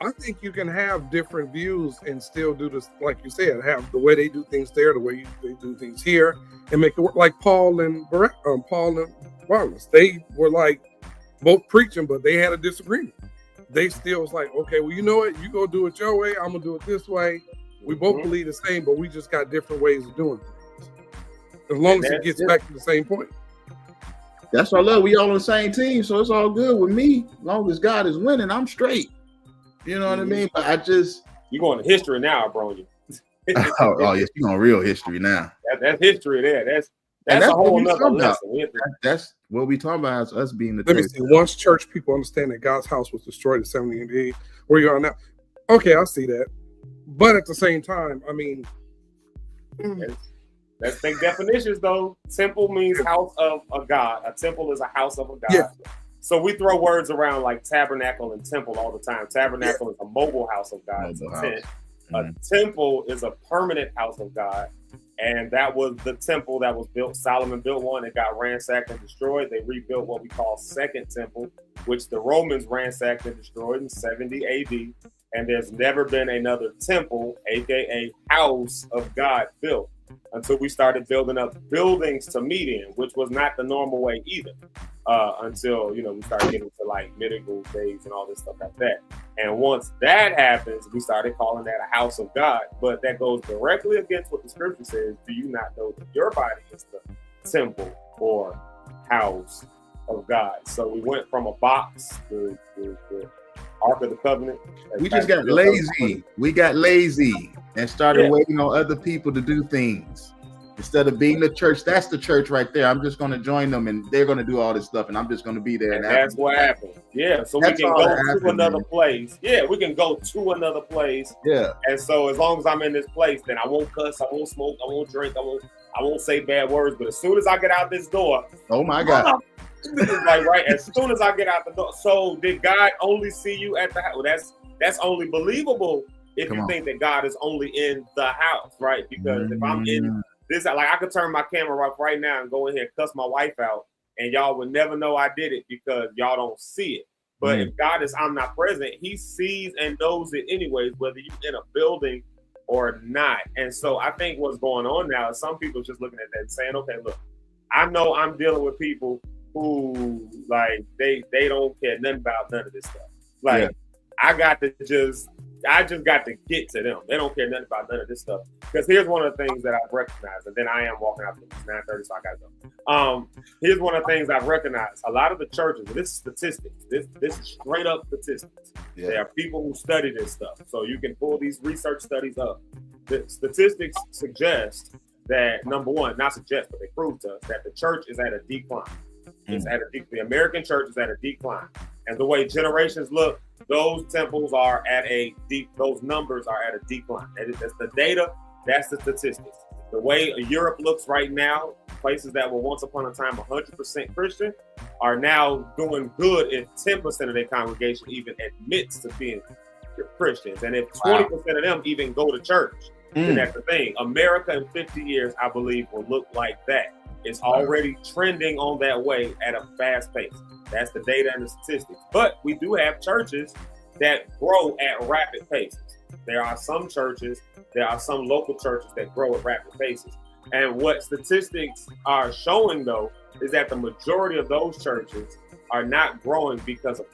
I think you can have different views and still do this, like you said, have the way they do things there, the way they do things here, and make it work. Like Paul and Barnabas, they were both preaching, but they had a disagreement. They still was okay, well, you know what? You go do it your way. I'm gonna do it this way. We both believe the same, but we just got different ways of doing things. As long as it gets back to the same point. That's what I love. We all on the same team, so it's all good with me. As long as God is winning, I'm straight. You know what I mean? But you're going to history now, bro. oh yes, you're on real history now. That's history there. That's a whole nother lesson. That's what we talking about, is us being the church. Let me see. Once church people understand that God's house was destroyed in 70 AD, where you are now. Okay, I see that. But at the same time, I mean, let's take definitions though. Temple means house of a God. A temple is a house of a God. Yeah. So we throw words around like tabernacle and temple all the time. Tabernacle is a mobile house of God. It's a tent. A temple is a permanent house of God. And that was the temple that was built. Solomon built one. It got ransacked and destroyed. They rebuilt what we call Second Temple, which the Romans ransacked and destroyed in 70 AD. And there's never been another temple, aka house of God, built until we started building up buildings to meet in, which was not the normal way either. Until we started getting to like medieval days and all this stuff like that. And once that happens, we started calling that a house of God. But that goes directly against what the scripture says. Do you not know that your body is the temple or house of God? So we went from a box, the Ark of the Covenant. We just got lazy. We got lazy and started waiting on other people to do things. Instead of being the church, that's the church right there. I'm just going to join them, and they're going to do all this stuff, and I'm just going to be there. And that's what happened. Yeah, so we can go to another place. Yeah, we can go to another place. Yeah. And so as long as I'm in this place, then I won't cuss, I won't smoke, I won't drink, I won't say bad words. But as soon as I get out this door, oh my God. Like right, as soon as I get out the door. So did God only see you at the house? Well, that's only believable if you think that God is only in the house, right? Because if I'm in this, like I could turn my camera off right now and go in here and cuss my wife out, and y'all would never know I did it because y'all don't see it. But if God is omnipresent, he sees and knows it anyways, whether you're in a building or not. And so I think what's going on now is some people just looking at that and saying, okay, look, I know I'm dealing with people who like they don't care nothing about none of this stuff. Like I just got to get to them. They don't care nothing about none of this stuff. Because here's one of the things that I've recognized, and then I am walking out. It's 9:30, so I gotta go. Here's one of the things I've recognized. A lot of the churches, this is statistics. This is straight up statistics. Yeah. There are people who study this stuff, so you can pull these research studies up. The statistics suggest that number one, not suggest, but they prove to us that the church is at a decline. It's at the American church is at a decline, and the way generations look, those temples are at those numbers are at a decline. That's the data. That's the statistics. The way Europe looks right now, places that were once upon a time 100% Christian are now doing good if 10% of their congregation even admits to being Christians, and if 20% of them even go to church. And that's the thing. America in 50 years, I believe, will look like that. It's already trending on that way at a fast pace. That's the data and the statistics. But we do have churches that grow at rapid paces. There are some local churches that grow at rapid paces. And what statistics are showing, though, is that the majority of those churches are not growing because of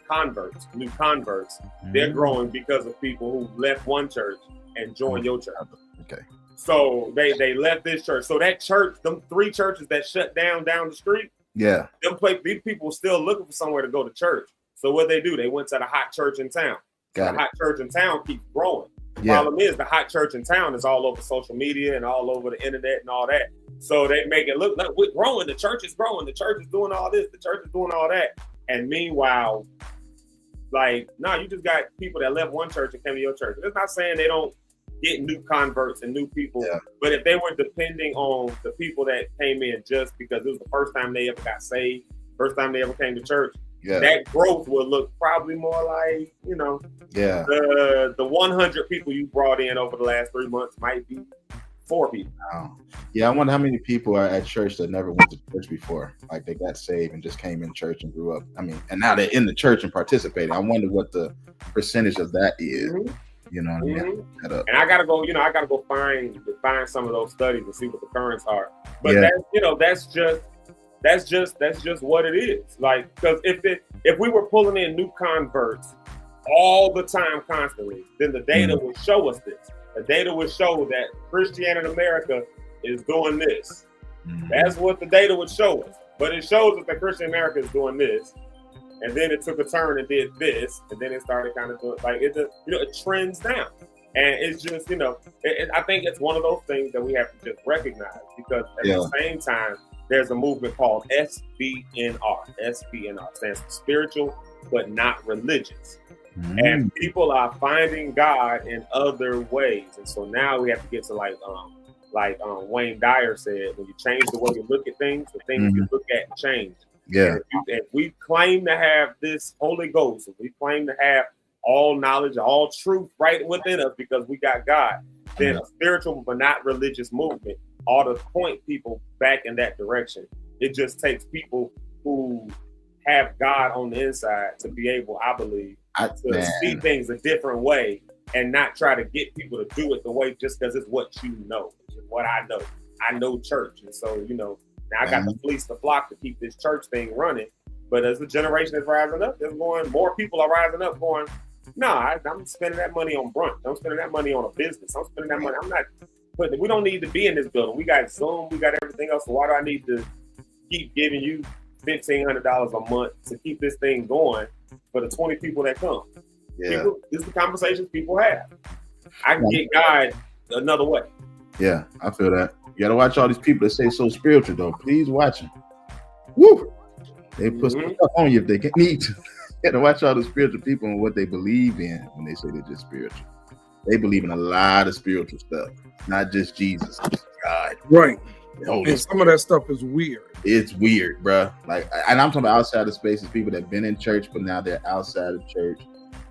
new converts. They're growing because of people who left one church and joined your church. Okay. So they left this church. So that church, them 3 churches that shut down the street, these people were still looking for somewhere to go to church. So what they do, they went to the hot church in town. The hot church in town keeps growing. The problem is the hot church in town is all over social media and all over the internet and all that. So they make it look like we're growing. The church is growing. The church is doing all this. The church is doing all that. And meanwhile, like, no, you just got people that left one church and came to your church. It's not saying they don't get new converts and new people, but if they were depending on the people that came in just because it was the first time they ever got saved, first time they ever came to church, that growth will look probably more like, the 100 people you brought in over the last 3 months might be 4 people. Yeah, I wonder how many people are at church that never went to church before. Like they got saved and just came in church and grew up. I mean, and now they're in the church and participating. I wonder what the percentage of that is. You know what I mean? And I gotta go. I gotta go find some of those studies and see what the currents are. But that's just what it is. Like, because if we were pulling in new converts all the time, constantly, then the data would show us this. The data would show that Christianity in America is doing this. That's what the data would show us. But it shows us that Christian America is doing this. And then it took a turn and did this, and then it started kind of doing like it trends down, and it's just I think it's one of those things that we have to just recognize, because at the same time there's a movement called SBNR. SBNR stands for spiritual but not religious, and people are finding God in other ways, and so now we have to get to like Wayne Dyer said, when you change the way you look at things, the things you look at change. Yeah. If we claim to have this Holy Ghost, if we claim to have all knowledge, all truth right within us because we got God, then a spiritual but not religious movement ought to point people back in that direction. It just takes people who have God on the inside to be able, I believe, to see things a different way and not try to get people to do it the way just because it's what you know, it's what I know. I know church. And so, you know, now I got to fleece the flock to keep this church thing running. But as the generation is rising up, there's more people are rising up going, I'm spending that money on brunch. I'm spending that money on a business. I'm spending that money. I'm not putting we don't need to be in this building. We got Zoom, we got everything else. So why do I need to keep giving you $1,500 a month to keep this thing going for the 20 people that come? Yeah. This is the conversations people have. I can get God another way. Yeah, I feel that. You gotta watch all these people that say so spiritual though. Please watch them. Woo! They put some stuff on you if they need to. You gotta watch all the spiritual people and what they believe in when they say they're just spiritual. They believe in a lot of spiritual stuff, not just Jesus, God. Right. And some of that stuff is weird. It's weird, bro. Like, and I'm talking about outside of spaces, people that have been in church, but now they're outside of church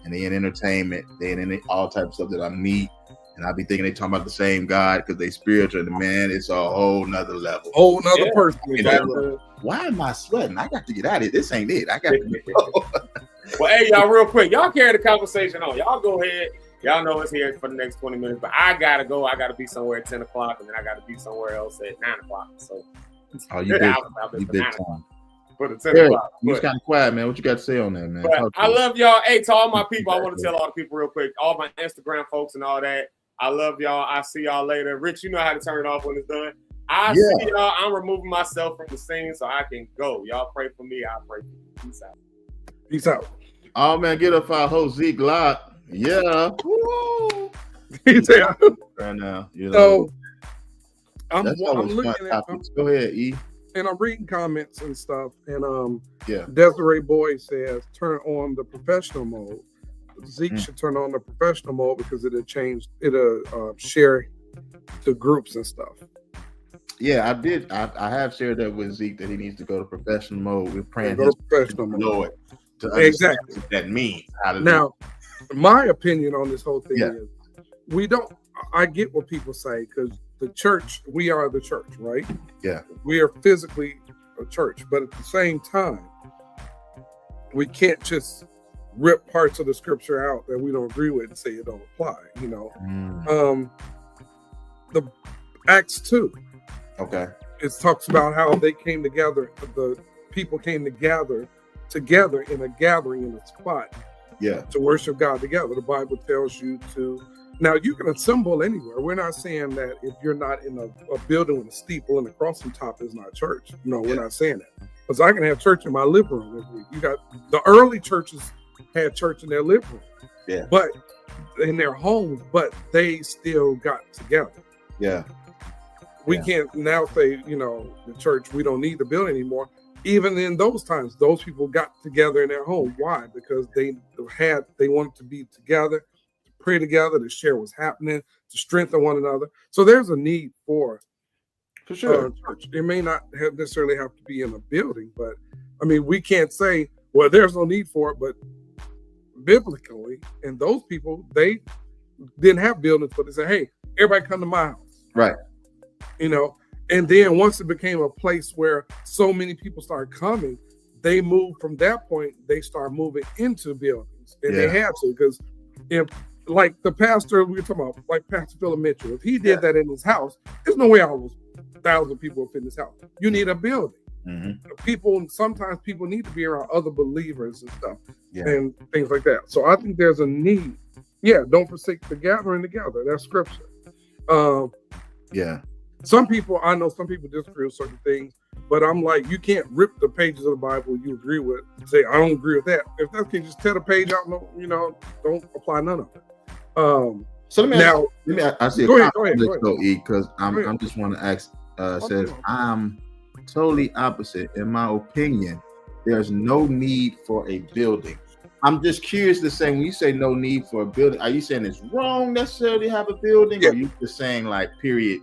and they in entertainment, they in all types of stuff that I meet. And I be thinking they talking about the same God because they spiritual. And man, it's a whole nother level. Whole nother person. You know, why am I sweating? I got to get out of here. This ain't it. I got to go. Well, hey, y'all, real quick. Y'all carry the conversation on. Y'all go ahead. Y'all know it's here for the next 20 minutes. But I got to go. I got to be somewhere at 10 o'clock. And then I got to be somewhere else at 9 o'clock. So, you big time. For the 10 o'clock. You was kind of quiet, man. What you got to say on that, man? But I love y'all. Hey, to all my people, I want to tell all the people real quick, all my Instagram folks and all that, I love y'all. I see y'all later. Rich, you know how to turn it off when it's done. I see y'all. I'm removing myself from the scene so I can go. Y'all pray for me. I pray for you. Peace out. Peace out. Oh, man, get up our host, Zeke lot. Yeah. Woo. Right now. You know. So, I'm looking at go ahead, E. And I'm reading comments and stuff. And Desiree Boyd says, turn on the professional mode. Zeke should turn on the professional mode because it'll share to groups and stuff. Yeah, I did. I have shared that with Zeke that he needs to go to professional mode. We're praying his professional mode. Lord to understand what that means. Now, my opinion on this whole thing is I get what people say because the church, we are the church, right? Yeah. We are physically a church, but at the same time, we can't just rip parts of the scripture out that we don't agree with and say it don't apply, you know. The Acts 2. Okay. It talks about how they came together, the people came together in a gathering in a spot to worship God together. The Bible tells you to. Now, you can assemble anywhere. We're not saying that if you're not in a building with a steeple and a cross on top is not church. No, we're not saying that. Because I can have church in my living room. You got the early churches had church in their living room, but in their homes, but they still got together. Yeah. We can't now say, you know, the church, we don't need the building anymore. Even in those times, those people got together in their home. Why? Because they wanted to be together, to pray together, to share what's happening, to strengthen one another. So there's a need for sure. Church. It may not necessarily have to be in a building, but I mean, we can't say, well, there's no need for it, but biblically, and those people, they didn't have buildings, but they said, hey, everybody come to my house. Right. You know, and then once it became a place where so many people started coming, they moved from that point, they started moving into buildings. And they had to, because if, like the pastor we were talking about, like Pastor Philip Mitchell, if he did that in his house, there's no way all those 1,000 people would fit in his house. You need a building. Sometimes people need to be around other believers and stuff and things like that. So I think there's a need. Yeah, don't forsake the gathering together. That's scripture. Some people disagree with certain things, but I'm like, you can't rip the pages of the Bible you agree with and say, I don't agree with that. If that's the case, just tear the page out, don't apply none of it. So let me ask you a question, because I'm just want to ask, says, I'm totally opposite. In my opinion, there's no need for a building. I'm just curious to say, when you say no need for a building, are you saying it's wrong necessarily to have a building? Or are you just saying period,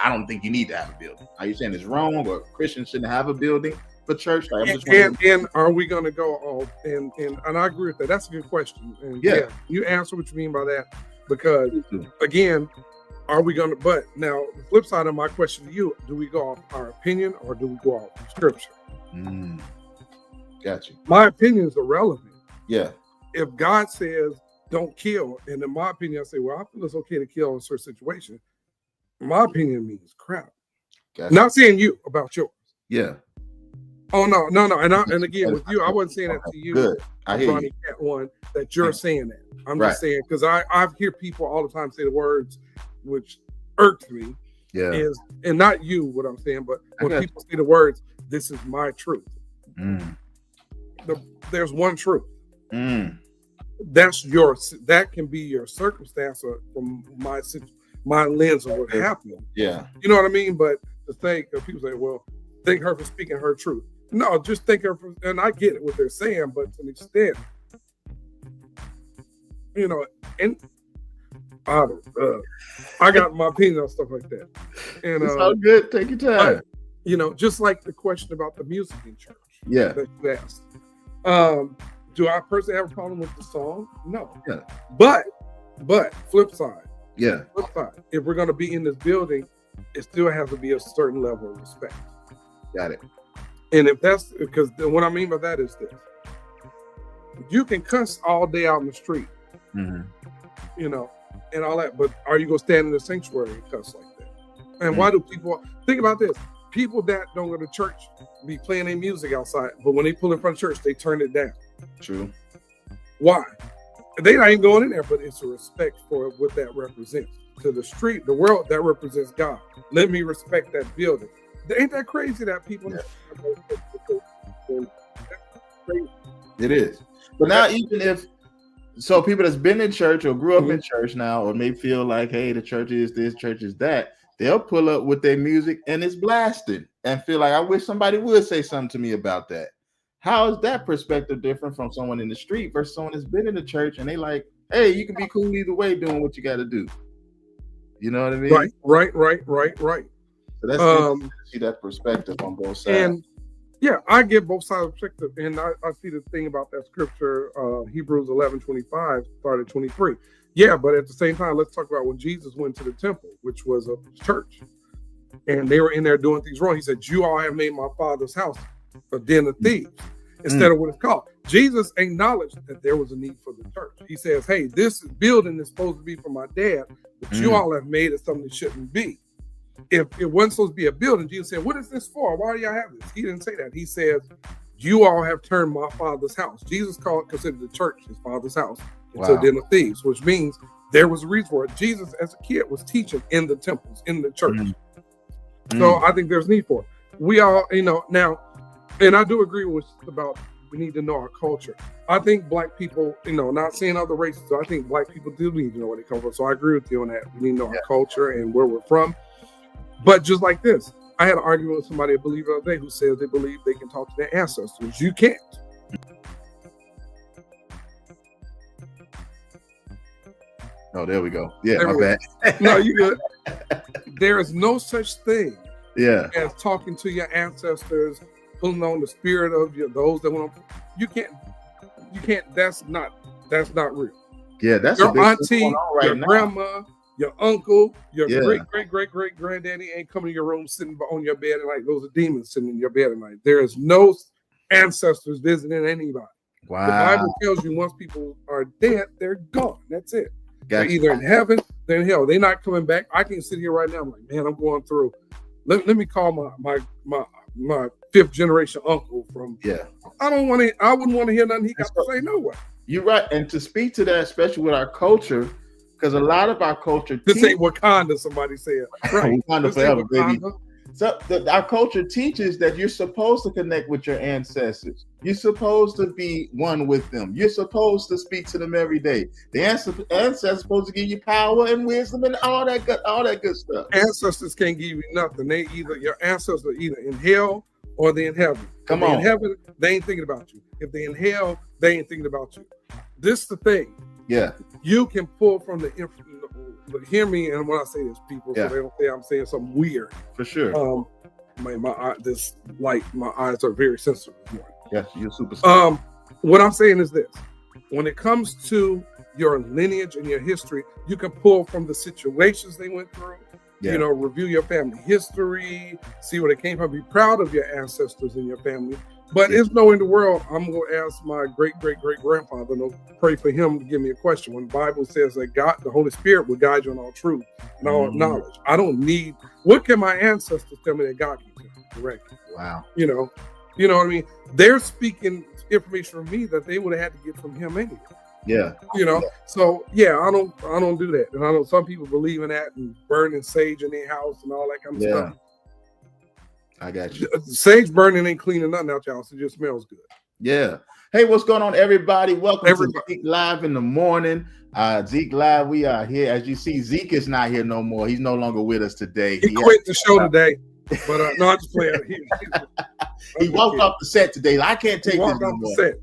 I don't think you need to have a building? Are you saying it's wrong or Christians shouldn't have a building? for church? Like, I'm just and are we going to go off? And I agree with that. That's a good question. And Yeah. you answer what you mean by that, because again, are we going to? But now the flip side of my question to you: do we go off our opinion or do we go off Scripture? Got you. My opinion is irrelevant. Yeah. If God says don't kill, and in my opinion, I say, well, I feel it's okay to kill in a certain situation. My opinion means crap. Gotcha. Not saying you about yours. Yeah. Oh no. And again, with you, I wasn't saying that to you. Good. I hear Ronnie you. Cat one that you're saying that. I'm Right. just saying because I hear people all the time say the words which irked me. Yeah. And not you, what I'm saying, but when got people say the words, this is my truth. Mm. There's one truth. Mm. That can be your circumstance or from my lens of what happened. Yeah. You know what I mean? But the thing people say, well, thank her for speaking her truth. No, just thank her for, and I get it what they're saying, but to an extent, you know, and I got my opinion on stuff like that. And it's all good. Take your time. You know, just like the question about the music in church. Yeah. That you asked. Do I personally have a problem with the song? No. Yeah. But flip side. Yeah. Flip side. If we're gonna be in this building, it still has to be a certain level of respect. Got it. And if that's because what I mean by that is this. You can cuss all day out in the street, you know, and all that, but are you gonna stand in the sanctuary and cuss like that? And why do people think about this? People that don't go to church be playing their music outside, but when they pull in front of church, they turn it down. True. Why? They not even going in there, but it's a respect for what that represents. To the street, the world, that represents God. Let me respect that building. Ain't that crazy that people? Yeah. It is. But now, even if people that's been in church or grew up in church now, or may feel like, hey, the church is this, church is that, they'll pull up with their music and it's blasted and feel like, I wish somebody would say something to me about that. How is that perspective different from someone in the street versus someone that's been in the church and they like, hey, you can be cool either way doing what you got to do. You know what I mean? Right. So that's interesting to see that perspective on both sides. And yeah, I get both sides of perspective. And I see the thing about that scripture, Hebrews 11:25, started 23. Yeah, but at the same time, let's talk about when Jesus went to the temple, which was a church. And they were in there doing things wrong. He said, you all have made my father's house a den of thieves instead of what it's called. Jesus acknowledged that there was a need for the church. He says, hey, this building is supposed to be for my dad, but you all have made it something it shouldn't be. If it wasn't supposed to be a building, Jesus said, what is this for? Why do y'all have this? He didn't say that. He says, you all have turned my father's house. Jesus considered the church his father's house into a den of thieves, which means there was a reason for it. Jesus, as a kid, was teaching in the temples, in the church. So I think there's need for it. We all, now, and I do agree with about we need to know our culture. I think black people, not saying other races, so I think black people do need to know where they come from. So I agree with you on that. We need to know our culture and where we're from. But just like this, I had an argument with somebody, I believe the other day, who says they believe they can talk to their ancestors. You can't. Oh, there we go. Yeah, my bad. No, you good. There is no such thing as talking to your ancestors, pulling on the spirit of those that went on. You can't, that's not real. Yeah, that's your a auntie, your now. grandma, your uncle, your great granddaddy ain't coming to your room sitting on your bed at night. Those are demons sitting in your bed at night. There is no ancestors visiting anybody. Wow. The Bible tells you once people are dead, they're gone. That's it. Gotcha. They're either in heaven, they're in hell. They're not coming back. I can sit here right now. I'm like, man, I'm going through. Let me call my fifth generation uncle from. Yeah. I wouldn't want to hear nothing he got to say. No way. You're right. And to speak to that, especially with our culture, because a lot of our culture. This ain't Wakanda. Somebody said. Right. Wakanda forever, baby. So our culture teaches that you're supposed to connect with your ancestors. You're supposed to be one with them. You're supposed to speak to them every day. The ancestors are supposed to give you power and wisdom and all that good stuff. Ancestors can't give you nothing. Your ancestors are either in hell or they're in heaven. Come on. In heaven, they ain't thinking about you. If they're in hell, they ain't thinking about you. This is the thing. Yeah. You can pull from the hear me, and when I say this, people, so they don't say I'm saying something weird. For sure. my eyes are very sensitive this morning. Yes, you're super. What I'm saying is this: when it comes to your lineage and your history, you can pull from the situations they went through. Yeah. Review your family history, see where they came from, be proud of your ancestors and your family. But there's no in the world I'm going to ask my great-great-great-grandfather to pray for him to give me a question when the Bible says that God, the Holy Spirit, will guide you in all truth and all knowledge. I don't need, what can my ancestors tell me that God can tell me directly? Wow. You know what I mean? They're speaking information from me that they would have had to get from him anyway. Yeah. So yeah, I don't do that. And I know some people believe in that and burning sage in their house and all that kind of stuff. I got you. Sage burning ain't cleaning nothing out your house. It just smells good. Yeah. Hey, what's going on, everybody? Welcome to Zeke Live in the morning. Zeke Live, we are here. As you see, Zeke is not here no more. He's no longer with us today. He quit the show today. But no, I'm just playing. He walked off the set today. I can't take this no more.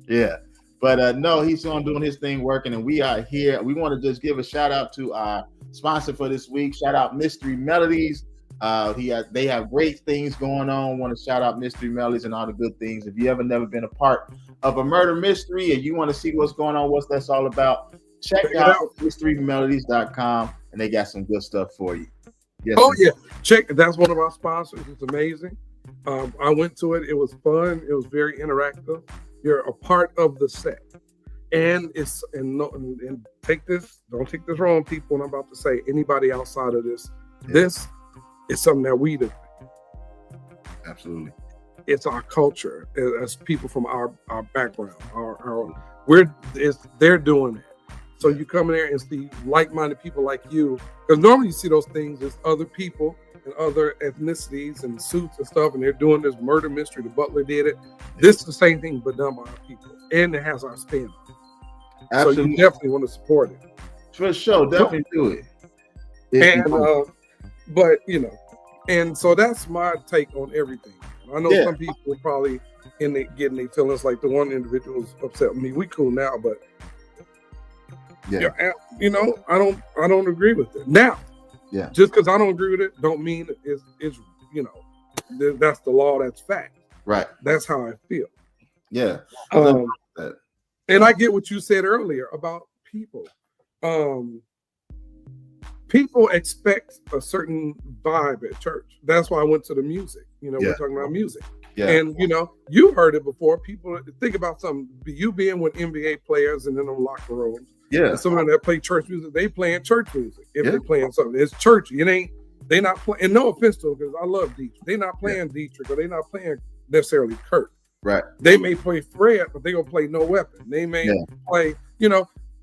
Yeah. But no, he's on doing his thing, working, and we are here. We want to just give a shout out to our sponsor for this week. Shout out Mystery Melodies. They have great things going on. Want to shout out Mystery Melodies and all the good things. If you ever never been a part of a murder mystery and you want to see what's going on, what's that's all about, check out mysterymelodies.com, and they got some good stuff for you. Yes, check. That's one of our sponsors. It's amazing. I went to it. It was fun. It was very interactive. You're a part of the set, and take this. Don't take this wrong, people. And I'm about to say anybody outside of this. This is something that we do. Absolutely, it's our culture as people from our background. They're doing it. So you come in there and see like-minded people like you, because normally you see those things as other people and other ethnicities and suits and stuff, and they're doing this murder mystery. The Butler did it. This is the same thing, but done by our people, and it has our stamp. Absolutely. So you definitely want to support it. For sure, definitely do it. And so that's my take on everything. I know some people are probably getting their feelings, like the one individual was upset with me. We cool now, but I don't agree with it now. Yeah. Just because I don't agree with it, don't mean it's that's the law. That's fact. Right. That's how I feel. Yeah. And I get what you said earlier about people. People expect a certain vibe at church. That's why I went to the music. We're talking about music. Yeah. And you've heard it before. People think about something. You being with NBA players and in the locker rooms. Yeah. And someone that play church music, they playing church music. If they're playing something, it's churchy. They not playing. And no offense to them, because I love Dietrich. They're not playing Dietrich, or they're not playing necessarily Kurt. Right. They may play Fred, but they're gonna play No Weapon. They may play.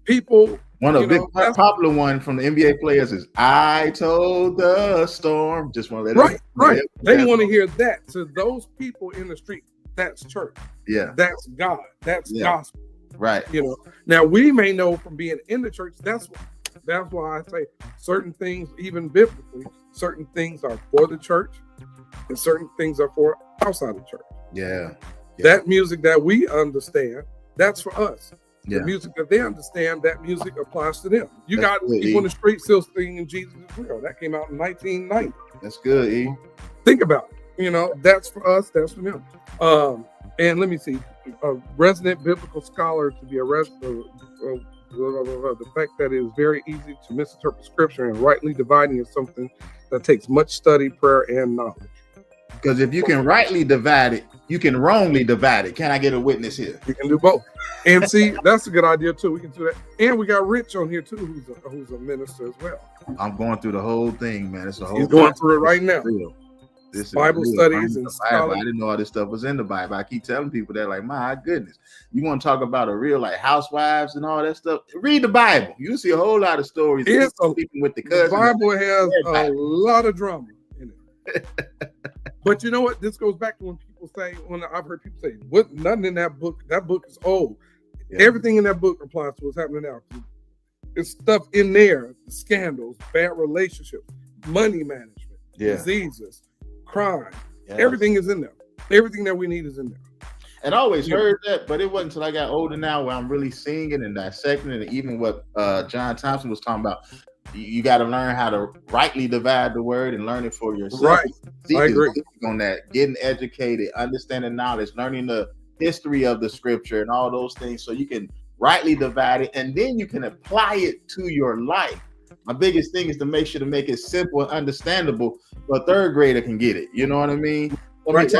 People. One of the big popular one from the NBA players is "I Told the Storm." Just want to let it right. They want to hear that. To those people in the street, that's church. Yeah, that's God. That's gospel. Right. Now we may know from being in the church. That's why I say certain things, even biblically, certain things are for the church, and certain things are for outside the church. Yeah. That music that we understand, that's for us. The music that they understand, that music applies to them. You got people in the street still singing "Jesus is Real." That came out in 1990. That's good, E. Think about it. That's for us. That's for them. And let me see. A resident biblical scholar to be arrested. The fact that it is very easy to misinterpret scripture, and rightly dividing is something that takes much study, prayer, and knowledge. Because if you can rightly divide it, you can wrongly divide it. Can I get a witness here? You can do both. And see, that's a good idea too. We can do that. And we got Rich on here too, who's a minister as well. I'm going through the whole thing, man. He's going through it right now. This is Bible studies and Bible. I didn't know all this stuff was in the Bible. I keep telling people that, like, my goodness, you want to talk about a real housewives and all that stuff? Read the Bible. You see a whole lot of stories. With the cousins. The Bible has a lot of drama in it. But you know what? This goes back to when I've heard people say, "What? Nothing in that book. That book is old." Yeah. Everything in that book applies to what's happening now. It's stuff in there: scandals, bad relationships, money management, diseases, crime. Yes. Everything is in there. Everything that we need is in there. And I always heard that, but it wasn't until I got older now where I'm really seeing it and dissecting it. And even what John Thompson was talking about, You got to learn how to rightly divide the word and learn it for yourself. Right. I agree on that. Getting educated, understanding knowledge, learning the history of the scripture and all those things, so you can rightly divide it, and then you can apply it to your life. My biggest thing is to make sure to make it simple and understandable so a third grader can get it. You know what I mean? Right.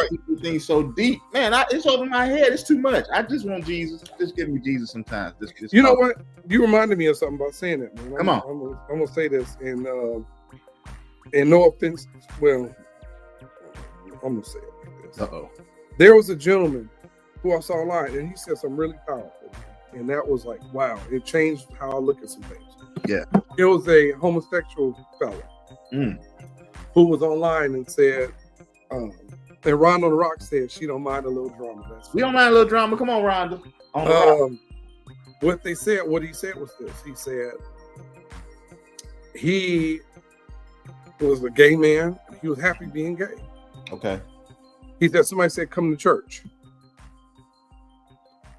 Things so deep, man. It's over my head. It's too much. I just want Jesus. Just give me Jesus sometimes. You know what? You reminded me of something about saying that, man. Come on. I'm gonna say this, and no offense. Well, I'm gonna say it like this. There was a gentleman who I saw online, and he said something really powerful, and that was like, wow, it changed how I look at some things. Yeah. It was a homosexual fellow who was online and said, and Ron on the Rock said she don't mind a little drama. We don't mind a little drama. Come on, Rhonda. What he said was this. He said he was a gay man. He was happy being gay. Okay. He said somebody said, come to church.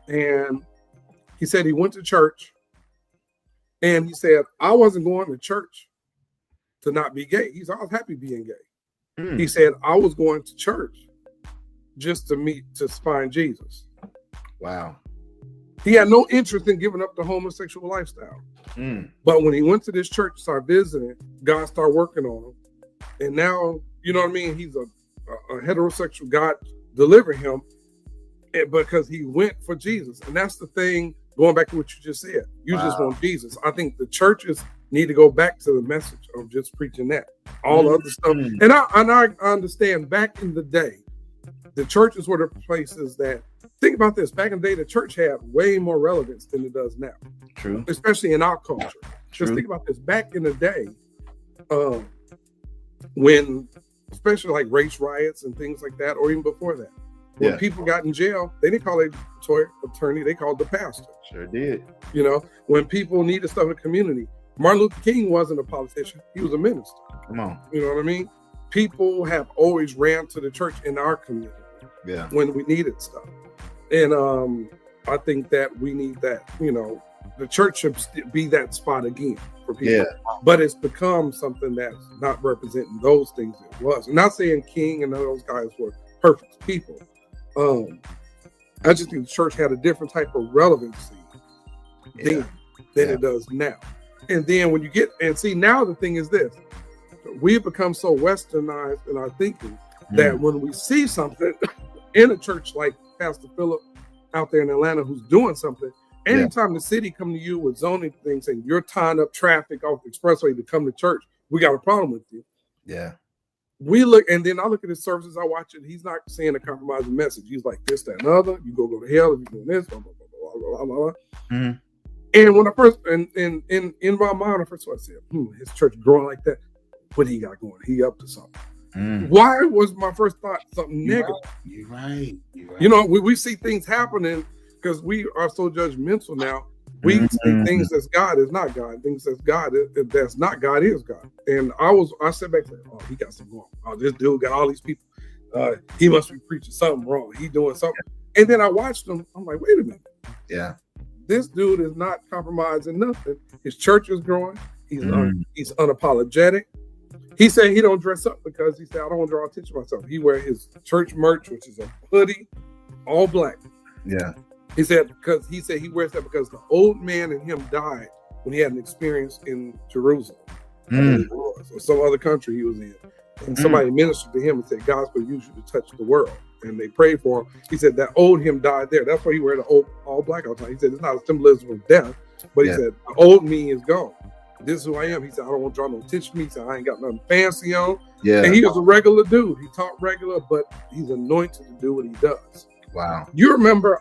And he said he went to church. And he said, I wasn't going to church to not be gay. He said, I was happy being gay. He said, I was going to church just to find Jesus. Wow. He had no interest in giving up the homosexual lifestyle. But when he went to this church, started visiting, God started working on him. And now, you know what I mean? He's a heterosexual. God delivered him because he went for Jesus. And that's the thing, going back to what you just said. You just want Jesus. I think the churches need to go back to the message of just preaching that. All other stuff. And I understand back in the day, the churches were the places that, think about this, back in the day, the church had way more relevance than it does now. True. Especially in our culture. Just think about this. Back in the day, when, especially like race riots and things like that, or even before that, when people got in jail, they didn't call a attorney, they called the pastor. Sure did. You know, when people needed stuff in the community, Martin Luther King wasn't a politician, he was a minister. Come on. You know what I mean? People have always ran to the church in our community when we needed stuff. And I think that we need that, you know, the church should be that spot again for people. Yeah. But it's become something that's not representing those things it was. I'm not saying King and those guys were perfect people. I just think the church had a different type of relevancy then than it does now. And then when you get, and see, now the thing is this, we've become so westernized in our thinking that when we see something in a church like Pastor Philip out there in Atlanta who's doing something, anytime the city come to you with zoning things saying you're tying up traffic off the expressway to come to church, we got a problem with you. Yeah. We look, and then I look at his services, I watch it, he's not saying a compromising message. He's like this, that, and other. You go to hell if you're doing this, blah, blah, blah, blah, blah, blah. And when I first, in my mind, I first said, his church growing like that, what he got going? He up to something. Why was my first thought something negative? You're right. You know, we see things happening because we are so judgmental now. We see things that's God is not God. Things that's God that's not God is God. And I sat back and said, oh, he got something wrong. Oh, this dude got all these people. He must be preaching something wrong. He doing something. And then I watched him. I'm like, wait a minute. Yeah. This dude is not compromising nothing. His church is growing. He's unapologetic. He said he don't dress up because he said, I don't want to draw attention to myself. He wear his church merch, which is a hoodie, all black. Yeah. He said he wears that because the old man in him died when he had an experience in Jerusalem. Or some other country he was in. And somebody ministered to him and said, God's going to use you to touch the world. And they prayed for him. He said that old him died there. That's why he wear the all black all the time. He said it's not a symbolism of death, but he said the old me is gone. This is who I am. He said I don't want to draw no attention to me. He said I ain't got nothing fancy on. Yeah. And he was a regular dude. He talked regular, but he's anointed to do what he does. Wow. You remember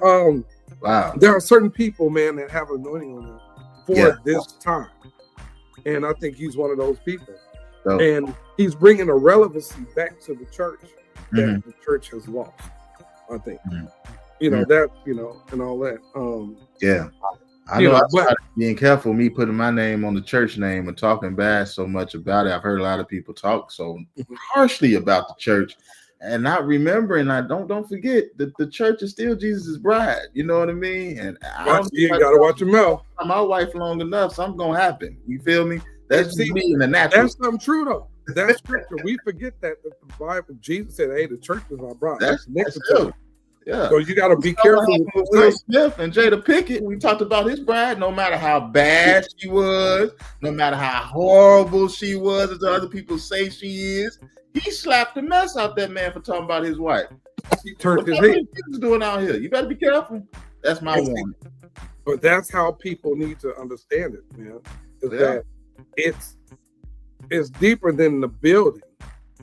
there are certain people, man, that have anointing on them for this time. And I think he's one of those people. Oh. And he's bringing a relevancy back to the church that the church has lost, I think. You know, that, you know, and all that. I know, I being careful, me putting my name on the church name and talking bad so much about it. I've heard a lot of people talk so harshly about the church and not remembering. Don't forget that the church is still Jesus' bride. You know what I mean? And you gotta watch your mouth. My wife long enough, something gonna happen. You feel me? That's See, me in the natural. That's something true though. That's scripture. We forget that the Bible, Jesus said, "Hey, the church is my bride." That's connected him. to it. Yeah. So you got to be That's what careful happened with with Will this. Smith and Jada Pinkett. We talked about his bride. No matter how bad she was, no matter how horrible she was, as other people say she is, he slapped the mess out that man for talking about his wife. He turned his What head. he's doing out here? You better be careful. That's my warning. But that's how people need to understand it, man. Is that it's deeper than the building.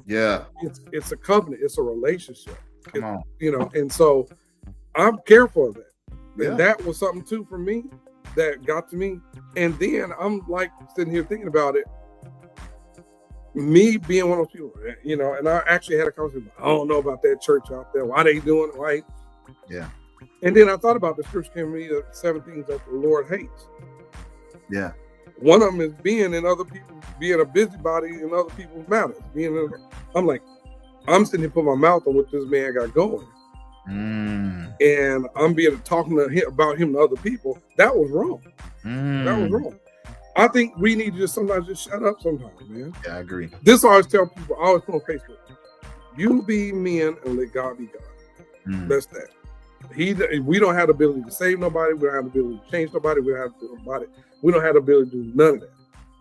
Yeah. It's a covenant. It's a relationship. Come on. You know, and so I'm careful of that. Yeah. And that was something too for me that got to me. And then I'm like sitting here thinking about it. Me being one of those people, you know, and I actually had a conversation. I don't know about that church out there. Why they doing it right? Yeah. And then I thought about the scripture came to me, the 7 things that the Lord hates. Yeah. One of them is being a busybody in other people's matters. I'm like, I'm sitting here putting my mouth on what this man got going. And I'm talking to him about him to other people. That was wrong. That was wrong. I think we need to sometimes just shut up sometimes, man. Yeah, I agree. This I always tell people, I always put on Facebook, you be men and let God be God. That's that. We don't have the ability to save nobody. We don't have the ability to change nobody. We don't have to do about it. We don't have the ability to do none of that.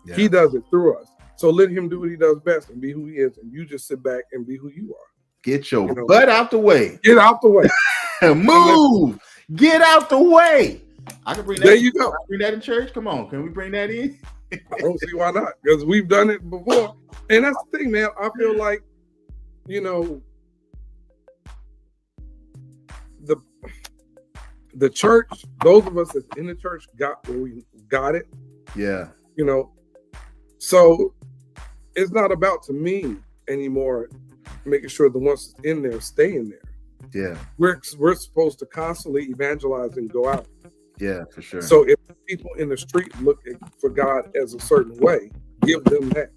Yeah. He does it through us. So let him do what he does best and be who he is. And you just sit back and be who you are. Get your butt out the way. Get out the way. Move. Get out the way. I can bring that. There you go. Bring that in church. Come on. Can we bring that in? I don't see why not. Because we've done it before. And that's the thing, man. I feel like, you know, the church, those of us that's in the church we got it. Yeah. You know, so it's not about to me anymore making sure the ones in there stay in there. Yeah. We're supposed to constantly evangelize and go out. Yeah, for sure. So if people in the street look for God as a certain way, give them that.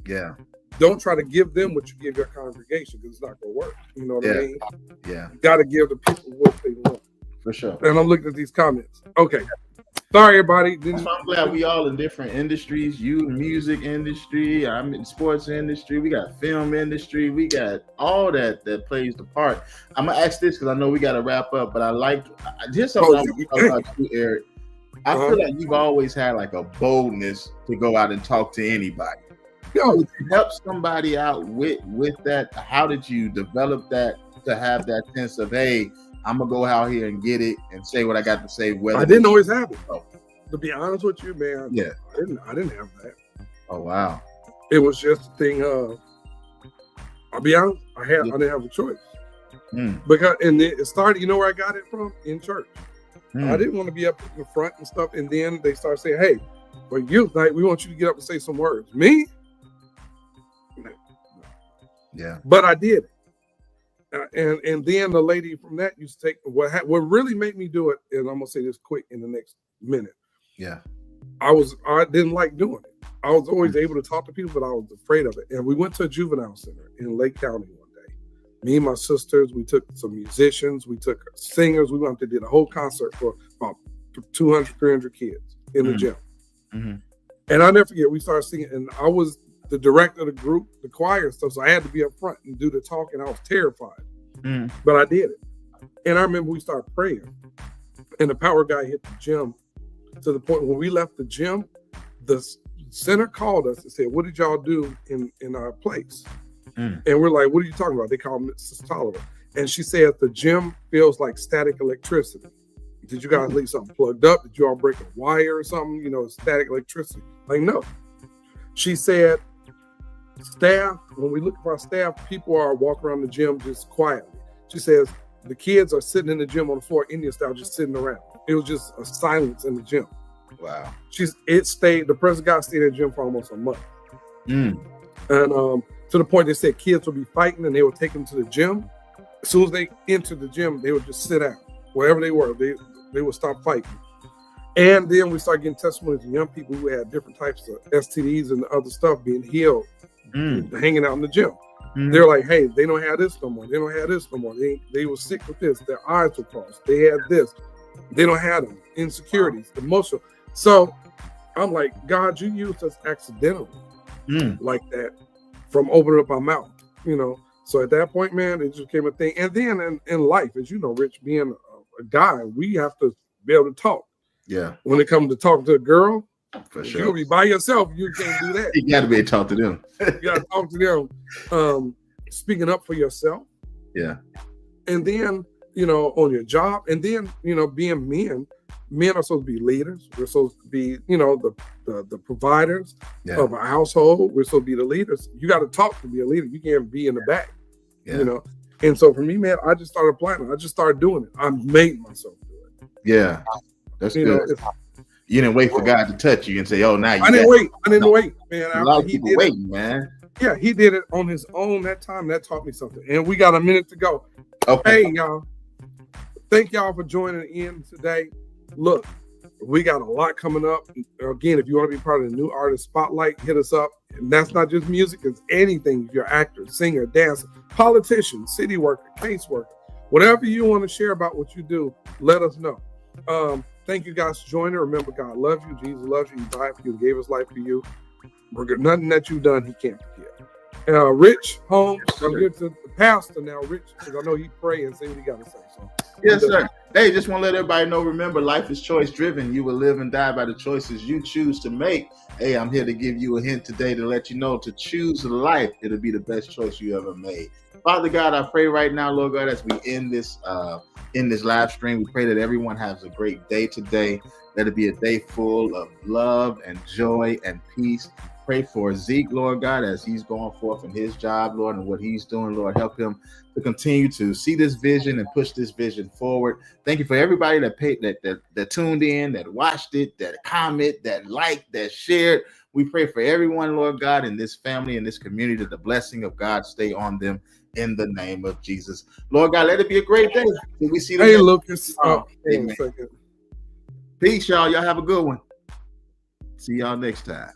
Yeah. Don't try to give them what you give your congregation because it's not going to work. You know what I mean? Yeah. You got to give the people what they want. For sure. And I'm looking at these comments. Okay. Sorry, everybody. I'm glad we all in different industries. You in music industry, I'm in sports industry. We got film industry. We got all that plays the part. I'm gonna ask this because I know we got to wrap up. But I like just something I want to talk about you, Eric. I feel like you've always had like a boldness to go out and talk to anybody. Would you help somebody out with that? How did you develop that to have that sense of, hey, I'm gonna go out here and get it and say what I got to say. I didn't always have it. To be honest with you, man. Yeah. I didn't have that. Oh wow. It was just a thing of. I'll be honest. I didn't have a choice because it started. You know where I got it from? In church. I didn't want to be up in the front and stuff, and then they started saying, "Hey, for youth night, we want you to get up and say some words." Me? Yeah. But I did it. And then the lady from that used to take what really made me do it, and I'm gonna say this quick in the next minute. Yeah, I didn't like doing it. I was always able to talk to people, but I was afraid of it. And we went to a juvenile center in Lake County one day. Me and my sisters, we took some musicians, we took singers. We went to did a whole concert for about 200, 300 kids in the gym. And I'll never forget, we started singing, and I was the director of the group, the choir and stuff, so I had to be up front and do the talking. I was terrified, but I did it. And I remember we started praying, and the power guy hit the gym to the point when we left the gym, the center called us and said, "What did y'all do in our place?" And we're like, "What are you talking about?" They called Mrs. Tolliver, and she said, "The gym feels like static electricity. Did you guys leave something plugged up? Did you all break a wire or something? You know, static electricity." Like, no. She said, staff, when we look at our staff, people are walking around the gym just quietly. She says, the kids are sitting in the gym on the floor, Indian style, just sitting around. It was just a silence in the gym. Wow. The president guy stayed in the gym for almost a month. And to the point they said kids would be fighting and they would take them to the gym. As soon as they entered the gym, they would just sit down. Wherever they were, they would stop fighting. And then we started getting testimonies of young people who had different types of STDs and other stuff being healed, hanging out in the gym. They're like, hey, they don't have this no more. They don't have this no more. They were sick with this. Their eyes were crossed. They had this. They don't have them. Insecurities, emotional. So I'm like, God, you used us accidentally like that from opening up our mouth, you know. So at that point, man, it just became a thing. And then in life, as you know, Rich, being a guy, we have to be able to talk. Yeah. When it comes to talking to a girl, For if sure. you'll be by yourself, you can't do that. You got to be able to talk to them. You got to talk to them. Speaking up for yourself. Yeah. And then, you know, on your job, and then, you know, being men are supposed to be leaders. We're supposed to be, you know, the providers of a household. We're supposed to be the leaders. You got to talk to be a leader. You can't be in the back, you know. And so for me, man, I just started planning. I just started doing it. I made myself do it. Yeah, that's you good. You didn't wait for God to touch you and say, "Oh, now you." I didn't wait, man. A lot of people waiting, man. Yeah, he did it on his own that time. That taught me something. And we got a minute to go. Okay. Hey, y'all. Thank y'all for joining in today. Look, we got a lot coming up. Again, if you want to be part of the New Artist Spotlight, hit us up. And that's not just music, it's anything. If you're an actor, singer, dancer, politician, city worker, caseworker, whatever you want to share about what you do, let us know. Thank you guys for joining. Remember, God loves you. Jesus loves you. He died for you. Gave his life for you. Nothing that you've done, he can't forgive. Rich Holmes, I'm here to the pastor now, Rich, because I know he pray and say what he got to say. So, yes, sir. Hey, just want to let everybody know, remember, life is choice driven. You will live and die by the choices you choose to make. Hey, I'm here to give you a hint today to let you know to choose life. It'll be the best choice you ever made. Father God, I pray right now, Lord God, as we end this live stream, we pray that everyone has a great day today. Let it be a day full of love and joy and peace. Pray for Zeke, Lord God, as he's going forth in his job, Lord, and what he's doing, Lord. Help him to continue to see this vision and push this vision forward. Thank you for everybody that tuned in, that watched it, that commented, that liked, that shared. We pray for everyone, Lord God, in this family, in this community, that the blessing of God stay on them in the name of Jesus. Lord God, let it be a great day. Till we see the hey, Lucas. Amen. Peace, y'all. Y'all have a good one. See y'all next time.